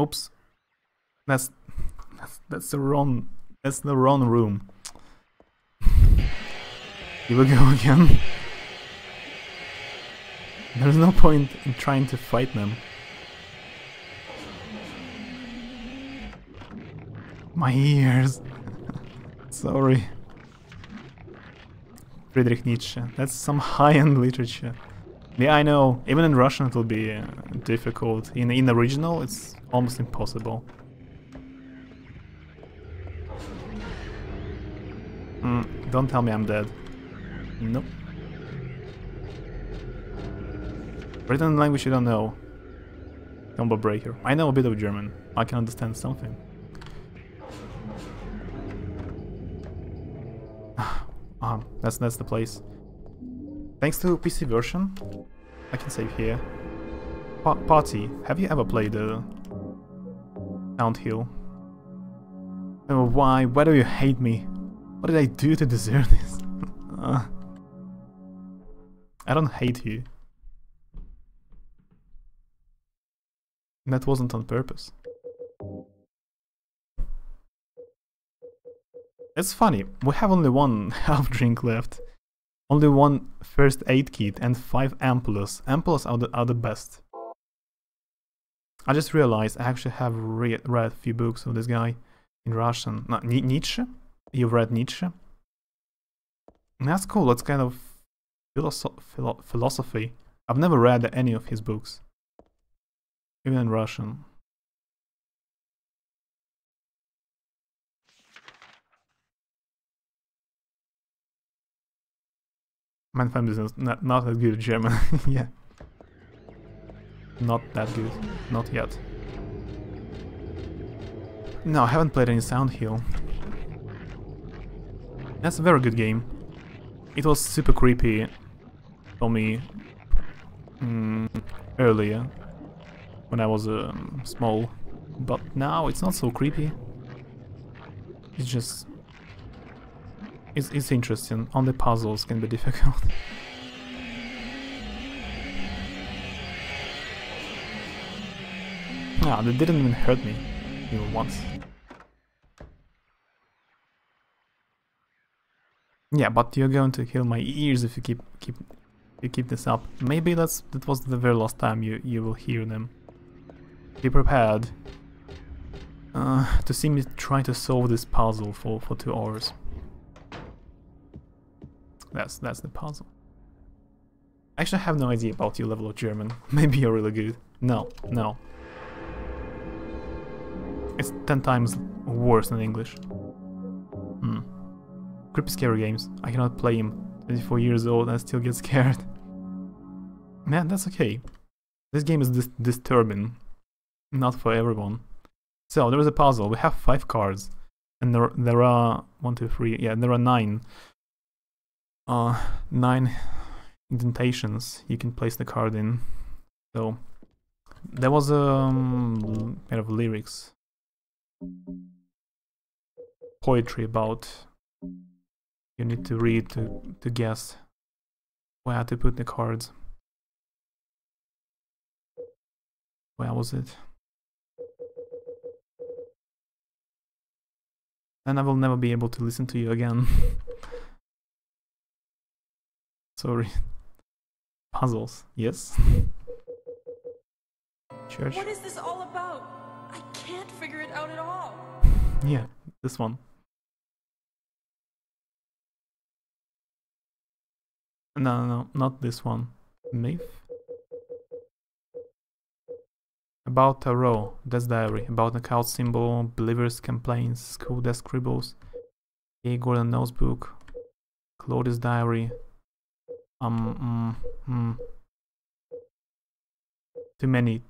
Oops. That's the wrong room. Here we go again. There's no point in trying to fight them. My ears. Sorry. Friedrich Nietzsche. That's some high-end literature. Yeah, I know. Even in Russian it will be difficult. In the original it's almost impossible. Don't tell me I'm dead. Nope. Written language you don't know. Combo breaker. I know a bit of German. I can understand something. That's the place. Thanks to PC version, I can save here. Party, have you ever played Silent Hill? Oh, why do you hate me? What did I do to deserve this? I don't hate you. That wasn't on purpose. It's funny, we have only one health drink left. Only one first aid kit and 5 ampoules. Ampoules are the best. I just realized I actually have read a few books of this guy in Russian. No, Nietzsche? You've read Nietzsche? That's cool, that's kind of philosophy. I've never read any of his books. Even in Russian. My family is not that good at German. Yeah. Not that good. Not yet. No, I haven't played any Sound Hill. That's a very good game. It was super creepy for me earlier when I was small, but now it's not so creepy. It's just it's interesting. Only puzzles can be difficult. Ah, they didn't even hurt me even once. Yeah, but you're going to kill my ears if you keep this up. Maybe that was the very last time you will hear them. Be prepared to see me try to solve this puzzle for 2 hours. That's the puzzle. Actually, I have no idea about your level of German. Maybe you're really good. No. It's 10 times worse than English. Creepy scary games. I cannot play him. 24 years old and I still get scared. Man, that's okay. This game is disturbing. Not for everyone. So, there is a puzzle. We have 5 cards. And there are 1, 2, 3... Yeah, there are 9. 9 indentations you can place the card in. So, there was kind of lyrics. Poetry about... You need to read to guess where to put the cards. Where was it? And I will never be able to listen to you again. Sorry. Puzzles, yes. Church. What is this all about? I can't figure it out at all. Yeah, this one. No, not this one. Maeve? About Tarot, Death's Diary, about the couch symbol, Believer's Complaints, School Desk Scribbles, A. Gordon Notebook, Claudia's Diary. Too many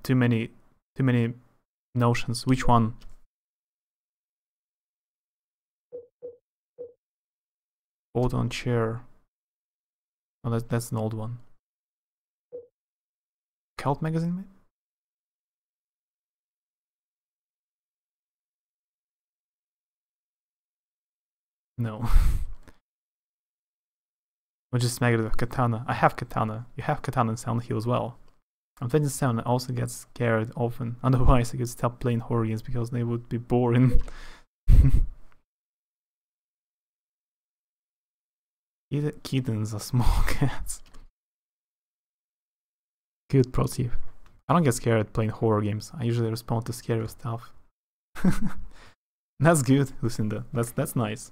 notions. Which one? Hold on chair. Oh, that's an old one. Cult magazine? No. Or just smack it with Katana. I have Katana. You have Katana in Sound Hill as well. I'm 27 and also get scared often. Otherwise I could stop playing horror games because they would be boring. Kittens are small cats. Good pro tip. I don't get scared playing horror games. I usually respond to scary stuff. That's good, Lucinda. That's nice.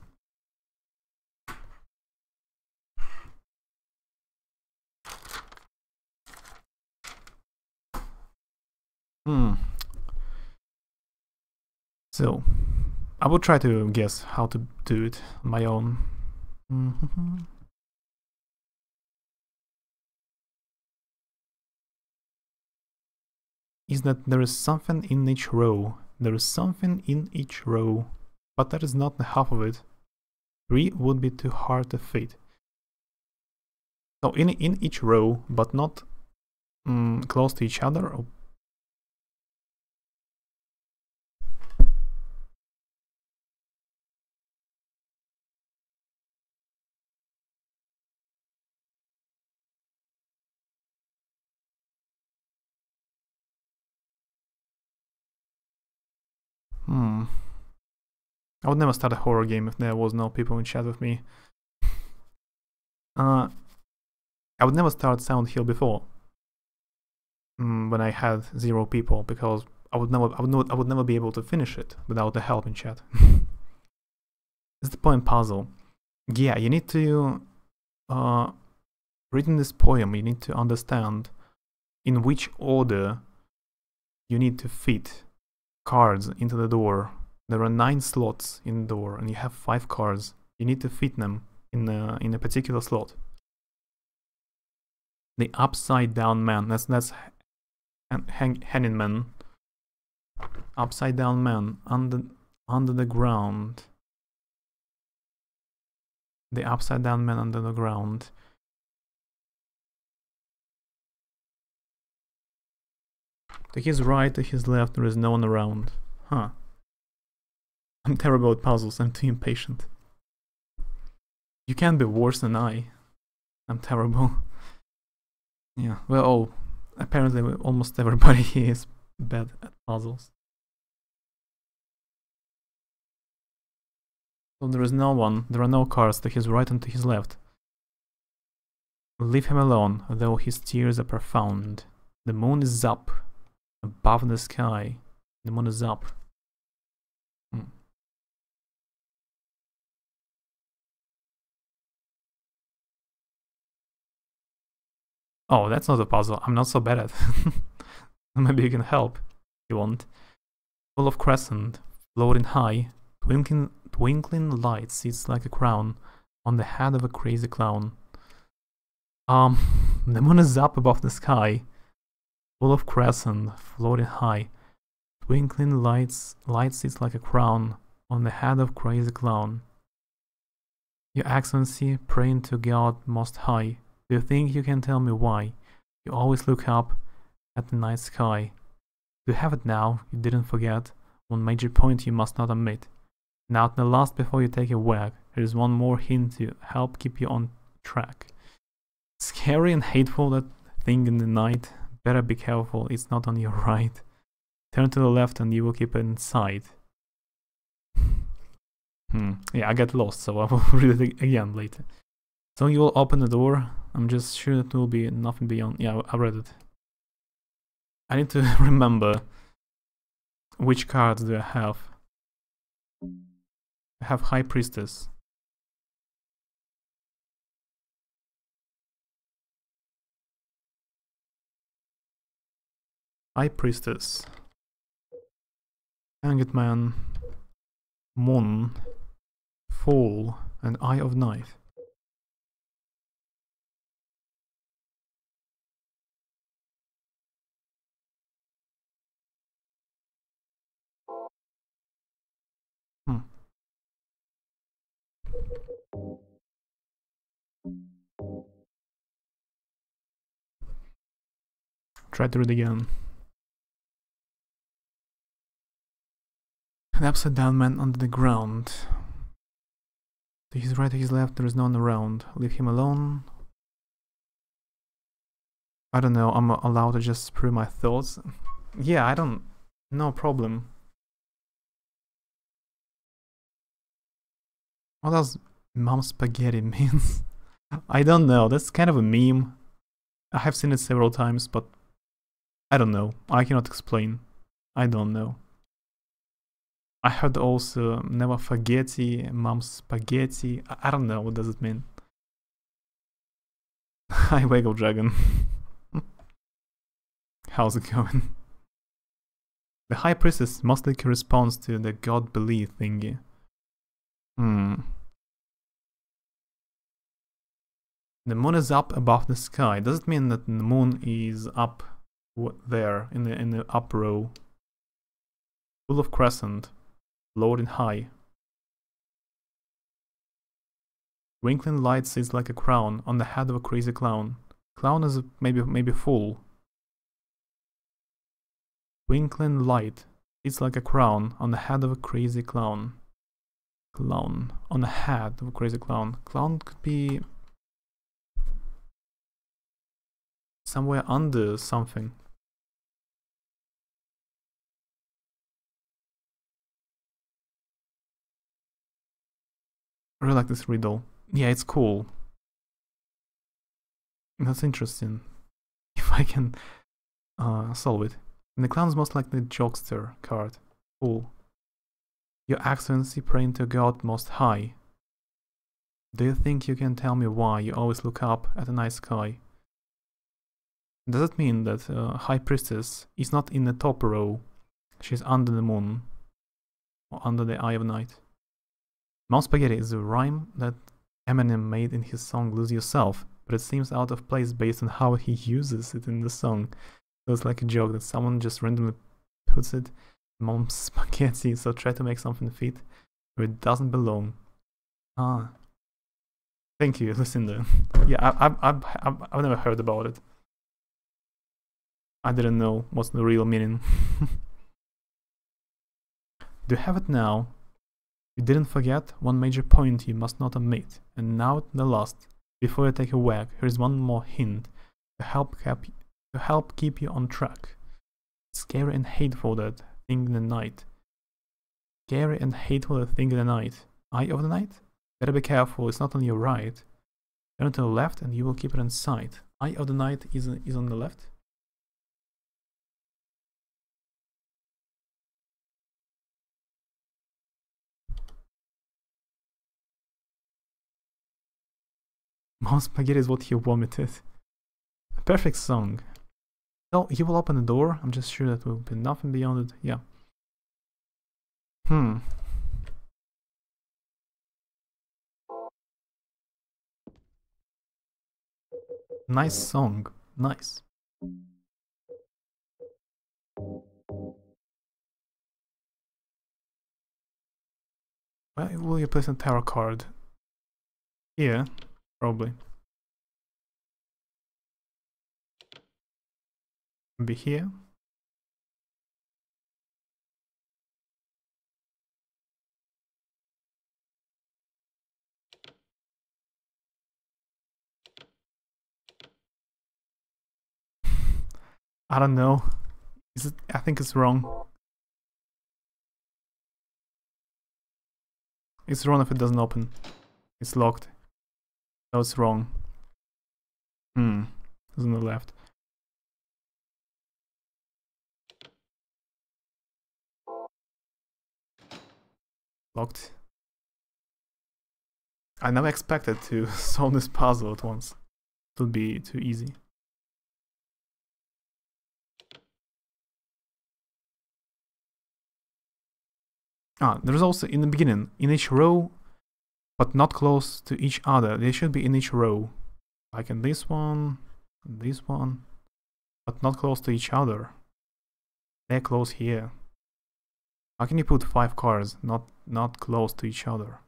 So, I will try to guess how to do it on my own. Is that there is something in each row. There is something in each row, but that is not the half of it. 3 would be too hard to fit. So in each row, but not close to each other. Or I would never start a horror game if there was no people in chat with me. I would never start Silent Hill before. When I had 0 people, because I would never be able to finish it without the help in chat. It's the poem puzzle. Yeah, you need to reading this poem, you need to understand in which order you need to fit cards into the door. There are 9 slots in the door, and you have 5 cards. You need to fit them in a particular slot. The upside down man. That's Hanging Man. Upside down man under the ground. The upside down man under the ground. To his right, to his left, there is no one around. Huh. I'm terrible at puzzles, I'm too impatient. You can't be worse than I. I'm terrible. Yeah, well, apparently almost everybody here is bad at puzzles. So there is no one, there are no cards to his right and to his left. Leave him alone, though his tears are profound. The moon is up, above the sky. The moon is up. Oh, that's not a puzzle. I'm not so bad at it. Maybe you can help if you want. Full of crescent, floating high, twinkling light sits like a crown on the head of a crazy clown. The moon is up above the sky, full of crescent, floating high, twinkling light sits like a crown on the head of crazy clown. Your Excellency, praying to God Most High, do you think you can tell me why you always look up at the night sky? You have it now, you didn't forget. One major point you must not omit. Now to the last before you take a whack, there is one more hint to help keep you on track. Scary and hateful, that thing in the night. Better be careful, it's not on your right. Turn to the left and you will keep it in sight. Yeah, I get lost, so I will read it again later. So you will open the door. I'm just sure that there will be nothing beyond. Yeah, I read it. I need to remember which cards do I have. I have High Priestess. High Priestess. Hanged Man. Moon. Fall. And Eye of Knife. Try to read again. An upside down man under the ground. To his right, to his left, there is no one around. Leave him alone. I don't know, I'm allowed to just spew my thoughts. Yeah, I don't... No problem. What does Mom Spaghetti means? I don't know, that's kind of a meme. I have seen it several times, but I don't know. I cannot explain. I don't know. I heard also never forgetty, Mom Spaghetti. I don't know, what does it mean? Hi, Waggle Dragon. How's it going? The High Priestess mostly corresponds to the God belief thingy. The moon is up above the sky. Does it mean that the moon is up there in the up row? Full of crescent, floating high. Twinkling light sits like a crown on the head of a crazy clown. Clown is maybe full. Twinkling light sits like a crown on the head of a crazy clown. Clown on the head of a crazy clown. Clown could be somewhere under something. I really like this riddle. Yeah, it's cool. That's interesting. If I can solve it. And the clown's most likely the jokester card. Cool. Your Excellency, praying to God Most High. Do you think you can tell me why you always look up at the night sky? Does it mean that High Priestess is not in the top row? She's under the moon. Or under the eye of night. Mouth Spaghetti is a rhyme that Eminem made in his song Lose Yourself, but it seems out of place based on how he uses it in the song. So it's like a joke that someone just randomly puts it, Mom's Spaghetti, so try to make something fit where it doesn't belong. Ah. Thank you, Lucinda. Yeah, I've never heard about it. I didn't know what's the real meaning. Do you have it now? You didn't forget one major point you must not omit, and now the last. Before you take a whack, here's one more hint to help keep you on track. Scary and hateful that thing in the night. Scary and hateful that thing in the night. Eye of the night? Better be careful, it's not on your right. Turn to the left and you will keep it in sight. Eye of the night is on the left. Mouth Spaghetti is what he vomited. A perfect song. So he will open the door. I'm just sure that will be nothing beyond it. Yeah. Nice song. Nice. Where will you place a tarot card? Here, probably. Be here. I don't know. Is it? I think it's wrong. It's wrong if it doesn't open. It's locked. So it's wrong. It's on the left. Locked. I never expected to solve this puzzle at once. It would be too easy. There's also in the beginning, in each row, but not close to each other. They should be in each row. Like in this one, but not close to each other. They're close here. How can you put 5 cards not close to each other?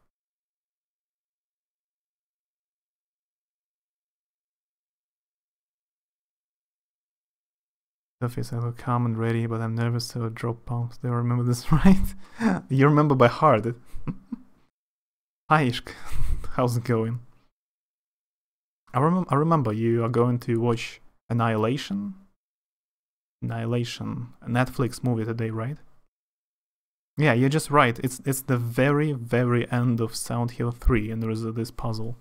Stuff is ever calm and ready, but I'm nervous, so I drop bombs. Do you remember this, right? You remember by heart. Hi Ishk, how's it going? I remember you are going to watch Annihilation, a Netflix movie today, right? Yeah, you're just right. It's the very, very end of Silent Hill 3, and there is this puzzle.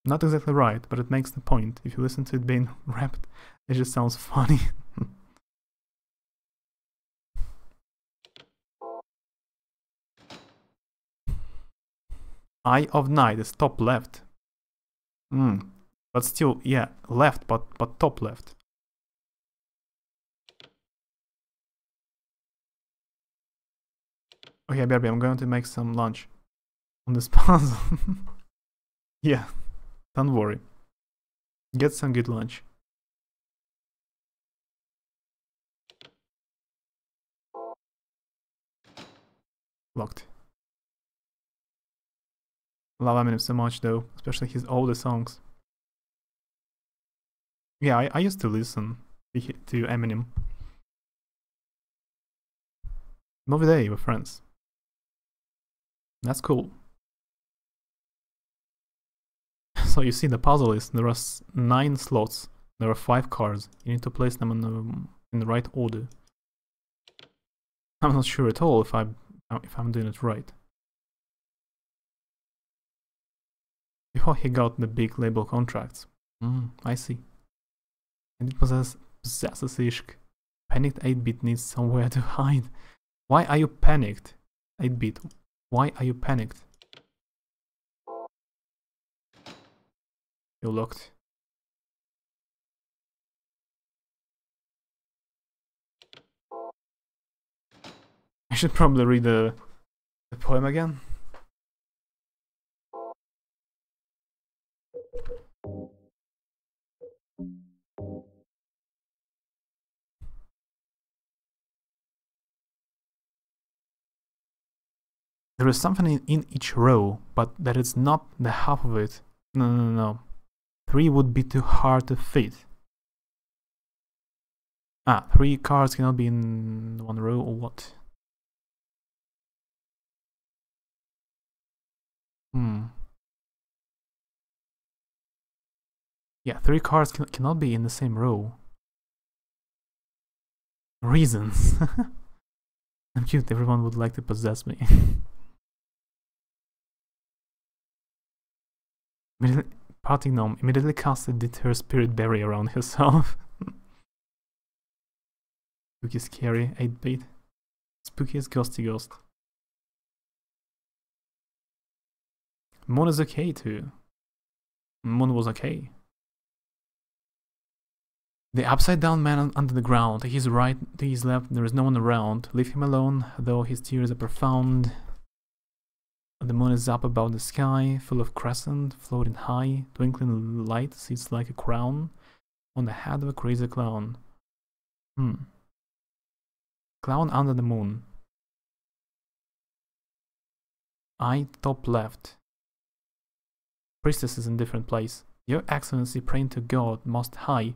Not exactly right, but it makes the point. If you listen to it being rapped, it just sounds funny. Eye of Night is top left. But still, yeah, left, but top left. Okay, Berby, I'm going to make some lunch on this puzzle. Yeah, don't worry. Get some good lunch. Locked. Love Eminem so much though, especially his older songs. Yeah, I used to listen to Eminem. Movie day with friends. That's cool. So you see the puzzle is there are 9 slots. There are 5 cards. You need to place them in the right order. I'm not sure at all if I'm doing it right. how he got the big label contracts. I see. And it possesses Ishq. Panicked 8-bit needs somewhere to hide. Why are you panicked? 8-bit. Why are you panicked? You're locked. I should probably read the poem again. There is something in each row, but that is not the half of it. No. 3 would be too hard to fit. 3 cards cannot be in one row, or what? Yeah, 3 cards cannot be in the same row. Reasons. I'm cute, everyone would like to possess me. Parting gnome immediately casted her spirit barrier around herself. Spooky scary, 8-bit. Spooky as ghosty ghost. Moon is okay too. Moon was okay. The upside down man under the ground. To his right, to his left, there is no one around. Leave him alone, though his tears are profound. The moon is up above the sky, full of crescent, floating high. Twinkling light sits like a crown on the head of a crazy clown. Clown under the moon. Eye top left. Priestess is in different place. Your Excellency, praying to God most high.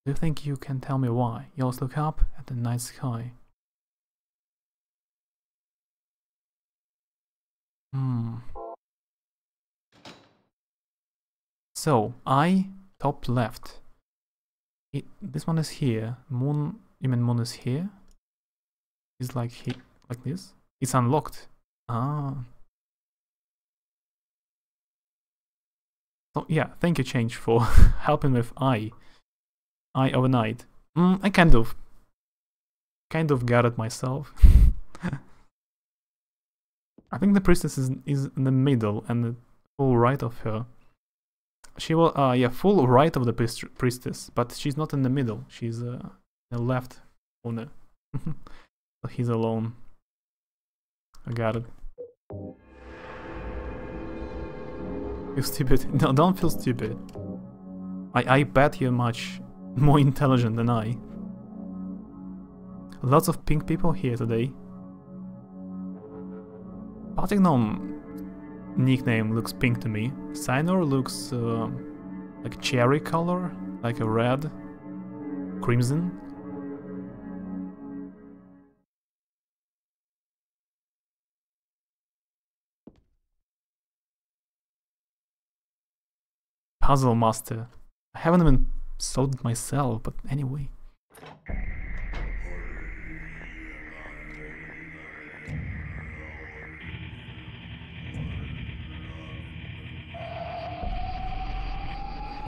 Do you think you can tell me why? You always look up at the night sky. So, eye top left. This one is here. Moon, you mean moon is here? It's like like this. It's unlocked. So yeah, thank you, Change, for helping with eye overnight. I kind of got it myself. I think the priestess is in the middle and the full right of her. She will, full right of the priestess, but she's not in the middle. She's the left corner. So he's alone. I got it. Feel stupid? No, don't feel stupid. I bet you're much more intelligent than I. Lots of pink people here today. Parting gnome nickname looks pink to me. Cyanor looks like cherry color, like a red, crimson. Puzzle master. I haven't even solved it myself, but anyway.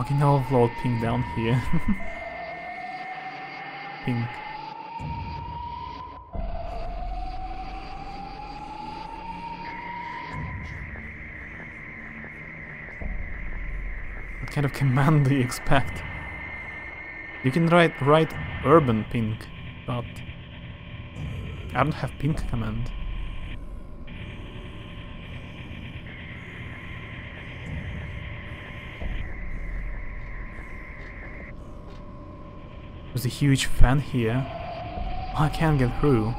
Okay, now I've lowered pink down here. Pink. What kind of command do you expect? You can write urban pink, but I don't have pink command. There's a huge fan here. Oh, I can't get through.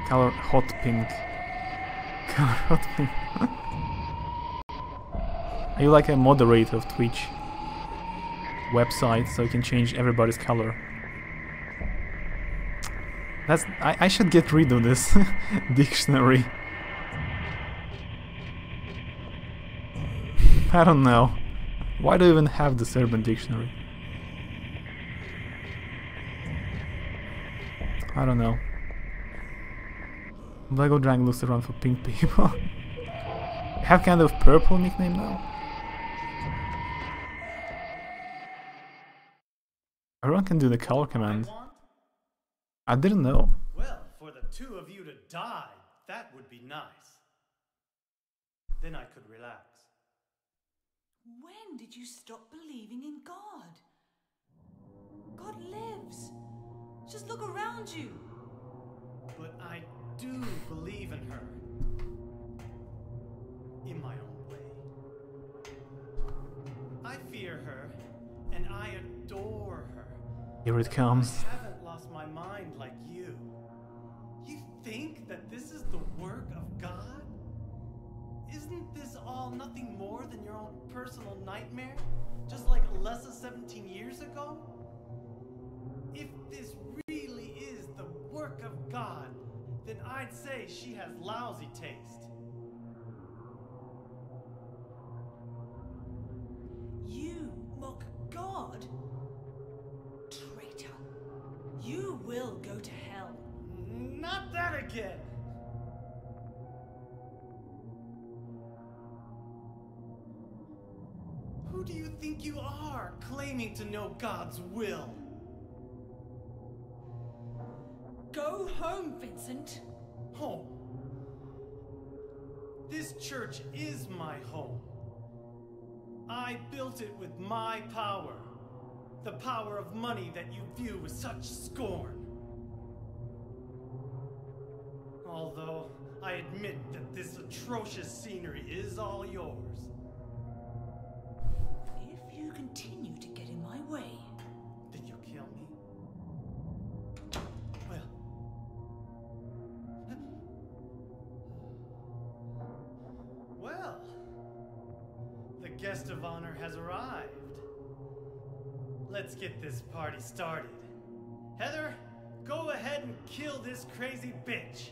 Color hot pink. Color hot pink. Are you like a moderator of Twitch website so you can change everybody's color? That's I should get rid of this dictionary. I don't know. Why do I even have this urban dictionary? I don't know. Lego Dragon looks around for pink people. have kind of purple nickname now. Everyone can do the color command. I didn't know. Well, for the two of you to die, that would be nice. Then I could relax. When did you stop believing in God? God lives. Just look around you. But I do believe in her. In my own way. I fear her, and I adore her. Here it comes. I haven't lost my mind like you. You think that this is the work of God? Isn't this all nothing more than your own personal nightmare? Just like Alessa 17 years ago? If this really is the work of God, then I'd say she has lousy taste. You mock God? Traitor. You will go to hell. Not that again! Who do you think you are, claiming to know God's will? Go home, Vincent. Home. This church is my home. I built it with my power. The power of money that you view with such scorn. Although I admit that this atrocious scenery is all yours. If you continue to get in my way, Did you kill me? Well, the guest of honor has arrived. Let's get this party started. Heather, go ahead and kill this crazy bitch.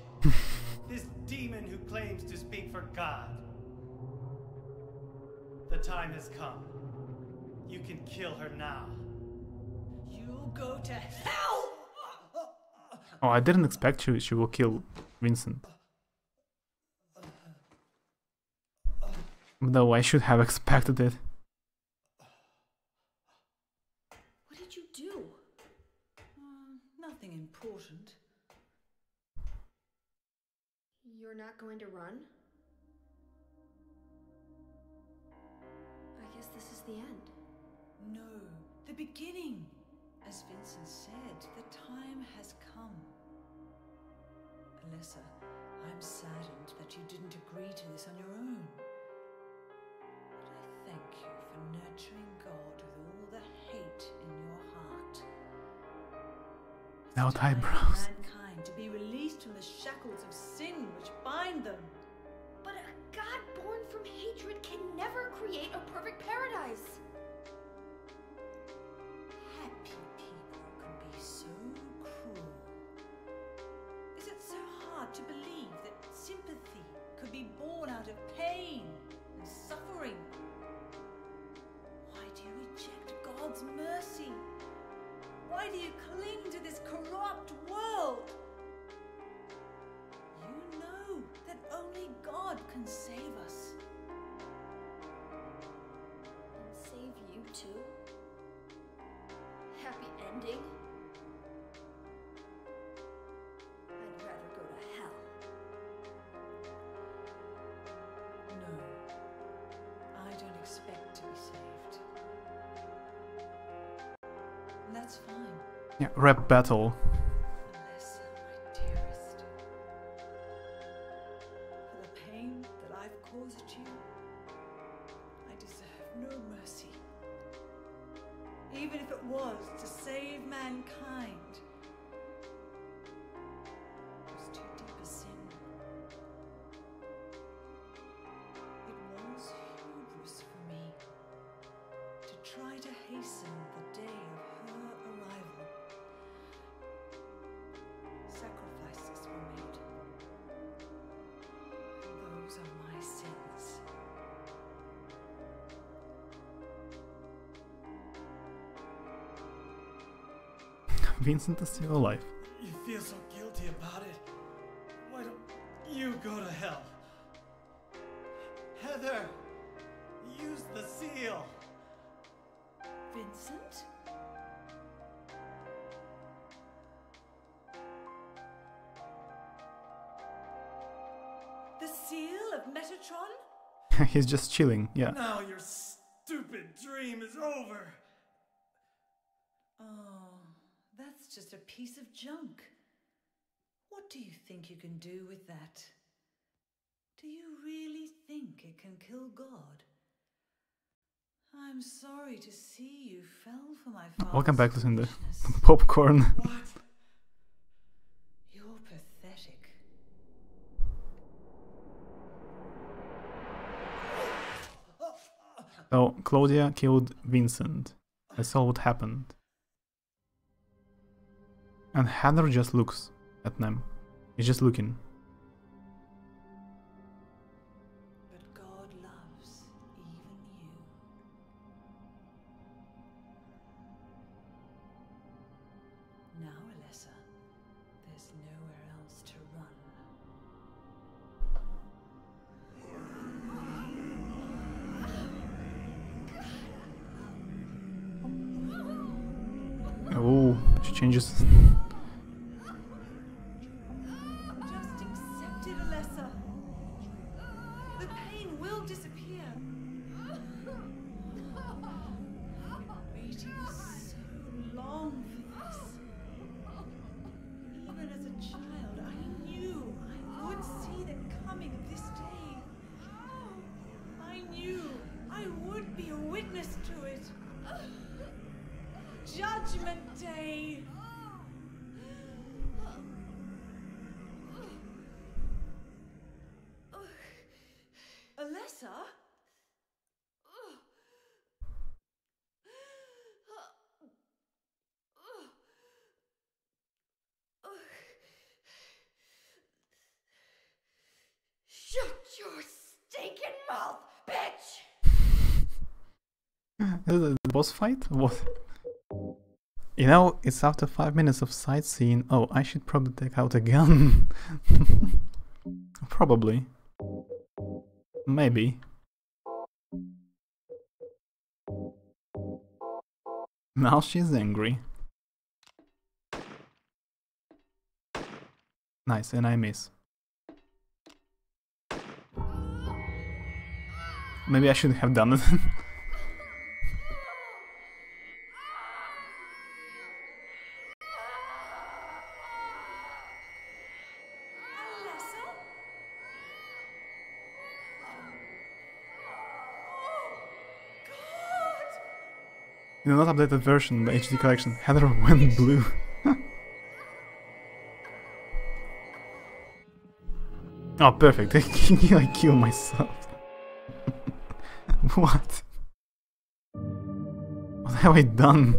This demon who claims to speak for God. The time has come. You can kill her now. you'll go to hell! Oh, I didn't expect she will kill Vincent. Though I should have expected it. What did you do? Nothing important. You're not going to run? I guess this is the end. No, the beginning. As Vincent said, the time has come. Alessa, I'm saddened that you didn't agree to this on your own. But I thank you for nurturing God with all the hate in your heart. Now It's time for eyebrows. mankind to be released from the shackles of sin which bind them. But a god born from hatred can never create a perfect paradise. Happy people can be so cruel. Is it so hard to believe that sympathy could be born out of pain and suffering? Why do you reject God's mercy? Why do you cling to this corrupt world? You know that only God can save us. And save you too? Happy ending? I'd rather go to hell. No, I don't expect to be saved. And that's fine. Yeah, rap battle. Alessa, my dearest. For the pain that I've caused you, I deserve no mercy. Even if it was to save mankind. It was too deep a sin. It was hubris for me to try to hasten the day of her arrival. Sacrifices were made. And those are my sins. Vincent is still alive. You feel so guilty about it. Why don't you go to hell? Heather! Use the seal! Vincent? The seal of Metatron? He's just chilling, yeah. Now your stupid dream is over! Oh, that's just a piece of junk. What do you think you can do with that? Do you really think it can kill God? I'm sorry to see you fell for my father's Welcome back, Lucinda. foolishness. Popcorn. What? You're pathetic. So, Claudia killed Vincent. I saw what happened. And Heather just looks at them. He's just looking. But God loves even you. Now, Alessa, there's nowhere else to run. Oh, she changes. Just accept it, Alessa. The pain will disappear. I've been waiting so long for this. Even as a child, I knew I would see the coming of this day. I knew I would be a witness to it. Judgment Day! Alessa? Shut your stinking mouth, bitch! Is it the boss fight? What? You know, it's after 5 minutes of sightseeing. Oh, I should probably take out a gun. Probably. Maybe. Now she's angry. Nice, and I miss. Maybe I should have done it. In the not updated version, the HD collection, Heather went blue. Oh, perfect. I kill myself. What? What have I done?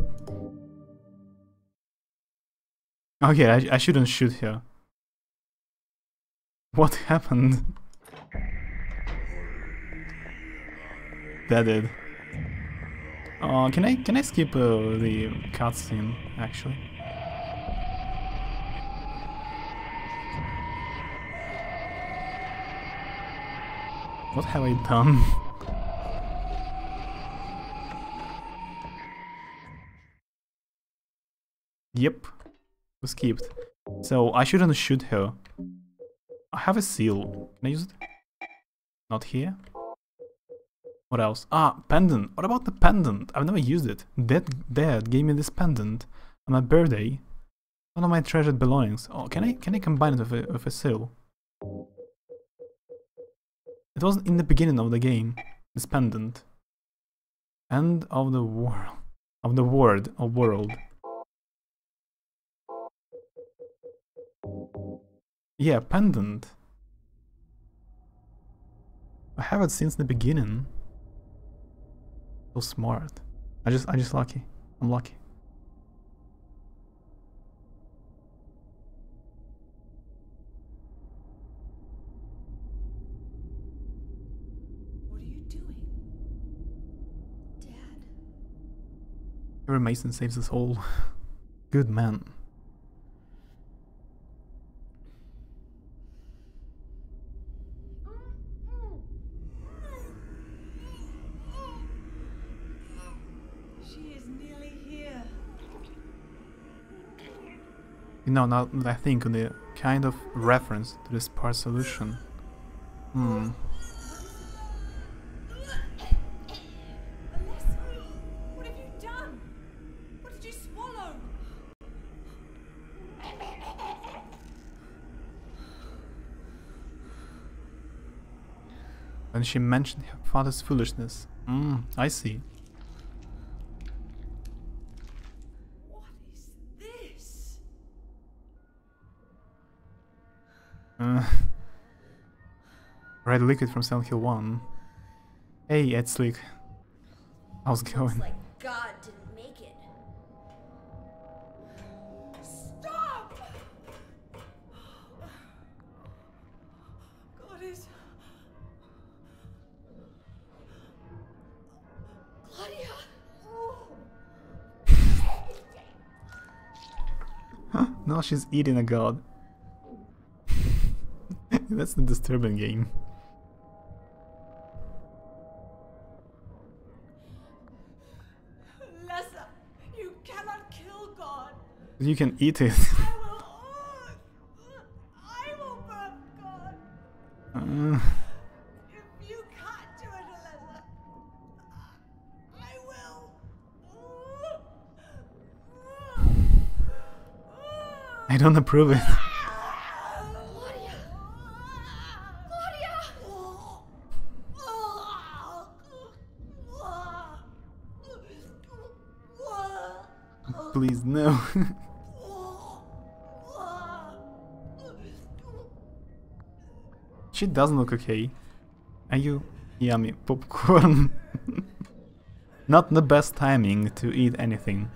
Okay, I shouldn't shoot her. What happened? That did. Can I skip the cutscene actually? What have I done? Yep, we skipped. So I shouldn't shoot her. I have a seal. Can I use it? Not here. What else? Ah, pendant. What about the pendant? I've never used it. Dad gave me this pendant on my birthday. One of my treasured belongings. Oh, can I combine it with a seal? It wasn't in the beginning of the game. This pendant. End of the world. Of the world. Yeah, pendant. I have it since the beginning. So smart. I just lucky. I'm lucky. What are you doing? Dad. Harry Mason saves us all. Good man. You know, now that I think on the kind of reference to this part solution. Alessa, what have you done? What did you swallow? When she mentioned her father's foolishness. I see. What is this? Red liquid from Silent Hill 1. Hey, Ed Slick. How's it going? Like God didn't make it. Stop! God is... Claudia! Huh? No, she's eating a god. That's the disturbing game. Alessa, you cannot kill God. You can eat it. I will burn God. If you can't do it, Alessa, I will. I don't approve it. Claudia! Please, no. She doesn't look okay. Are you yummy popcorn? Not the best timing to eat anything.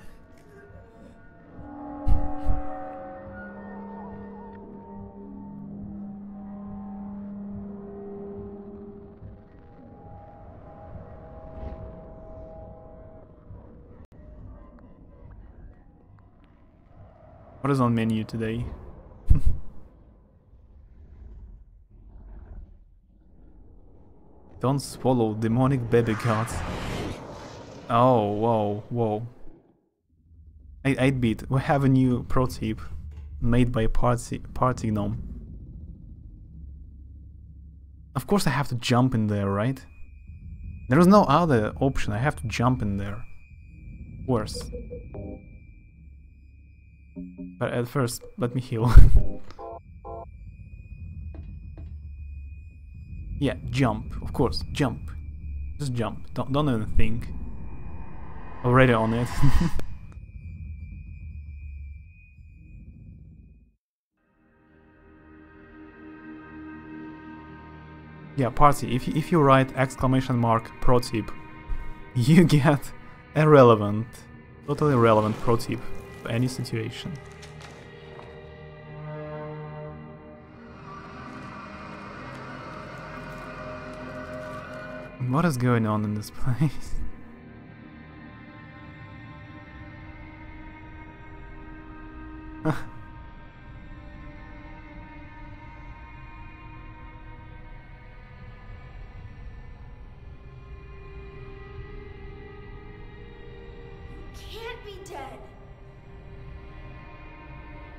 What is on menu today? Don't swallow demonic baby gods. Oh, whoa, whoa. 8-bit, we have a new pro tip made by Party Gnome. Of course I have to jump in there, right? There is no other option, I have to jump in there. Worse. But at first, let me heal. Yeah, jump, of course, jump. Just jump, don't even think. Already on it. Yeah, Party, if you write !! pro tip, you get a relevant, totally relevant pro tip for any situation. What is going on in this place? Can't be dead.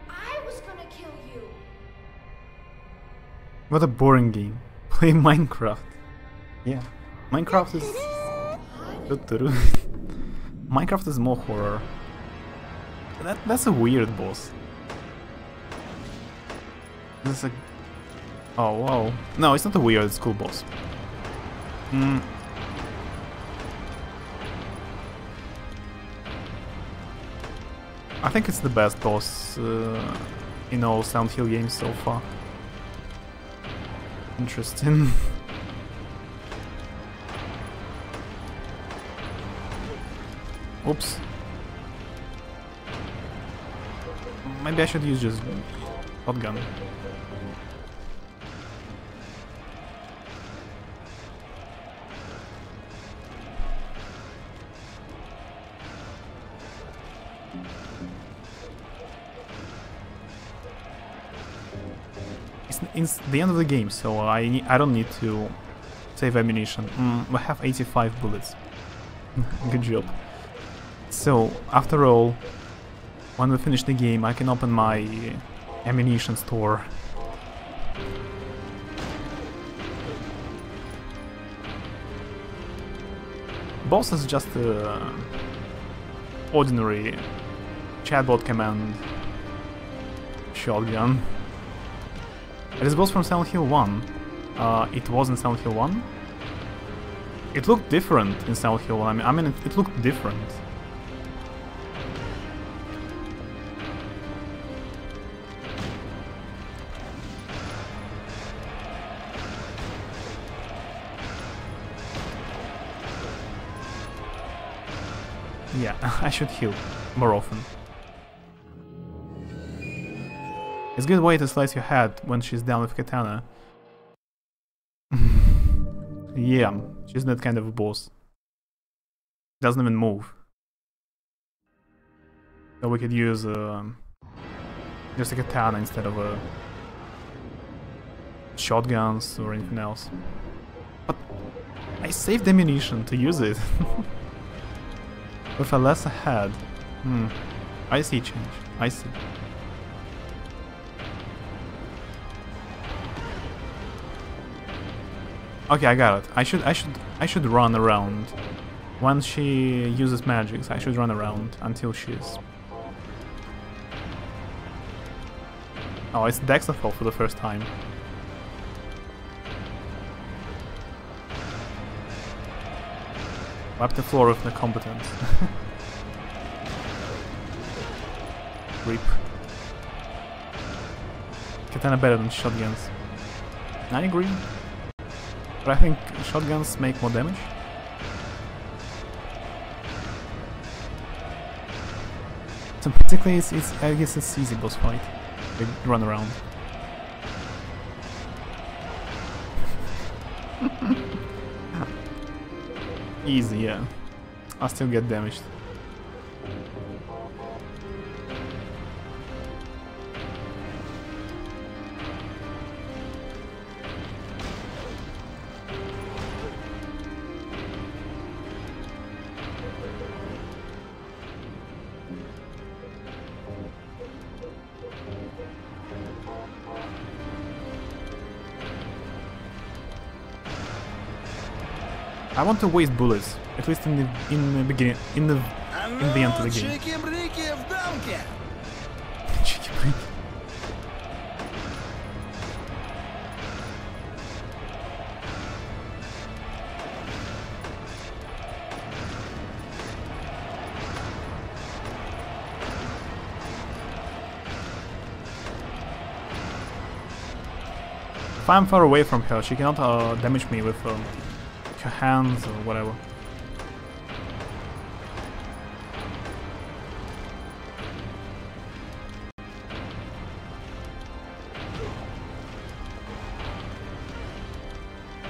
I was gonna kill you. What a boring game. Play Minecraft. Yeah, Minecraft is... Minecraft is more horror. That's a weird boss. This is a... Oh, wow. No, it's not a weird, it's a cool boss. I think it's the best boss in all Silent Hill games so far. Interesting. Oops. Maybe I should use just shotgun. It's the end of the game, so I don't need to save ammunition. We have 85 bullets. Good job. So, after all, When we finish the game, I can open my ammunition store. Boss is just a ordinary chatbot command shotgun. It is boss from Silent Hill 1. It was in Silent Hill 1. It looked different in Silent Hill 1. I mean, it looked different. Yeah, I should heal more often. It's a good way to slice your head when she's down with katana. Yeah, she's that kind of a boss. Doesn't even move. So we could use just a katana instead of shotguns or anything else. But I saved ammunition to use it. With a lesser head. I see change. I see. Okay, I got it. I should run around. When she uses magics, I should run around until she's... Oh, it's Dexafall for the first time. Wipe the floor with the competence. Rip. Katana better than shotguns. I agree. But I think shotguns make more damage. So basically it's I guess it's easy boss fight. They run around. Easy, yeah. I still get damaged. I want to waste bullets, at least in the beginning, in the end of the game. Чики-брики. If I'm far away from her, she cannot damage me with her hands or whatever.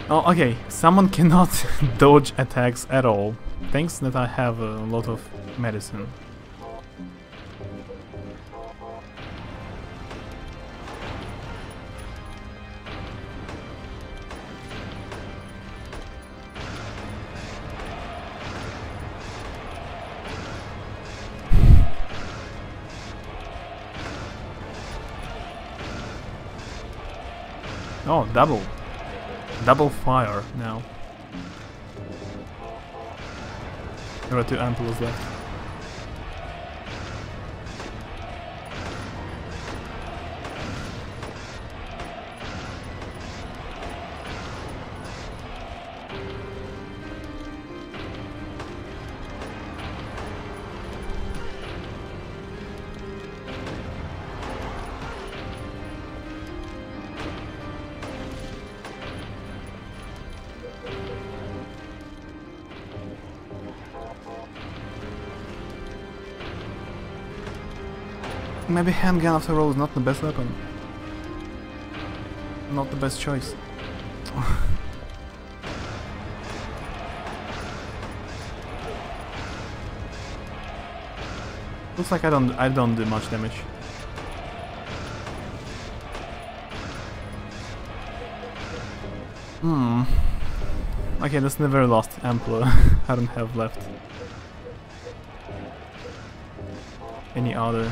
Oh, okay. Someone cannot dodge attacks at all. Thanks that I have a lot of medicine. Oh, double fire now. There are 2 ampoules left. Maybe handgun after all is not the best weapon. Not the best choice. Looks like I don't do much damage. Okay, that's the very last ampoule I don't have left. any other.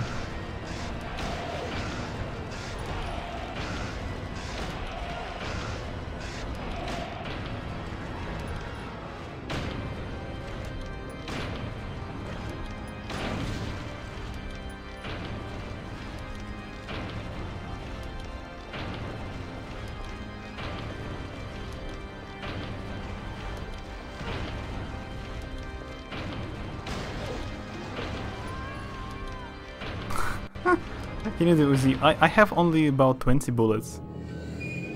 You need the Uzi. I have only about 20 bullets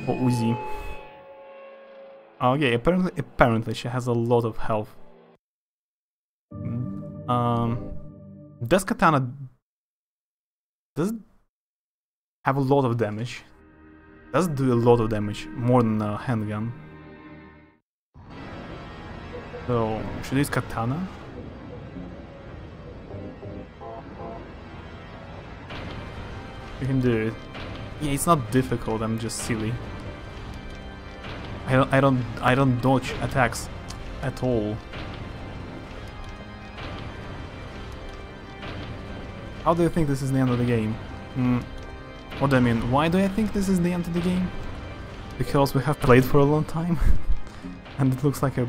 for Uzi. Okay, apparently she has a lot of health. Does Katana does it have a lot of damage? Does it do a lot of damage, more than a handgun? So should I use Katana? You can do it. Yeah, it's not difficult. I'm just silly. I don't dodge attacks at all. How do you think this is the end of the game? What do I mean? Why do I think this is the end of the game? Because we have played for a long time, and it looks like a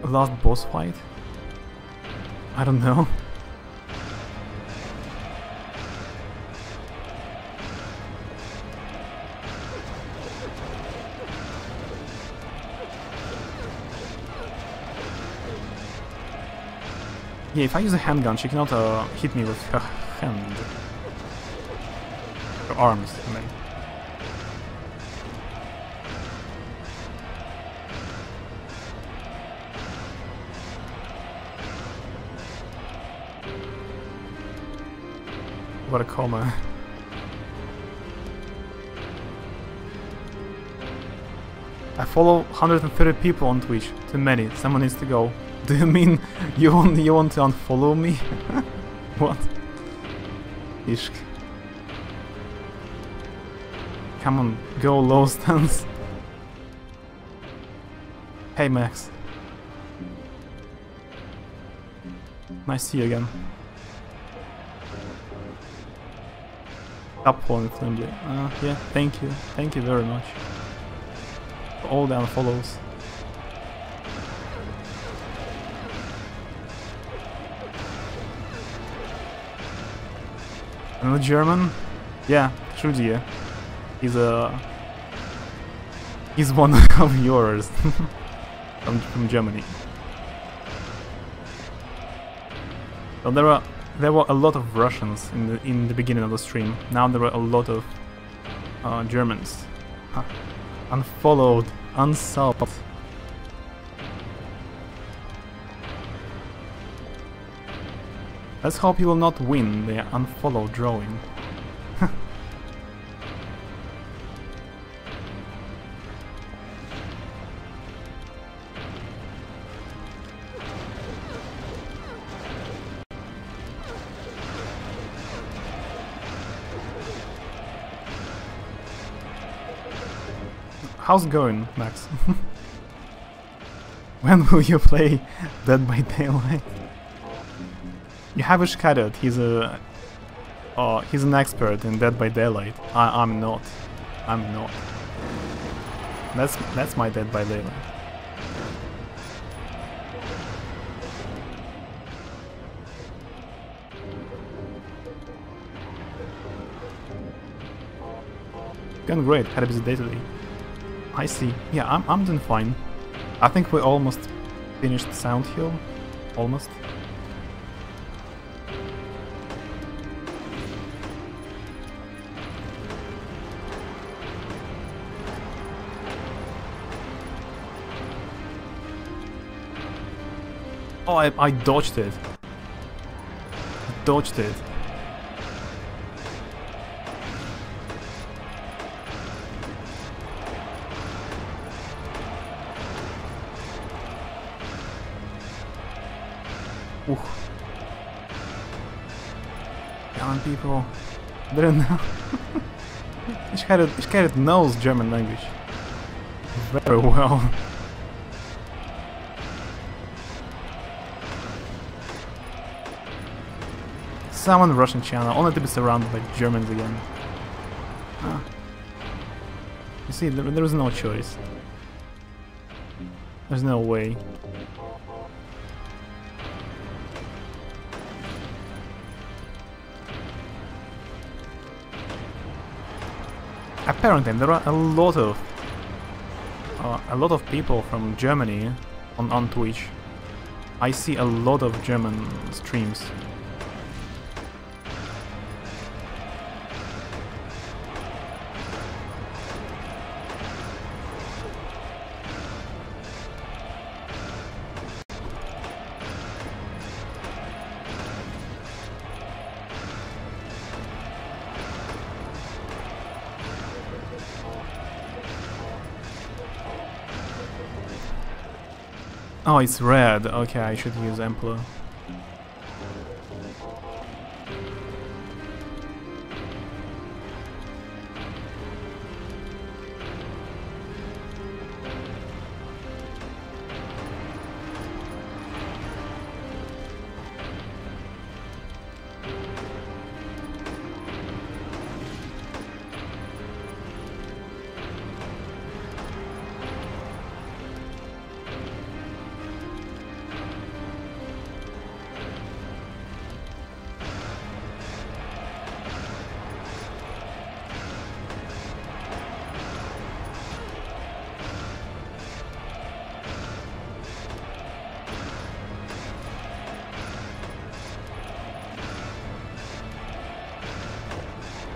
last boss fight. I don't know. Yeah, if I use a handgun, she cannot hit me with her hand. Her arms, I mean. What a coma. I follow 130 people on Twitch. Too many. Someone needs to go. Do you mean you want to unfollow me? What? Ishk. Come on, go low stance. Hey Max. Nice to see you again. Stop following Flimbley. Yeah, thank you. Thank you very much. For all the unfollows. Another German? Yeah, Trudier. He's one of yours. from Germany. So there were a lot of Russians in the beginning of the stream. Now there are a lot of Germans. Huh. Unfollowed, unsubbed. Let's hope you will not win the unfollow drawing. How's it going, Max? When will you play Dead by Daylight? You have Ishkaret, he's an expert in Dead by Daylight. I'm not. I'm not. That's my Dead by Daylight. Going great, had a busy day today. I see. Yeah, I'm doing fine. I think we almost finished Sound Hill. Almost. Oh, I dodged it. I dodged it. Ooh. Come on, people. I don't know. Ishkaret knows German language very well. Someone Russian channel, only to be surrounded by Germans again. Ah. You see, there is no choice. There's no way. Apparently, there are a lot of people from Germany on Twitch. I see a lot of German streams. Oh, it's red. Okay, I should use Emperor.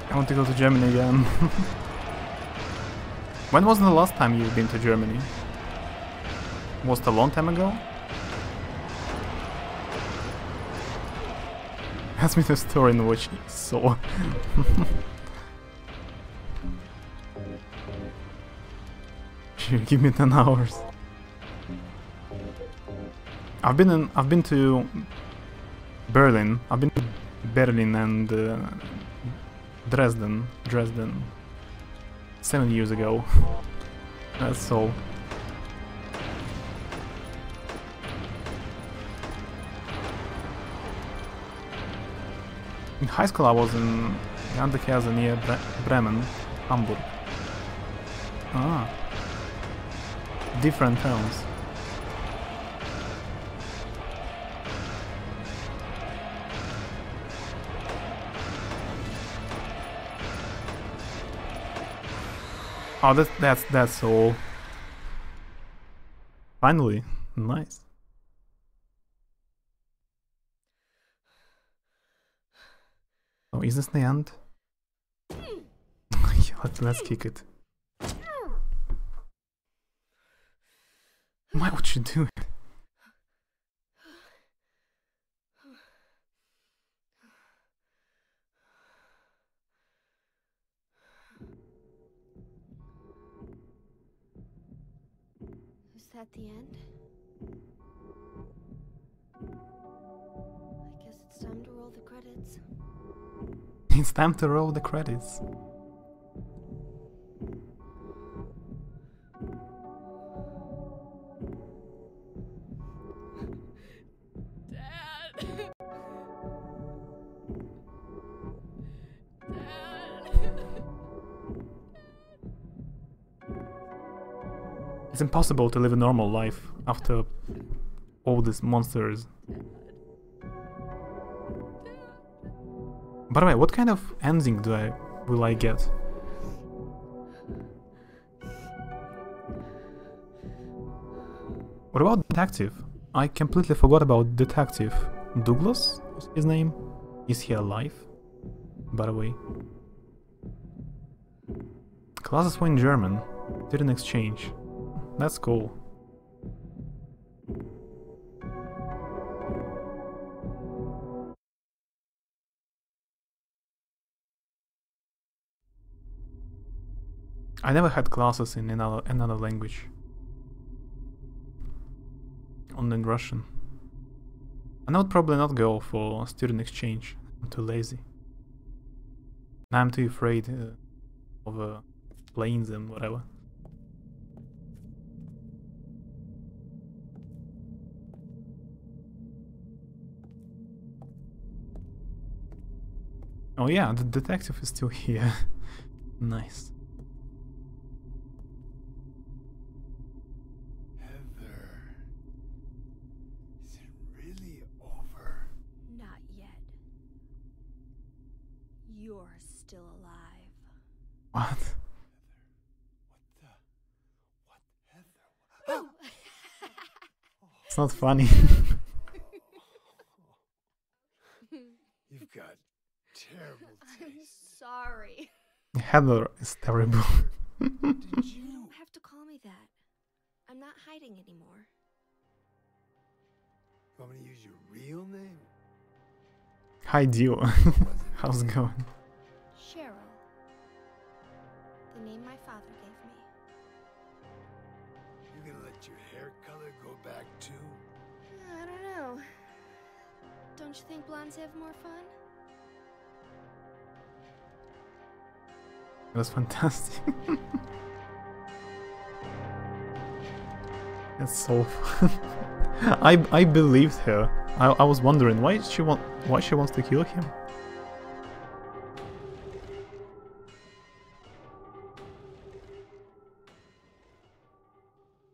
I want to go to Germany again. When was the last time you've been to Germany? Was it a long time ago? Ask me the story in which you saw. Give me 10 hours. I've been to Berlin. I've been to Berlin and Dresden 7 years ago. That's all. In high school I was in Gandekhausen near Bremen, Hamburg. Ah. Different towns. Oh, that's all. Finally, nice. Oh, is this the end? Let's kick it. Why would you do it? Is that the end? I guess it's time to roll the credits. It's time to roll the credits. It's impossible to live a normal life after all these monsters. By the way, what kind of ending will I get? What about Detective? I completely forgot about Detective. Douglas was his name? Is he alive? By the way. Classes were in German. Did an exchange. That's cool. I never had classes in another language. Only in Russian. And I would probably not go for student exchange. I'm too lazy. I'm too afraid of planes and whatever. Oh yeah, the detective is still here. Nice. Heather, is it really over? Not yet. You're still alive. What? What, Heather? It's not funny. You've got terrible taste. Sorry. Heather is terrible. Did You you? don't have to call me that. I'm not hiding anymore. Want me to use your real name? Hi Dio. How's it going? Cheryl. The name my father gave me. You gonna let your hair color go back too? I don't know. Don't you think blondes have more fun? That's fantastic. That's so fun. I believed her. I was wondering why she wants to kill him.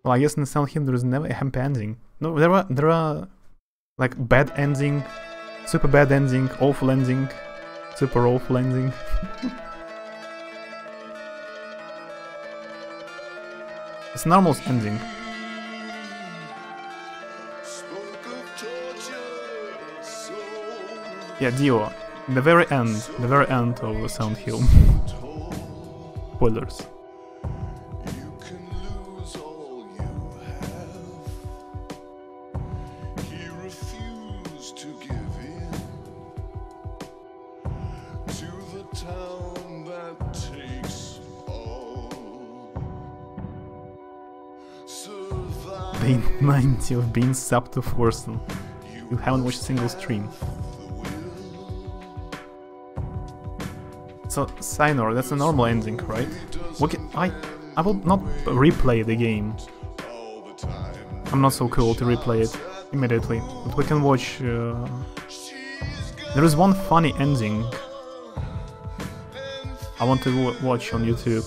Well, I guess in Silent Hill there is never a happy ending. No, there are like bad ending, super bad ending, awful ending, super awful ending. It's normal ending. Yeah, Dio, the very end of Silent Hill. Spoilers. Day 90 of being subbed to Forsen. You haven't watched a single stream. So, Sinor, that's a normal ending, right? Okay, I will not replay the game. I'm not so cool to replay it immediately, but we can watch... There is one funny ending I want to watch on YouTube.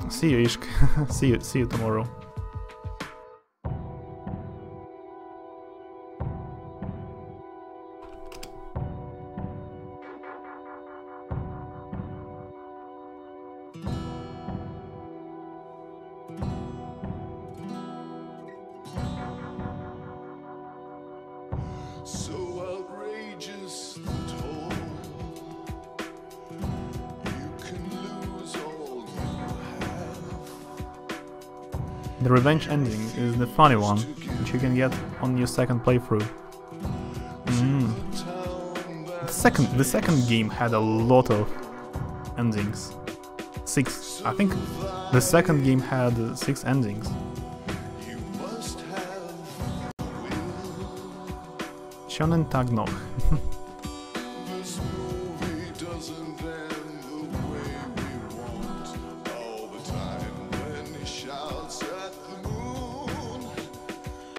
See you, Ishk. see you tomorrow. So outrageous the toll. You can lose all you have. The revenge ending is the funny one, which you can get on your second playthrough. The second game had a lot of endings. 6. I think the second game had 6 endings. You must have Shonen Tag noch.